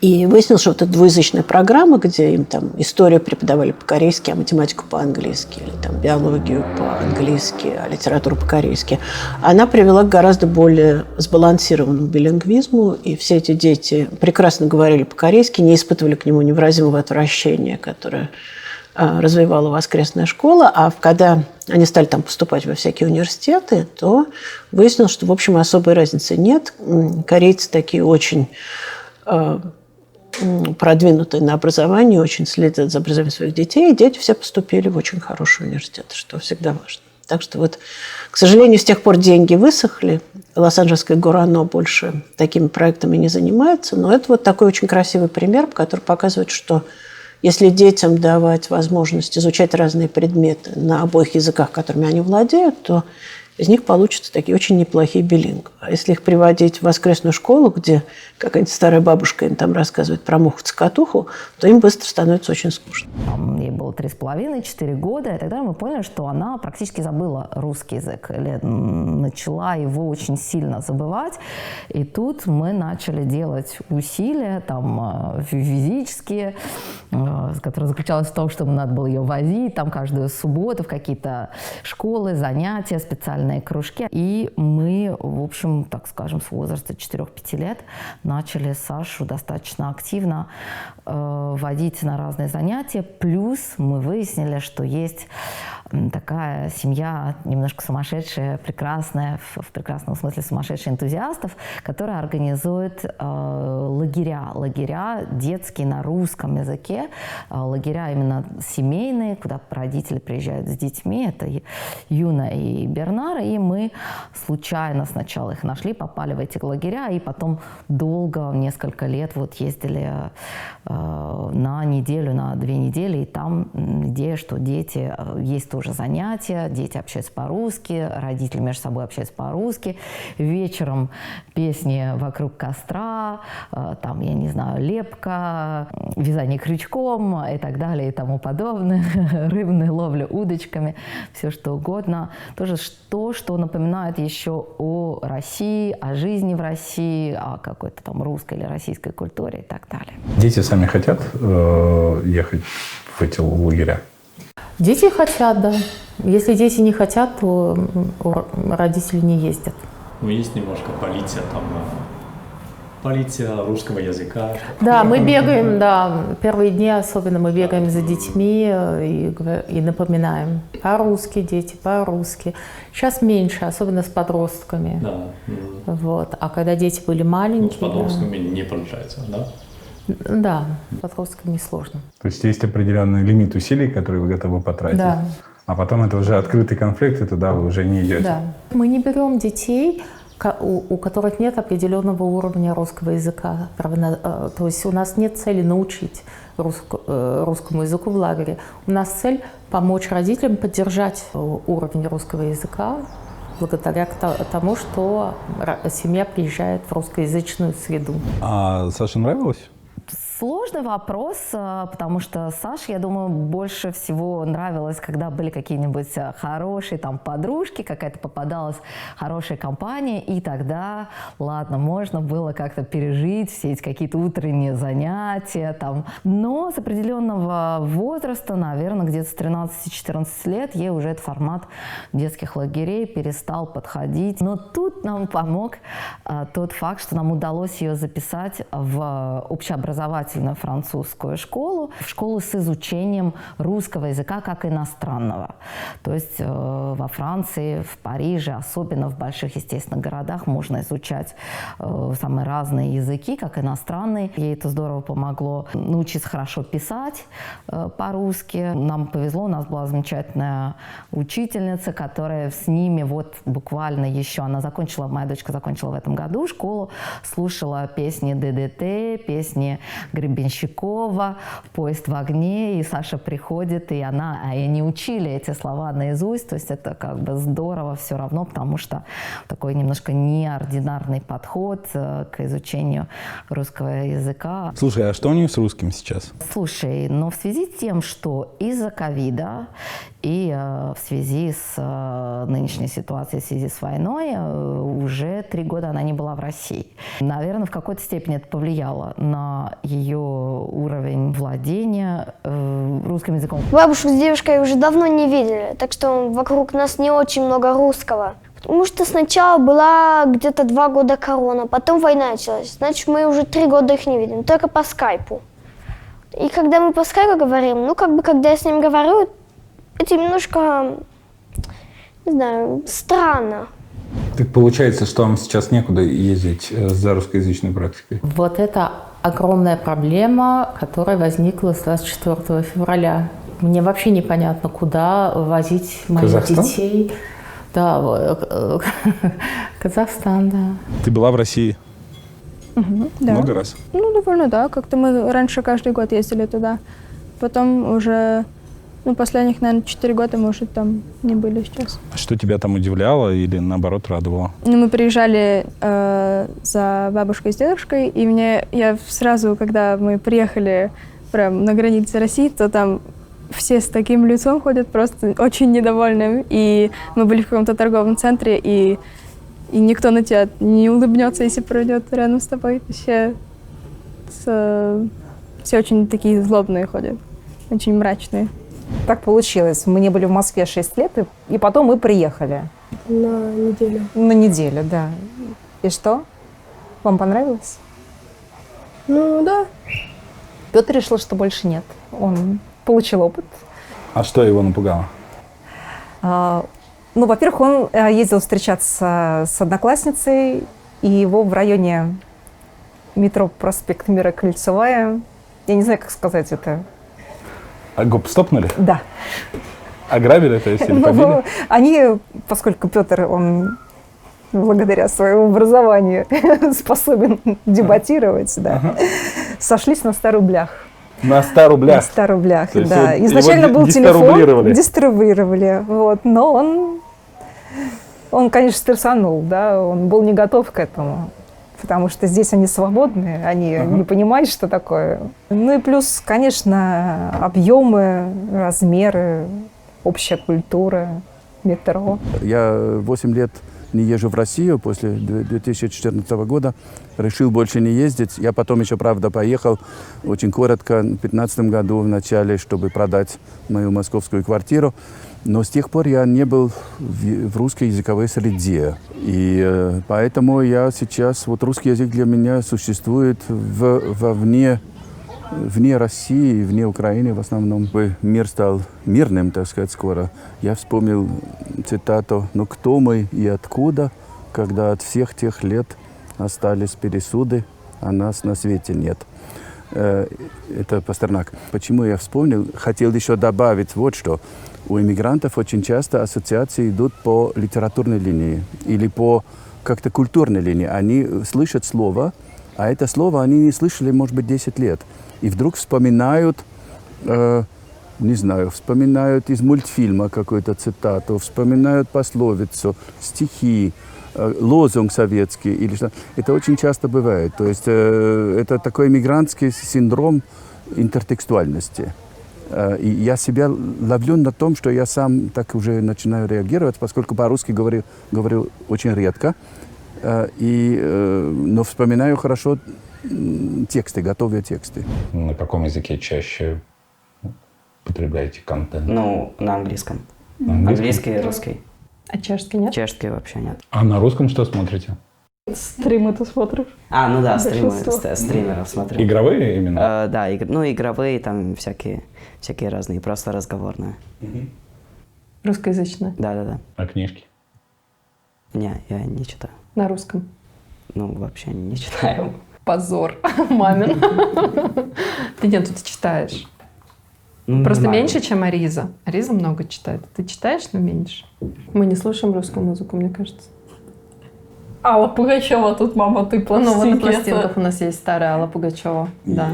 И выяснилось, что вот эта двуязычная программа, где им там историю преподавали по-корейски, а математику по-английски, или там биологию по-английски, а литературу по-корейски, она привела к гораздо более сбалансированному билингвизму, и все эти дети прекрасно говорили по-корейски, не испытывали к нему невыразимого отвращения, которое развивала воскресная школа, а когда они стали там поступать во всякие университеты, то выяснилось, что, в общем, особой разницы нет. Корейцы такие очень продвинутые на образование, очень следят за образованием своих детей, и дети все поступили в очень хорошие университеты, что всегда важно. Так что вот, к сожалению, с тех пор деньги высохли. Лос-Анджелесское ГОРАНО больше такими проектами не занимается, но это вот такой очень красивый пример, который показывает, что если детям давать возможность изучать разные предметы на обоих языках, которыми они владеют, то из них получатся такие очень неплохие билингвы. А если их приводить в воскресную школу, где какая-нибудь старая бабушка им там рассказывает про муху-цокотуху, то им быстро становится очень скучно. Ей было 3,5-4 года, и тогда мы поняли, что она практически забыла русский язык, или начала его очень сильно забывать. И тут мы начали делать усилия, там, физические, которые заключалось в том, что надо было ее возить там каждую субботу в какие-то школы, занятия, специальные кружки. И мы, в общем, так скажем, с возраста 4-5 лет начали Сашу достаточно активно водить на разные занятия. Плюс мы выяснили, что есть такая семья немножко сумасшедшая, прекрасная, в прекрасном смысле сумасшедших энтузиастов, которая организует лагеря детские на русском языке, лагеря именно семейные, куда родители приезжают с детьми, это Юна и Бернар, и мы случайно сначала их нашли, попали в эти лагеря, и потом долго, несколько лет вот ездили на неделю, на 2 недели, и там идея, что дети, есть тоже занятия, дети общаются по-русски, родители между собой общаются по-русски, вечером песни вокруг костра, там, я не знаю, лепка, вязание крючком и так далее и тому подобное, рыбная ловля удочками, все что угодно. Тоже то, что напоминает еще о России, о жизни в России, о какой-то там русской или российской культуре и так далее. Дети сами хотят ехать в эти лагеря? Дети хотят, да. Если дети не хотят, то родители не ездят. Ну, есть немножко полиция русского языка. Да, мы бегаем, да, первые дни особенно мы бегаем за детьми и напоминаем. По-русски, дети, по-русски. Сейчас меньше, особенно с подростками. Да. Вот. А когда дети были маленькие... Ну, с подростками не получается, да? Да, с подростками сложно. То есть есть определенный лимит усилий, которые вы готовы потратить. Да. А потом это уже открытый конфликт, и туда вы уже не идете. Да. Мы не берем детей, у которых нет определенного уровня русского языка. То есть у нас нет цели научить русскому языку в лагере. У нас цель помочь родителям поддержать уровень русского языка благодаря тому, что семья приезжает в русскоязычную среду. А Саше нравилось? Сложный вопрос, потому что Саше, я думаю, больше всего нравилось, когда были какие-нибудь хорошие там подружки, какая-то попадалась хорошая компания, и тогда, ладно, можно было как-то пережить все эти какие-то утренние занятия там. Но с определенного возраста, наверное, где-то с 13-14 лет, ей уже этот формат детских лагерей перестал подходить. Но тут нам помог тот факт, что нам удалось ее записать в общеобразовательную французскую школу, в школу с изучением русского языка как иностранного. То есть во Франции, в Париже, особенно в больших, естественно, городах можно изучать самые разные языки, как иностранные. Ей это здорово помогло научиться хорошо писать по-русски. Нам повезло, у нас была замечательная учительница, которая с ними вот буквально еще, моя дочка закончила в этом году школу, слушала песни ДДТ, песни Гребенщикова, «Поезд в огне», и Саша приходит, и они учили эти слова наизусть, то есть это как бы здорово все равно, потому что такой немножко неординарный подход к изучению русского языка. Слушай, а что у нее с русским сейчас? Слушай, но в связи с тем, что из-за ковида И в связи с нынешней ситуацией, в связи с войной, уже 3 года она не была в России. Наверное, в какой-то степени это повлияло на ее уровень владения русским языком. Бабушку с дедушкой уже давно не видели, так что вокруг нас не очень много русского. Потому что сначала была где-то 2 года корона, потом война началась. Значит, мы уже 3 года их не видим, только по скайпу. И когда мы по скайпу говорим, ну, как бы, когда я с ним говорю, это немножко, не знаю, странно. Так получается, что вам сейчас некуда ездить за русскоязычной практикой? Вот это огромная проблема, которая возникла с 24 февраля. Мне вообще непонятно, куда возить моих Казахстан? детей. Да, Казахстан, да. Ты была в России Да. много раз? Ну, довольно, да. Как-то мы раньше каждый год ездили туда. Потом уже, последних, наверное, 4 года мы уже там не были сейчас. Что тебя там удивляло или, наоборот, радовало? Мы приезжали за бабушкой с дедушкой, и я сразу, когда мы приехали прям на границе России, то там все с таким лицом ходят, просто очень недовольным. И мы были в каком-то торговом центре, и никто на тебя не улыбнется, если пройдет рядом с тобой. Все очень такие злобные ходят, очень мрачные. Так получилось. Мы не были в Москве 6 лет, и потом мы приехали. На неделю. На неделю, да. И что? Вам понравилось? Ну, да. Петр решил, что больше нет. Он получил опыт. А что его напугало? Во-первых, он ездил встречаться с одноклассницей, и его в районе метро проспект Мира Кольцевая, я не знаю, как сказать это. А гоп-стопнули? Да. Ограбили, то есть, или побили? Они, поскольку Петр, он благодаря своему образованию способен дебатировать, да, сошлись на 100 рублях. На 100 рублях? На 100 рублях, то да. есть Изначально был телефон, дистрибуировали, вот, но он, конечно, стрессанул, да, он был не готов к этому, потому что здесь они свободные, они не понимают, что такое. Ну и плюс, конечно, объемы, размеры, общая культура, метро. Я 8 лет не езжу в Россию после 2014 года. Решил больше не ездить. Я потом еще, правда, поехал очень коротко, в 2015 году в начале, чтобы продать мою московскую квартиру. Но с тех пор я не был в русской языковой среде. И поэтому я сейчас, русский язык для меня существует вне России, вне Украины в основном. Мир стал мирным, так сказать, скоро. Я вспомнил цитату «Ну кто мы и откуда, когда от всех тех лет остались пересуды, а нас на свете нет». Это Пастернак. Почему я вспомнил? Хотел еще добавить вот что. У иммигрантов очень часто ассоциации идут по литературной линии или по как-то культурной линии. Они слышат слово, а это слово они не слышали, может быть, 10 лет. И вдруг вспоминают, не знаю, вспоминают из мультфильма какую-то цитату, вспоминают пословицу, стихи, лозунг советский или что. Это очень часто бывает. То есть это такой мигрантский синдром интертекстуальности. И я себя ловлю на том, что я сам так уже начинаю реагировать, поскольку по-русски говорю очень редко, но вспоминаю хорошо тексты, готовые тексты. На каком языке чаще потребляете контент? Ну, на английском. На английском? Английский и русский. А чешский нет? Чешский вообще нет. А на русском что смотрите? Стримы ты смотришь? Ну да, Большинство. стримеров смотрю. Игровые именно? Да, игровые, там всякие разные, просто разговорные. Русскоязычные? Да. А книжки? Не, я не читаю. На русском? Ну, вообще не читаю. Позор, мамин. Ты нет, ты читаешь. Просто нормально. меньше, чем Ариза. Ариза много читает. Ты читаешь, но меньше. Мы не слушаем русскую музыку, мне кажется. Алла Пугачева, тут мама, ты пластинки. Ну, вот на пластинках у нас есть старая Алла Пугачева. Да.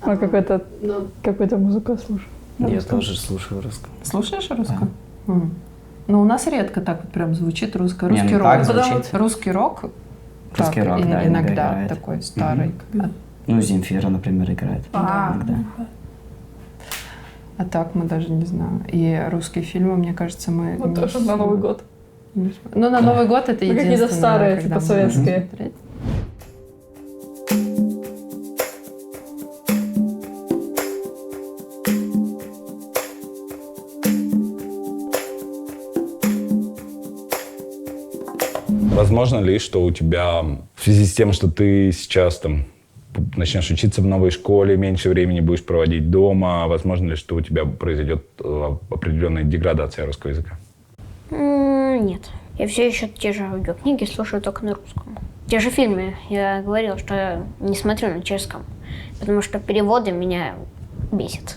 А какую-то музыку я слушаю? Я тоже слушаю русскую. Слушаешь русскую? Ну, у нас редко так вот прям звучит русская. Русский рок. так звучит. Русский рок. Русский рок, да, иногда играет. такой старый. Ну, Земфира, например, играет. Иногда. А так мы даже не знаю. И русские фильмы, мне кажется, мы... Вот тоже на Новый год. Ну, на Новый год это единственное, какие-то старые, когда типа мы советские. можем смотреть. Возможно ли, что у тебя в связи с тем, что ты сейчас там начнешь учиться в новой школе, меньше времени будешь проводить дома, возможно ли, что у тебя произойдет определенная деградация русского языка? Нет. Я все еще те же аудиокниги слушаю только на русском. Те же фильмы. Я говорила, что я не смотрю на чешском, потому что переводы меня бесят.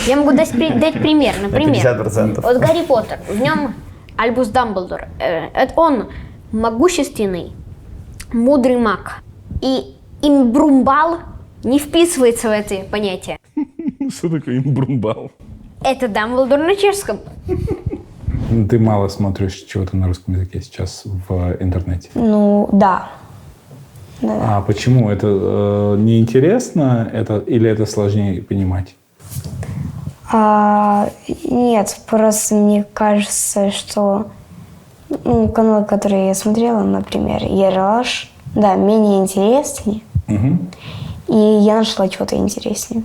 Я могу дать пример. Например, 50%. вот Гарри Поттер. В нем Альбус Дамблдор. Он могущественный, мудрый маг. И имбрумбал не вписывается в это понятие. Что такое имбрумбал? Это Дамблдор на чешском. Ты мало смотришь чего-то на русском языке сейчас в интернете. Ну, да. А почему? Это неинтересно или это сложнее понимать? Нет, просто мне кажется, что канал, который я смотрела, например, Ералаш, да, менее интереснее. И я нашла чего-то интереснее,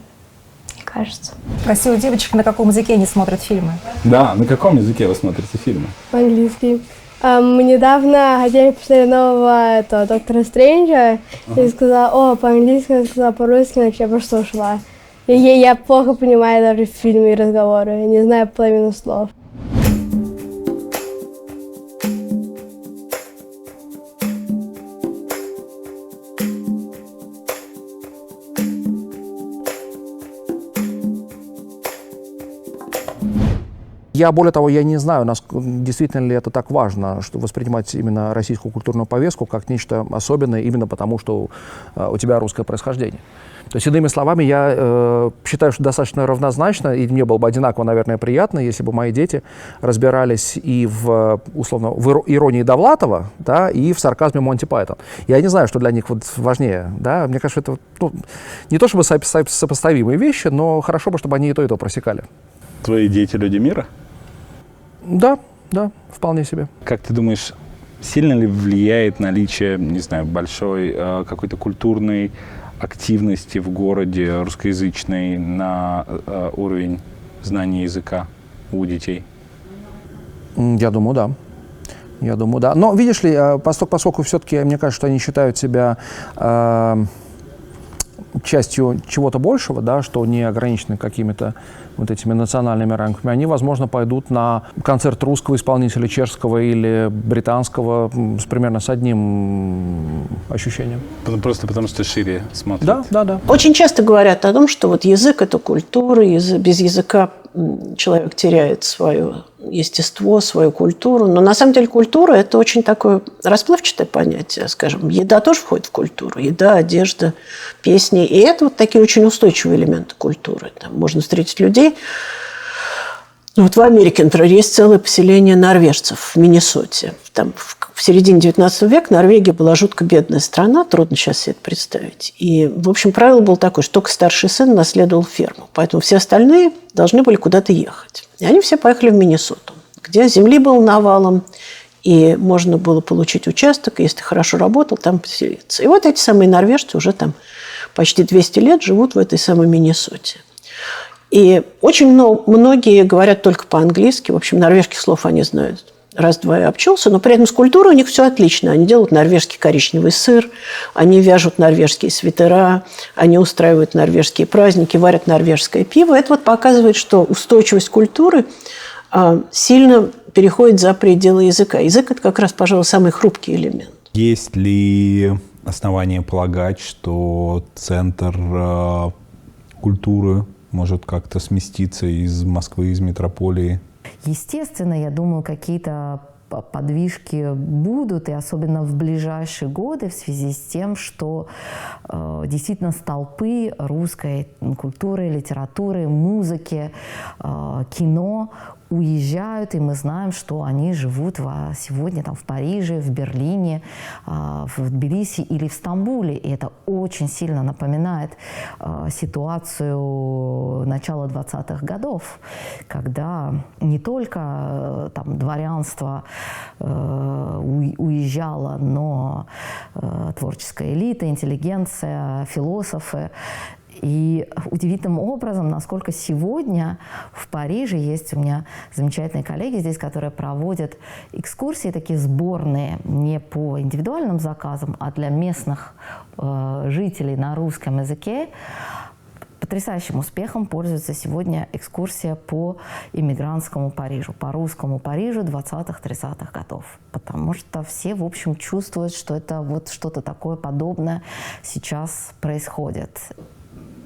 мне кажется. Спроси у девочек, на каком языке они смотрят фильмы. Да, на каком языке вы смотрите фильмы? По-английски. Мы недавно хотели посмотреть нового Доктора Стрэнджа, и сказала, по-английски, я сказала по-русски, иначе я просто ушла. Я плохо понимаю даже фильмы и разговоры, я не знаю половину слов. Я, более того, я не знаю, действительно ли это так важно, что воспринимать именно российскую культурную повестку как нечто особенное именно потому, что у тебя русское происхождение. То есть, иными словами, я считаю, что достаточно равнозначно, и мне было бы одинаково, наверное, приятно, если бы мои дети разбирались и в иронии Довлатова, да, и в сарказме Монти Пайтон. Я не знаю, что для них вот важнее. Да? Мне кажется, это не то чтобы сопоставимые вещи, но хорошо бы, чтобы они и то просекали. Твои дети люди мира? Да, вполне себе. Как ты думаешь, сильно ли влияет наличие, не знаю, большой какой-то культурной активности в городе русскоязычной на уровень знания языка у детей? Я думаю, да. Но, видишь ли, поскольку все-таки, мне кажется, что они считают себя частью чего-то большего, да, что не ограничены какими-то вот этими национальными рамками, они, возможно, пойдут на концерт русского исполнителя, чешского или британского примерно с одним ощущением. Просто потому что шире смотрят. Да. Очень часто говорят о том, что вот язык – это культура, без языка человек теряет свое естество, свою культуру. Но на самом деле культура – это очень такое расплывчатое понятие, скажем. Еда тоже входит в культуру. Еда, одежда, песни. И это вот такие очень устойчивые элементы культуры. Там можно встретить людей. Вот в Америке, например, есть целое поселение норвежцев в Миннесоте. Там в середине 19 века Норвегия была жутко бедная страна, трудно сейчас себе это представить. И, в общем, правило было такое, что только старший сын наследовал ферму. Поэтому все остальные должны были куда-то ехать. И они все поехали в Миннесоту, где земли было навалом, и можно было получить участок, и если ты хорошо работал, там поселиться. И вот эти самые норвежцы уже там почти 200 лет живут в этой самой Миннесоте. И очень многие говорят только по-английски. В общем, норвежских слов они знают раз-два и обчелся, но при этом с культурой у них все отлично. Они делают норвежский коричневый сыр, они вяжут норвежские свитера, они устраивают норвежские праздники, варят норвежское пиво. Это вот показывает, что устойчивость культуры сильно переходит за пределы языка. Язык – это как раз, пожалуй, самый хрупкий элемент. Есть ли основания полагать, что центр культуры может как-то сместиться из Москвы, из метрополии? Естественно, я думаю, какие-то подвижки будут, и особенно в ближайшие годы в связи с тем, что действительно столпы русской культуры, литературы, музыки, кино уезжают, и мы знаем, что они живут сегодня там, в Париже, в Берлине, в Тбилиси или в Стамбуле. И это очень сильно напоминает ситуацию начала 20-х годов, когда не только там, дворянство уезжало, но творческая элита, интеллигенция, философы. И удивительным образом, насколько сегодня в Париже есть у меня замечательные коллеги здесь, которые проводят экскурсии такие сборные, не по индивидуальным заказам, а для местных жителей на русском языке. Потрясающим успехом пользуется сегодня экскурсия по иммигрантскому Парижу, по русскому Парижу 20-30-х годов. Потому что все, в общем, чувствуют, что это вот что-то такое подобное сейчас происходит.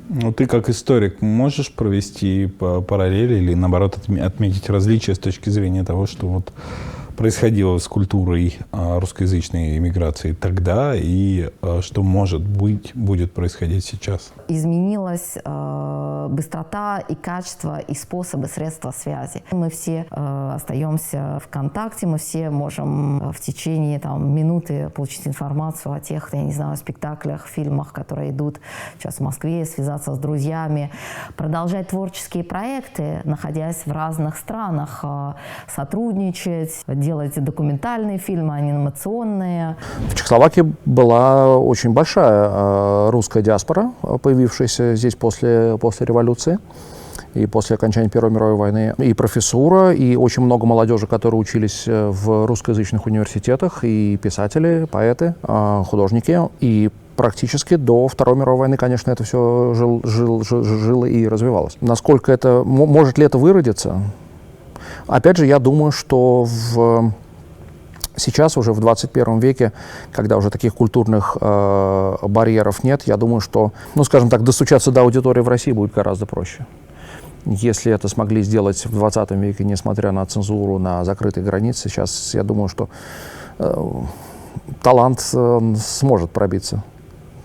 Ну, ты как историк можешь провести параллели или, наоборот, отметить различия с точки зрения того, что вот происходило с культурой русскоязычной иммиграции тогда и что, может быть, будет происходить сейчас? Изменилась быстрота и качество, и способы, средства связи. Мы все остаемся в контакте, мы все можем в течение минуты получить информацию о тех, я не знаю, спектаклях, фильмах, которые идут сейчас в Москве, связаться с друзьями, продолжать творческие проекты, находясь в разных странах, сотрудничать, делать документальные фильмы, анимационные. В Чехословакии была очень большая русская диаспора, появившаяся здесь после революции и после окончания Первой мировой войны. И профессура, и очень много молодежи, которые учились в русскоязычных университетах, и писатели, поэты, художники. И практически до Второй мировой войны, конечно, это все жило и развивалось. Насколько это, может ли это выродиться? Опять же, я думаю, что сейчас, уже в 21 веке, когда уже таких культурных барьеров нет, я думаю, что, скажем так, достучаться до аудитории в России будет гораздо проще. Если это смогли сделать в 20 веке, несмотря на цензуру, на закрытые границы, сейчас, я думаю, что талант сможет пробиться.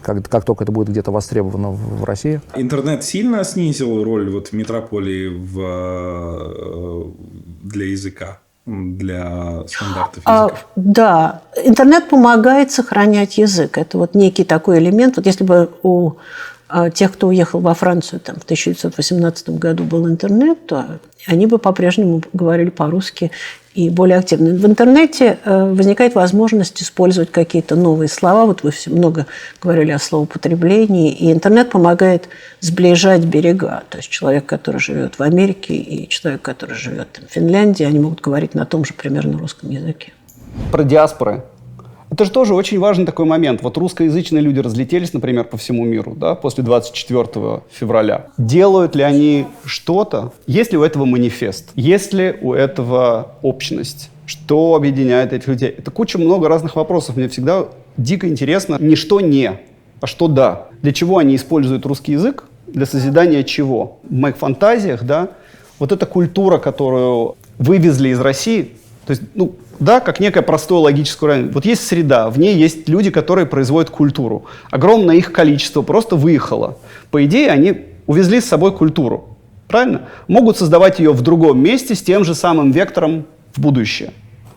Как только это будет где-то востребовано в России. Интернет сильно снизил роль метрополии для языка, для стандартов языков? Да, интернет помогает сохранять язык. Это некий такой элемент. Вот если бы у тех, кто уехал во Францию в 1918 году, был интернет, то они бы по-прежнему говорили по-русски и более активно. В интернете возникает возможность использовать какие-то новые слова. Вот вы все много говорили о словоупотреблении, и интернет помогает сближать берега. То есть человек, который живет в Америке, и человек, который живет в Финляндии, они могут говорить на том же примерно русском языке. Про диаспоры. Это же тоже очень важный такой момент. Вот русскоязычные люди разлетелись, например, по всему миру, да, после 24 февраля. Делают ли они что-то? Есть ли у этого манифест? Есть ли у этого общность? Что объединяет этих людей? Это много разных вопросов. Мне всегда дико интересно не что не, а что да. Для чего они используют русский язык? Для созидания чего? В моих фантазиях, да, вот эта культура, которую вывезли из России, то есть, да, как некое простое логическое уравнение. Вот есть среда, в ней есть люди, которые производят культуру. Огромное их количество просто выехало. По идее, они увезли с собой культуру. Правильно? Могут создавать ее в другом месте с тем же самым вектором в будущее.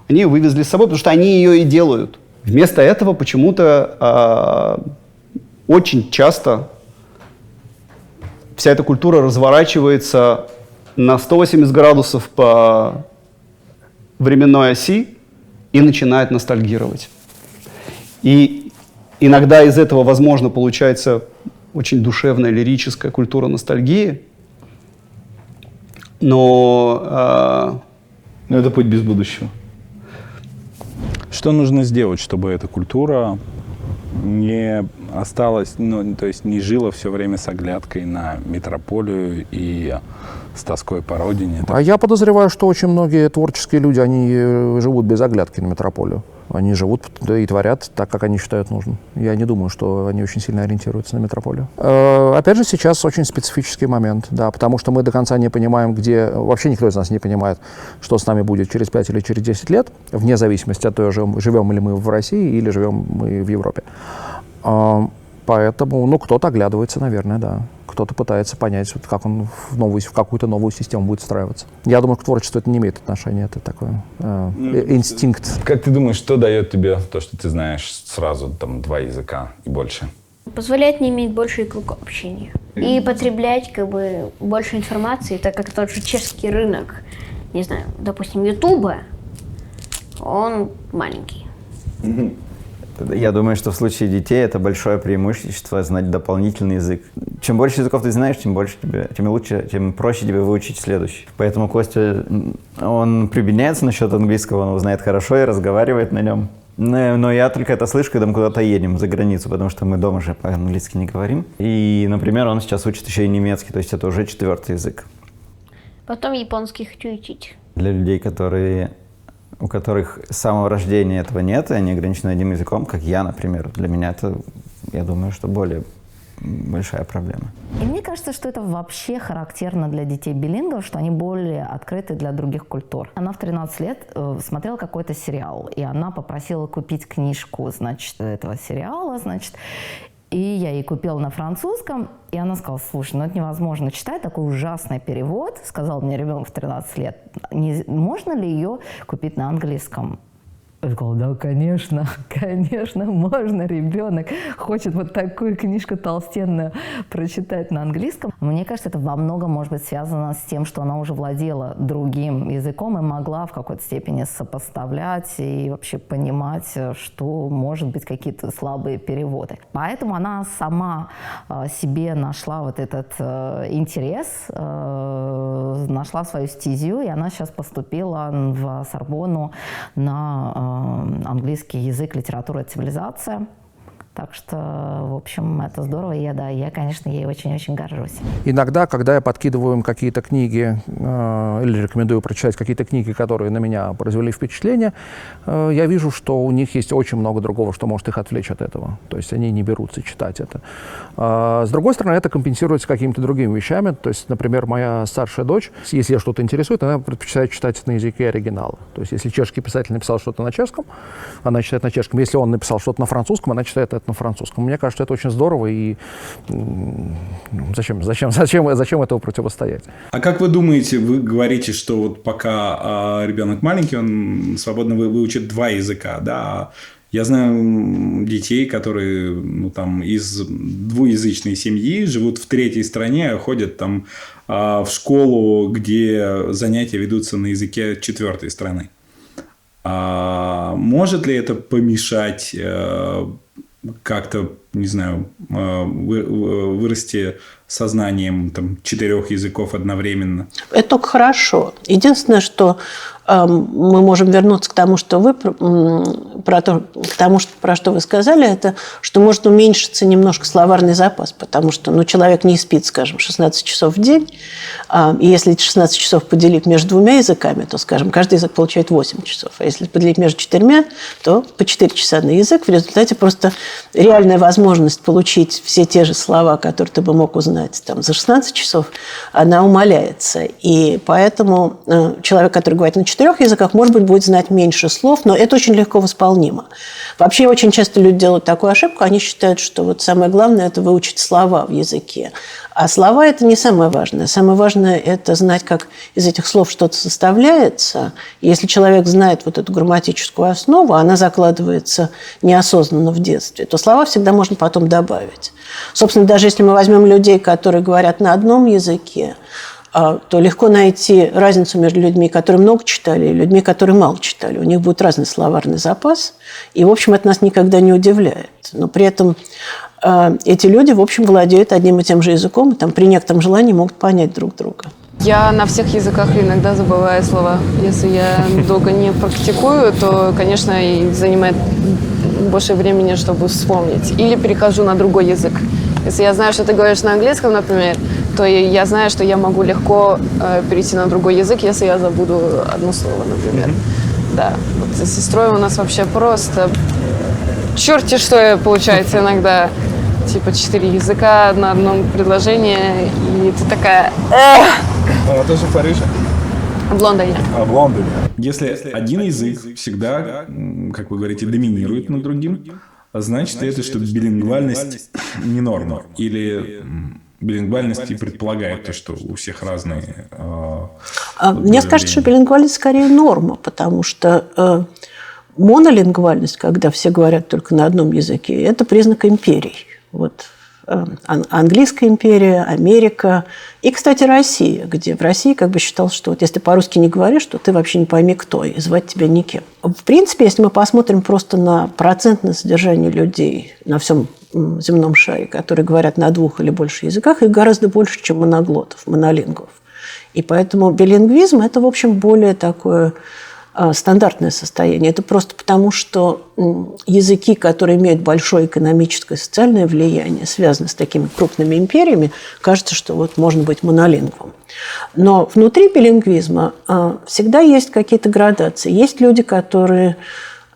Они ее вывезли с собой, потому что они ее и делают. Вместо этого почему-то очень часто вся эта культура разворачивается на 180 градусов по временной оси и начинает ностальгировать. И иногда из этого, возможно, получается очень душевная, лирическая культура ностальгии, но это путь без будущего. Что нужно сделать, чтобы эта культура не осталась, то есть не жила все время с оглядкой на метрополию и с тоской по родине? А я подозреваю, что очень многие творческие люди, они живут без оглядки на метрополию. Они живут и творят так, как они считают нужным. Я не думаю, что они очень сильно ориентируются на метрополию. Опять же, сейчас очень специфический момент, да, потому что мы до конца не понимаем, где... Вообще никто из нас не понимает, что с нами будет через 5 или через 10 лет, вне зависимости от того, живем ли мы в России или живем мы в Европе. Поэтому, кто-то оглядывается, наверное, да. кто-то пытается понять, вот как он в какую-то новую систему будет встраиваться. Я думаю, к творчеству это не имеет отношения, это такой инстинкт. Как ты думаешь, что дает тебе то, что ты знаешь сразу там 2 языка и больше? Позволяет мне иметь больший круг общения и потреблять как бы больше информации, так как тот же чешский рынок, не знаю, допустим, Ютуба, он маленький. Я думаю, что в случае детей это большое преимущество знать дополнительный язык. Чем больше языков ты знаешь, тем лучше, тем проще тебе выучить следующий. Поэтому Костя, он прибедняется насчет английского, он его знает хорошо и разговаривает на нем. Но я только это слышу, когда мы куда-то едем за границу, потому что мы дома же по-английски не говорим. И, например, он сейчас учит еще и немецкий, то есть это уже 4-й язык. Потом японский хочу учить. Для людей, у которых с самого рождения этого нет, и они ограничены одним языком, как я, например. Для меня это, я думаю, что более большая проблема. И мне кажется, что это вообще характерно для детей билингвов, что они более открыты для других культур. Она в 13 лет смотрела какой-то сериал, и она попросила купить книжку, значит, этого сериала, значит, и я ей купила на французском, и она сказала: слушай, это невозможно читать, такой ужасный перевод, сказал мне ребенок в 13 лет, можно ли ее купить на английском? Я сказала: да, конечно, можно, ребенок хочет вот такую книжку толстенную прочитать на английском. Мне кажется, это во многом может быть связано с тем, что она уже владела другим языком и могла в какой-то степени сопоставлять и вообще понимать, что может быть какие-то слабые переводы. Поэтому она сама себе нашла вот этот интерес, нашла свою стезю, и она сейчас поступила в Сорбонну на английский язык, литература и цивилизация. Так что, в общем, это здорово. Я, конечно, ей очень-очень горжусь. Иногда, когда я подкидываю им какие-то книги или рекомендую прочитать какие-то книги, которые на меня произвели впечатление, я вижу, что у них есть очень много другого, что может их отвлечь от этого. То есть они не берутся читать это. С другой стороны, это компенсируется какими-то другими вещами. То есть, например, моя старшая дочь, если ее что-то интересует, она предпочитает читать на языке оригинала. То есть если чешский писатель написал что-то на чешском, она читает на чешском. Если он написал что-то на французском, она читает это на французском. Мне кажется, это очень здорово, и зачем этого противостоять? А как вы думаете, вы говорите, что вот пока ребенок маленький, он свободно выучит 2 языка, да? Я знаю детей, которые из двуязычной семьи живут в 3-й стране, ходят там в школу, где занятия ведутся на языке 4-й страны. Может ли это помешать как-то, не знаю, вырасти сознанием 4 языков одновременно? Это только хорошо. Единственное, что мы можем вернуться к тому, что вы про что вы сказали, это что может уменьшиться немножко словарный запас, потому что человек не спит, скажем, 16 часов в день, и если эти 16 часов поделить между 2 языками, то, скажем, каждый язык получает 8 часов, а если поделить между 4, то по 4 часа на язык. В результате просто реальная возможность получить все те же слова, которые ты бы мог узнать за 16 часов, она умаляется. И поэтому человек, который говорит на 4 языках, может быть, будет знать меньше слов, но это очень легко восполнимо. Вообще, очень часто люди делают такую ошибку, они считают, что самое главное – это выучить слова в языке. А слова – это не самое важное. Самое важное – это знать, как из этих слов что-то составляется. И если человек знает вот эту грамматическую основу, она закладывается неосознанно в детстве, то слова всегда можно потом добавить. Собственно, даже если мы возьмем людей, которые говорят на одном языке, то легко найти разницу между людьми, которые много читали, и людьми, которые мало читали. У них будет разный словарный запас, и, в общем, это нас никогда не удивляет. Но при этом эти люди, в общем, владеют одним и тем же языком, и при некотором желании могут понять друг друга. Я на всех языках иногда забываю слова. Если я долго не практикую, то, конечно, и занимает больше времени, чтобы вспомнить. Или перехожу на другой язык. Если я знаю, что ты говоришь на английском, например, то я знаю, что я могу легко перейти на другой язык, если я забуду одно слово, например. Да, вот с сестрой у нас вообще просто черти что получается иногда. 4 языка на одном предложении, и ты такая... Она тоже в Париже? В Лондоне. В Лондоне. Если один язык всегда, как вы говорите, доминирует над другим, значит это, что билингвальность не норма. Или билингвальность и предполагает то, что у всех разные... Мне кажется, что билингвальность скорее норма, потому что монолингвальность, когда все говорят только на одном языке, это признак империй. Вот английская империя, Америка и, кстати, Россия, где в России как бы считалось, что вот если ты по-русски не говоришь, то ты вообще не пойми кто, и звать тебя никем. В принципе, если мы посмотрим просто на процентное содержание людей на всем земном шаре, которые говорят на 2 или больше языках, их гораздо больше, чем моноглотов, монолингвов. И поэтому билингвизм – это, в общем, более такое стандартное состояние. Это просто потому, что языки, которые имеют большое экономическое и социальное влияние, связаны с такими крупными империями, кажется, что вот можно быть монолингвом. Но внутри билингвизма всегда есть какие-то градации. Есть люди, которые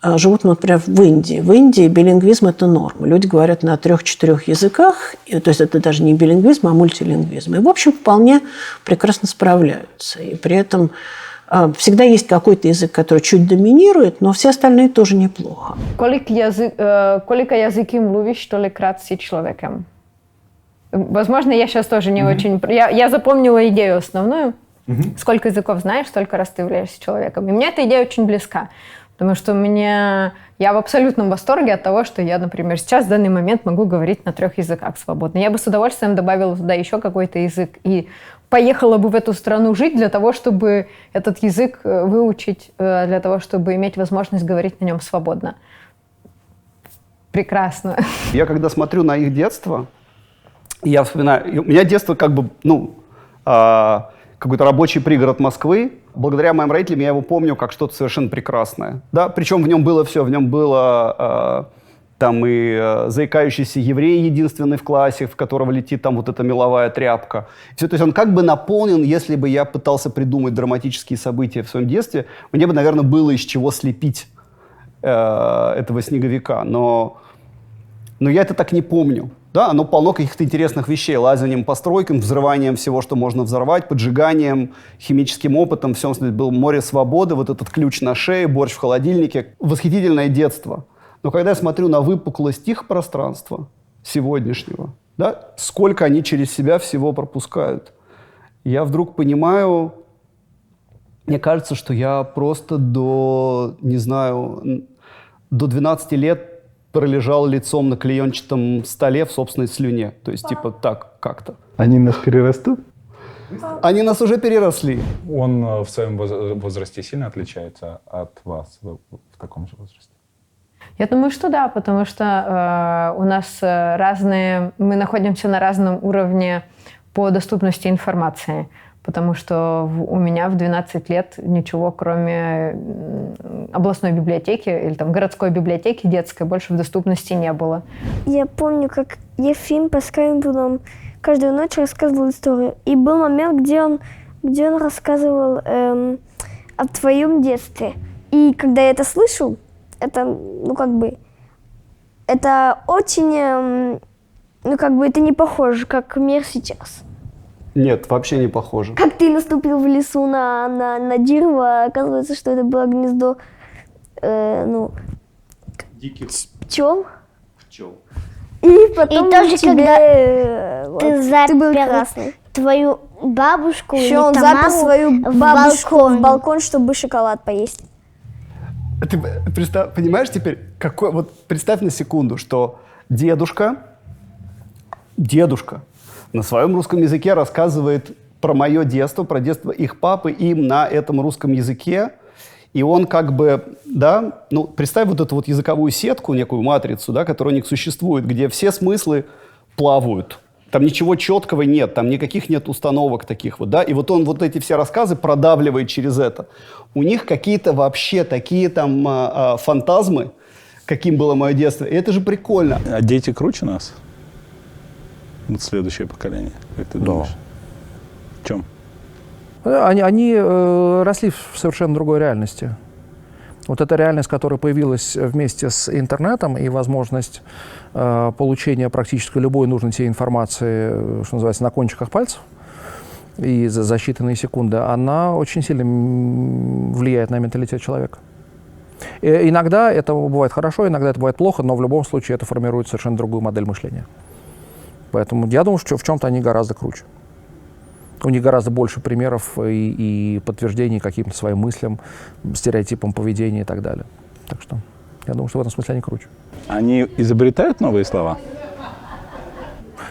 живут, например, в Индии. В Индии билингвизм – это норма. Люди говорят на 3-4 языках, то есть это даже не билингвизм, а мультилингвизм. И, в общем, вполне прекрасно справляются. И при этом всегда есть какой-то язык, который чуть доминирует, но все остальные тоже неплохо. Колика языки млuvиш, толикрат си человеком? Возможно, я сейчас тоже не очень... Я запомнила идею основную. Сколько языков знаешь, столько раз ты являешься человеком. И мне эта идея очень близка. Потому что я в абсолютном восторге от того, что я, например, сейчас в данный момент могу говорить на 3 языках свободно. Я бы с удовольствием добавила туда еще какой-то язык и поехала бы в эту страну жить для того, чтобы этот язык выучить, для того, чтобы иметь возможность говорить на нем свободно. Прекрасно. Я когда смотрю на их детство, я вспоминаю, у меня детство как бы, какой-то рабочий пригород Москвы. Благодаря моим родителям я его помню как что-то совершенно прекрасное. Да? Причем в нем было все. В нем было там и заикающийся еврей единственный в классе, в которого летит там вот эта меловая тряпка. Все, то есть он как бы наполнен, если бы я пытался придумать драматические события в своем детстве, мне бы, наверное, было из чего слепить этого снеговика. Но я это так не помню. Да, оно полно каких-то интересных вещей. Лазанием по стройкам, взрыванием всего, что можно взорвать, поджиганием, химическим опытом. Все, было море свободы, вот этот ключ на шее, борщ в холодильнике. Восхитительное детство. Но когда я смотрю на выпуклость их пространства сегодняшнего, да, сколько они через себя всего пропускают, я вдруг понимаю, мне кажется, что я просто до 12 лет пролежал лицом на клеенчатом столе в собственной слюне. То есть, типа, так как-то. Они нас перерастут? Они нас уже переросли. Он в своем возрасте сильно отличается от вас в таком же возрасте? Я думаю, что да, потому что у нас мы находимся на разном уровне по доступности информации. Потому что у меня в 12 лет ничего, кроме областной библиотеки или там городской библиотеки детской, больше в доступности не было. Я помню, как Ефим по скайпу нам каждую ночь рассказывал историю. И был момент, где он рассказывал о твоем детстве. И когда я это слышу, это, это очень, это не похоже, как мир сейчас. Нет, вообще не похоже. Как ты наступил в лесу на дерево, оказывается, что это было гнездо, диких пчел. И потом тоже, тебе, ты был красный. Твою бабушку Еще или он там запер маму свою бабушку в балкон, чтобы шоколад поесть. Ты понимаешь теперь, представь на секунду, что дедушка на своем русском языке рассказывает про мое детство, про детство их папы им на этом русском языке. И он представь вот эту вот языковую сетку, некую матрицу, да, которая у них существует, где все смыслы плавают. Там ничего четкого нет, там никаких нет установок таких вот, да. И вот он вот эти все рассказы продавливает через это. У них какие-то вообще такие там фантазмы, каким было мое детство. И это же прикольно. А дети круче нас? Вот следующее поколение, как ты думаешь? В чем? Они росли в совершенно другой реальности. Вот эта реальность, которая появилась вместе с интернетом и возможность получения практически любой нужной тебе информации, что называется, на кончиках пальцев и за считанные секунды, она очень сильно влияет на менталитет человека. И иногда это бывает хорошо, иногда это бывает плохо, но в любом случае это формирует совершенно другую модель мышления. Поэтому я думаю, что в чем-то они гораздо круче. У них гораздо больше примеров и подтверждений каким-то своим мыслям, стереотипам поведения и так далее. Так что я думаю, что в этом смысле они круче. Они изобретают новые слова?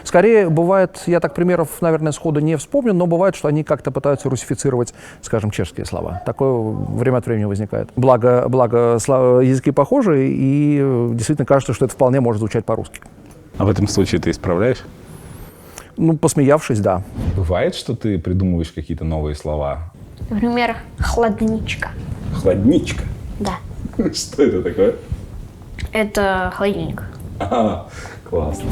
Скорее, бывает, я так примеров, наверное, сходу не вспомню, но бывает, что они как-то пытаются русифицировать, скажем, чешские слова. Такое время от времени возникает. Благо языки похожи, и действительно кажется, что это вполне может звучать по-русски. А в этом случае ты исправляешь? Ну, посмеявшись, да. Бывает, что ты придумываешь какие-то новые слова? Например, хладничка. Хладничка? Да. Что это такое? Это холодильник. Классно.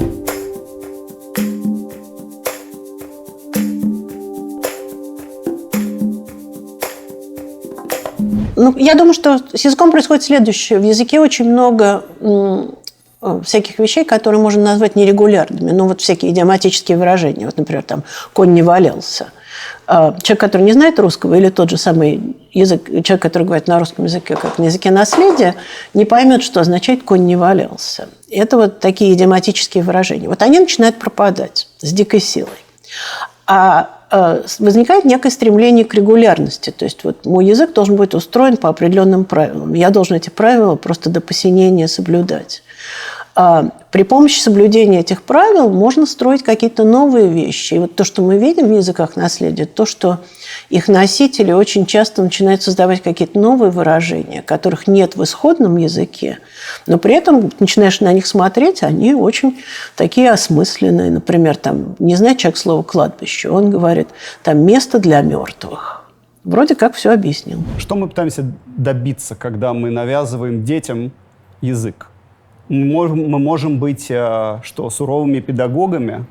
Ну, я думаю, что с языком происходит следующее. В языке очень много всяких вещей, которые можно назвать нерегулярными. Ну, вот всякие идиоматические выражения. Вот, например, там «конь не валялся». Человек, который не знает русского, или тот же самый человек, который говорит на русском языке, как на языке наследия, не поймет, что означает «конь не валялся». Это вот такие идиоматические выражения. Вот они начинают пропадать с дикой силой. А возникает некое стремление к регулярности. То есть вот мой язык должен быть устроен по определенным правилам. Я должен эти правила просто до посинения соблюдать. При помощи соблюдения этих правил можно строить какие-то новые вещи. И вот то, что мы видим в языках наследия, то, что их носители очень часто начинают создавать какие-то новые выражения, которых нет в исходном языке, но при этом начинаешь на них смотреть, они очень такие осмысленные. Например, там, не знает человек слово «кладбище», он говорит, там место для мертвых. Вроде как все объяснил. Что мы пытаемся добиться, когда мы навязываем детям язык? Мы можем быть суровыми педагогами,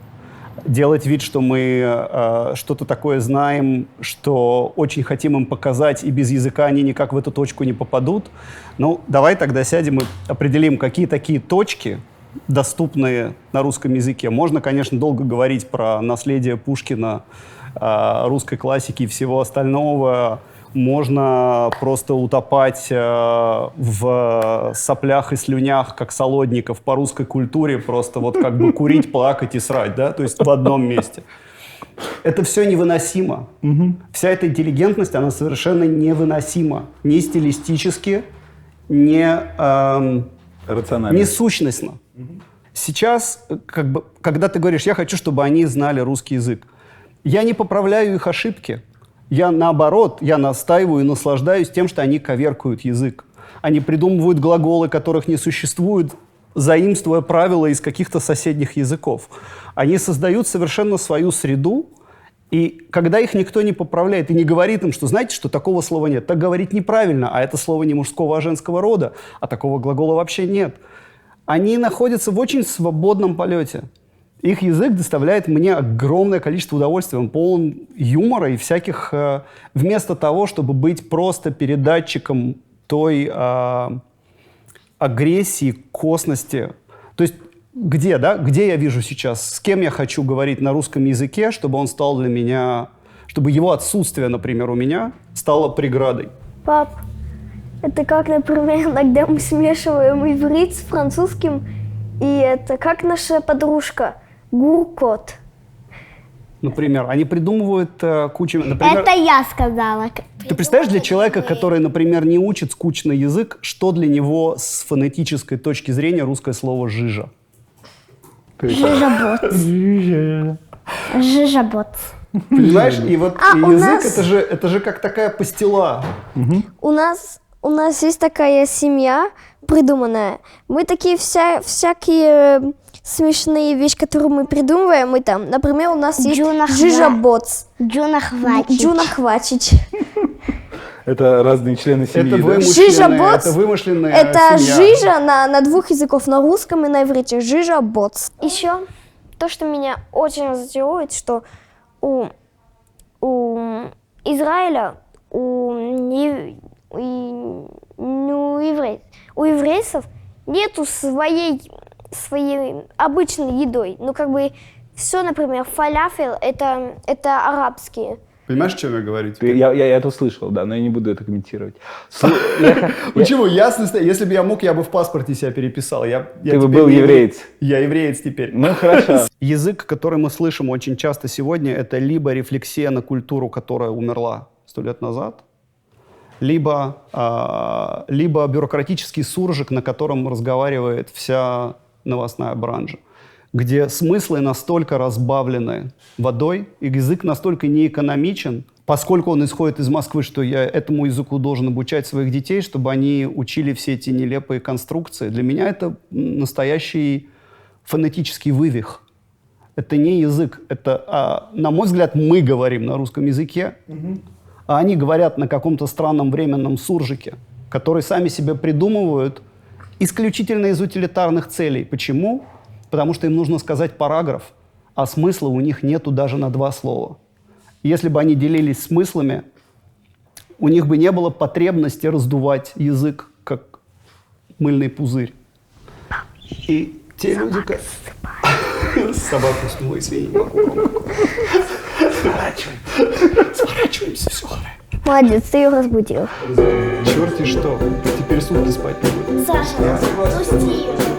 делать вид, что мы что-то такое знаем, что очень хотим им показать, и без языка они никак в эту точку не попадут. Ну, давай тогда сядем и определим, какие такие точки, доступные на русском языке. Можно, конечно, долго говорить про наследие Пушкина, русской классики и всего остального. Можно просто утопать в соплях и слюнях, как Солодников, по русской культуре, просто вот как бы курить, плакать и срать, да, то есть в одном месте. Это все невыносимо. Вся эта интеллигентность, она совершенно невыносима. Ни стилистически, ни сущностно. Сейчас, как бы, когда ты говоришь, я хочу, чтобы они знали русский язык, я не поправляю их ошибки. Я, наоборот, я настаиваю и наслаждаюсь тем, что они коверкают язык. Они придумывают глаголы, которых не существует, заимствуя правила из каких-то соседних языков. Они создают совершенно свою среду, и когда их никто не поправляет и не говорит им, что знаете, что такого слова нет, так говорить неправильно, а это слово не мужского, а женского рода, а такого глагола вообще нет. Они находятся в очень свободном полете. Их язык доставляет мне огромное количество удовольствия. Он полон юмора и всяких... Вместо того, чтобы быть просто передатчиком той агрессии, косности. То есть где я вижу сейчас, с кем я хочу говорить на русском языке, чтобы он стал для меня... Чтобы его отсутствие, например, у меня стало преградой. Пап, это как, например, иногда мы смешиваем иврит с французским, и это как наша подружка Гуркот. Например, они придумывают кучу... Например, это я сказала. Ты представляешь, для человека, который, например, не учит скучный язык, что для него с фонетической точки зрения русское слово «жижа»? Жижабот. Жижабот. Понимаешь, и вот и язык нас... это же как такая пастила. У нас есть такая семья придуманная. Мы такие всякие смешные вещи, которые мы придумываем. Мы там, например, у нас есть Жижаботс. Джунахвачич. Это разные члены семьи, Жижаботс. Это вымышленная Это семья. жижа на двух языках, на русском и на иврите. Жижаботс. Еще то, что меня очень разочаровывает, что у Израиля, у еврейцев нету своей обычной едой. Ну, как бы все, например, фалафель, это арабские. Понимаешь, о чем я говорю? Я это слышал, да, но я не буду это комментировать. Почему? Ясно, если бы я мог, я бы в паспорте себя переписал. Ты бы был евреец. Я евреец теперь. Ну, хорошо. Язык, который мы слышим очень часто сегодня, это либо рефлексия на культуру, которая умерла 100 лет назад, либо бюрократический суржик, на котором разговаривает вся новостная бранжа, где смыслы настолько разбавлены водой, и язык настолько неэкономичен, поскольку он исходит из Москвы, что я этому языку должен обучать своих детей, чтобы они учили все эти нелепые конструкции. Для меня это настоящий фонетический вывих. Это не язык. Это, на мой взгляд, мы говорим на русском языке, а они говорят на каком-то странном временном суржике, который сами себе придумывают исключительно из утилитарных целей. Почему? Потому что им нужно сказать параграф, а смысла у них нету даже на 2 слова. Если бы они делились смыслами, у них бы не было потребности раздувать язык, как мыльный пузырь. И те люди... Собаку уснула, извини. Сворачиваемся, все. Молодец, ты ее разбудил. Черти что, теперь сутки спать не будет. Саша, пусти ее.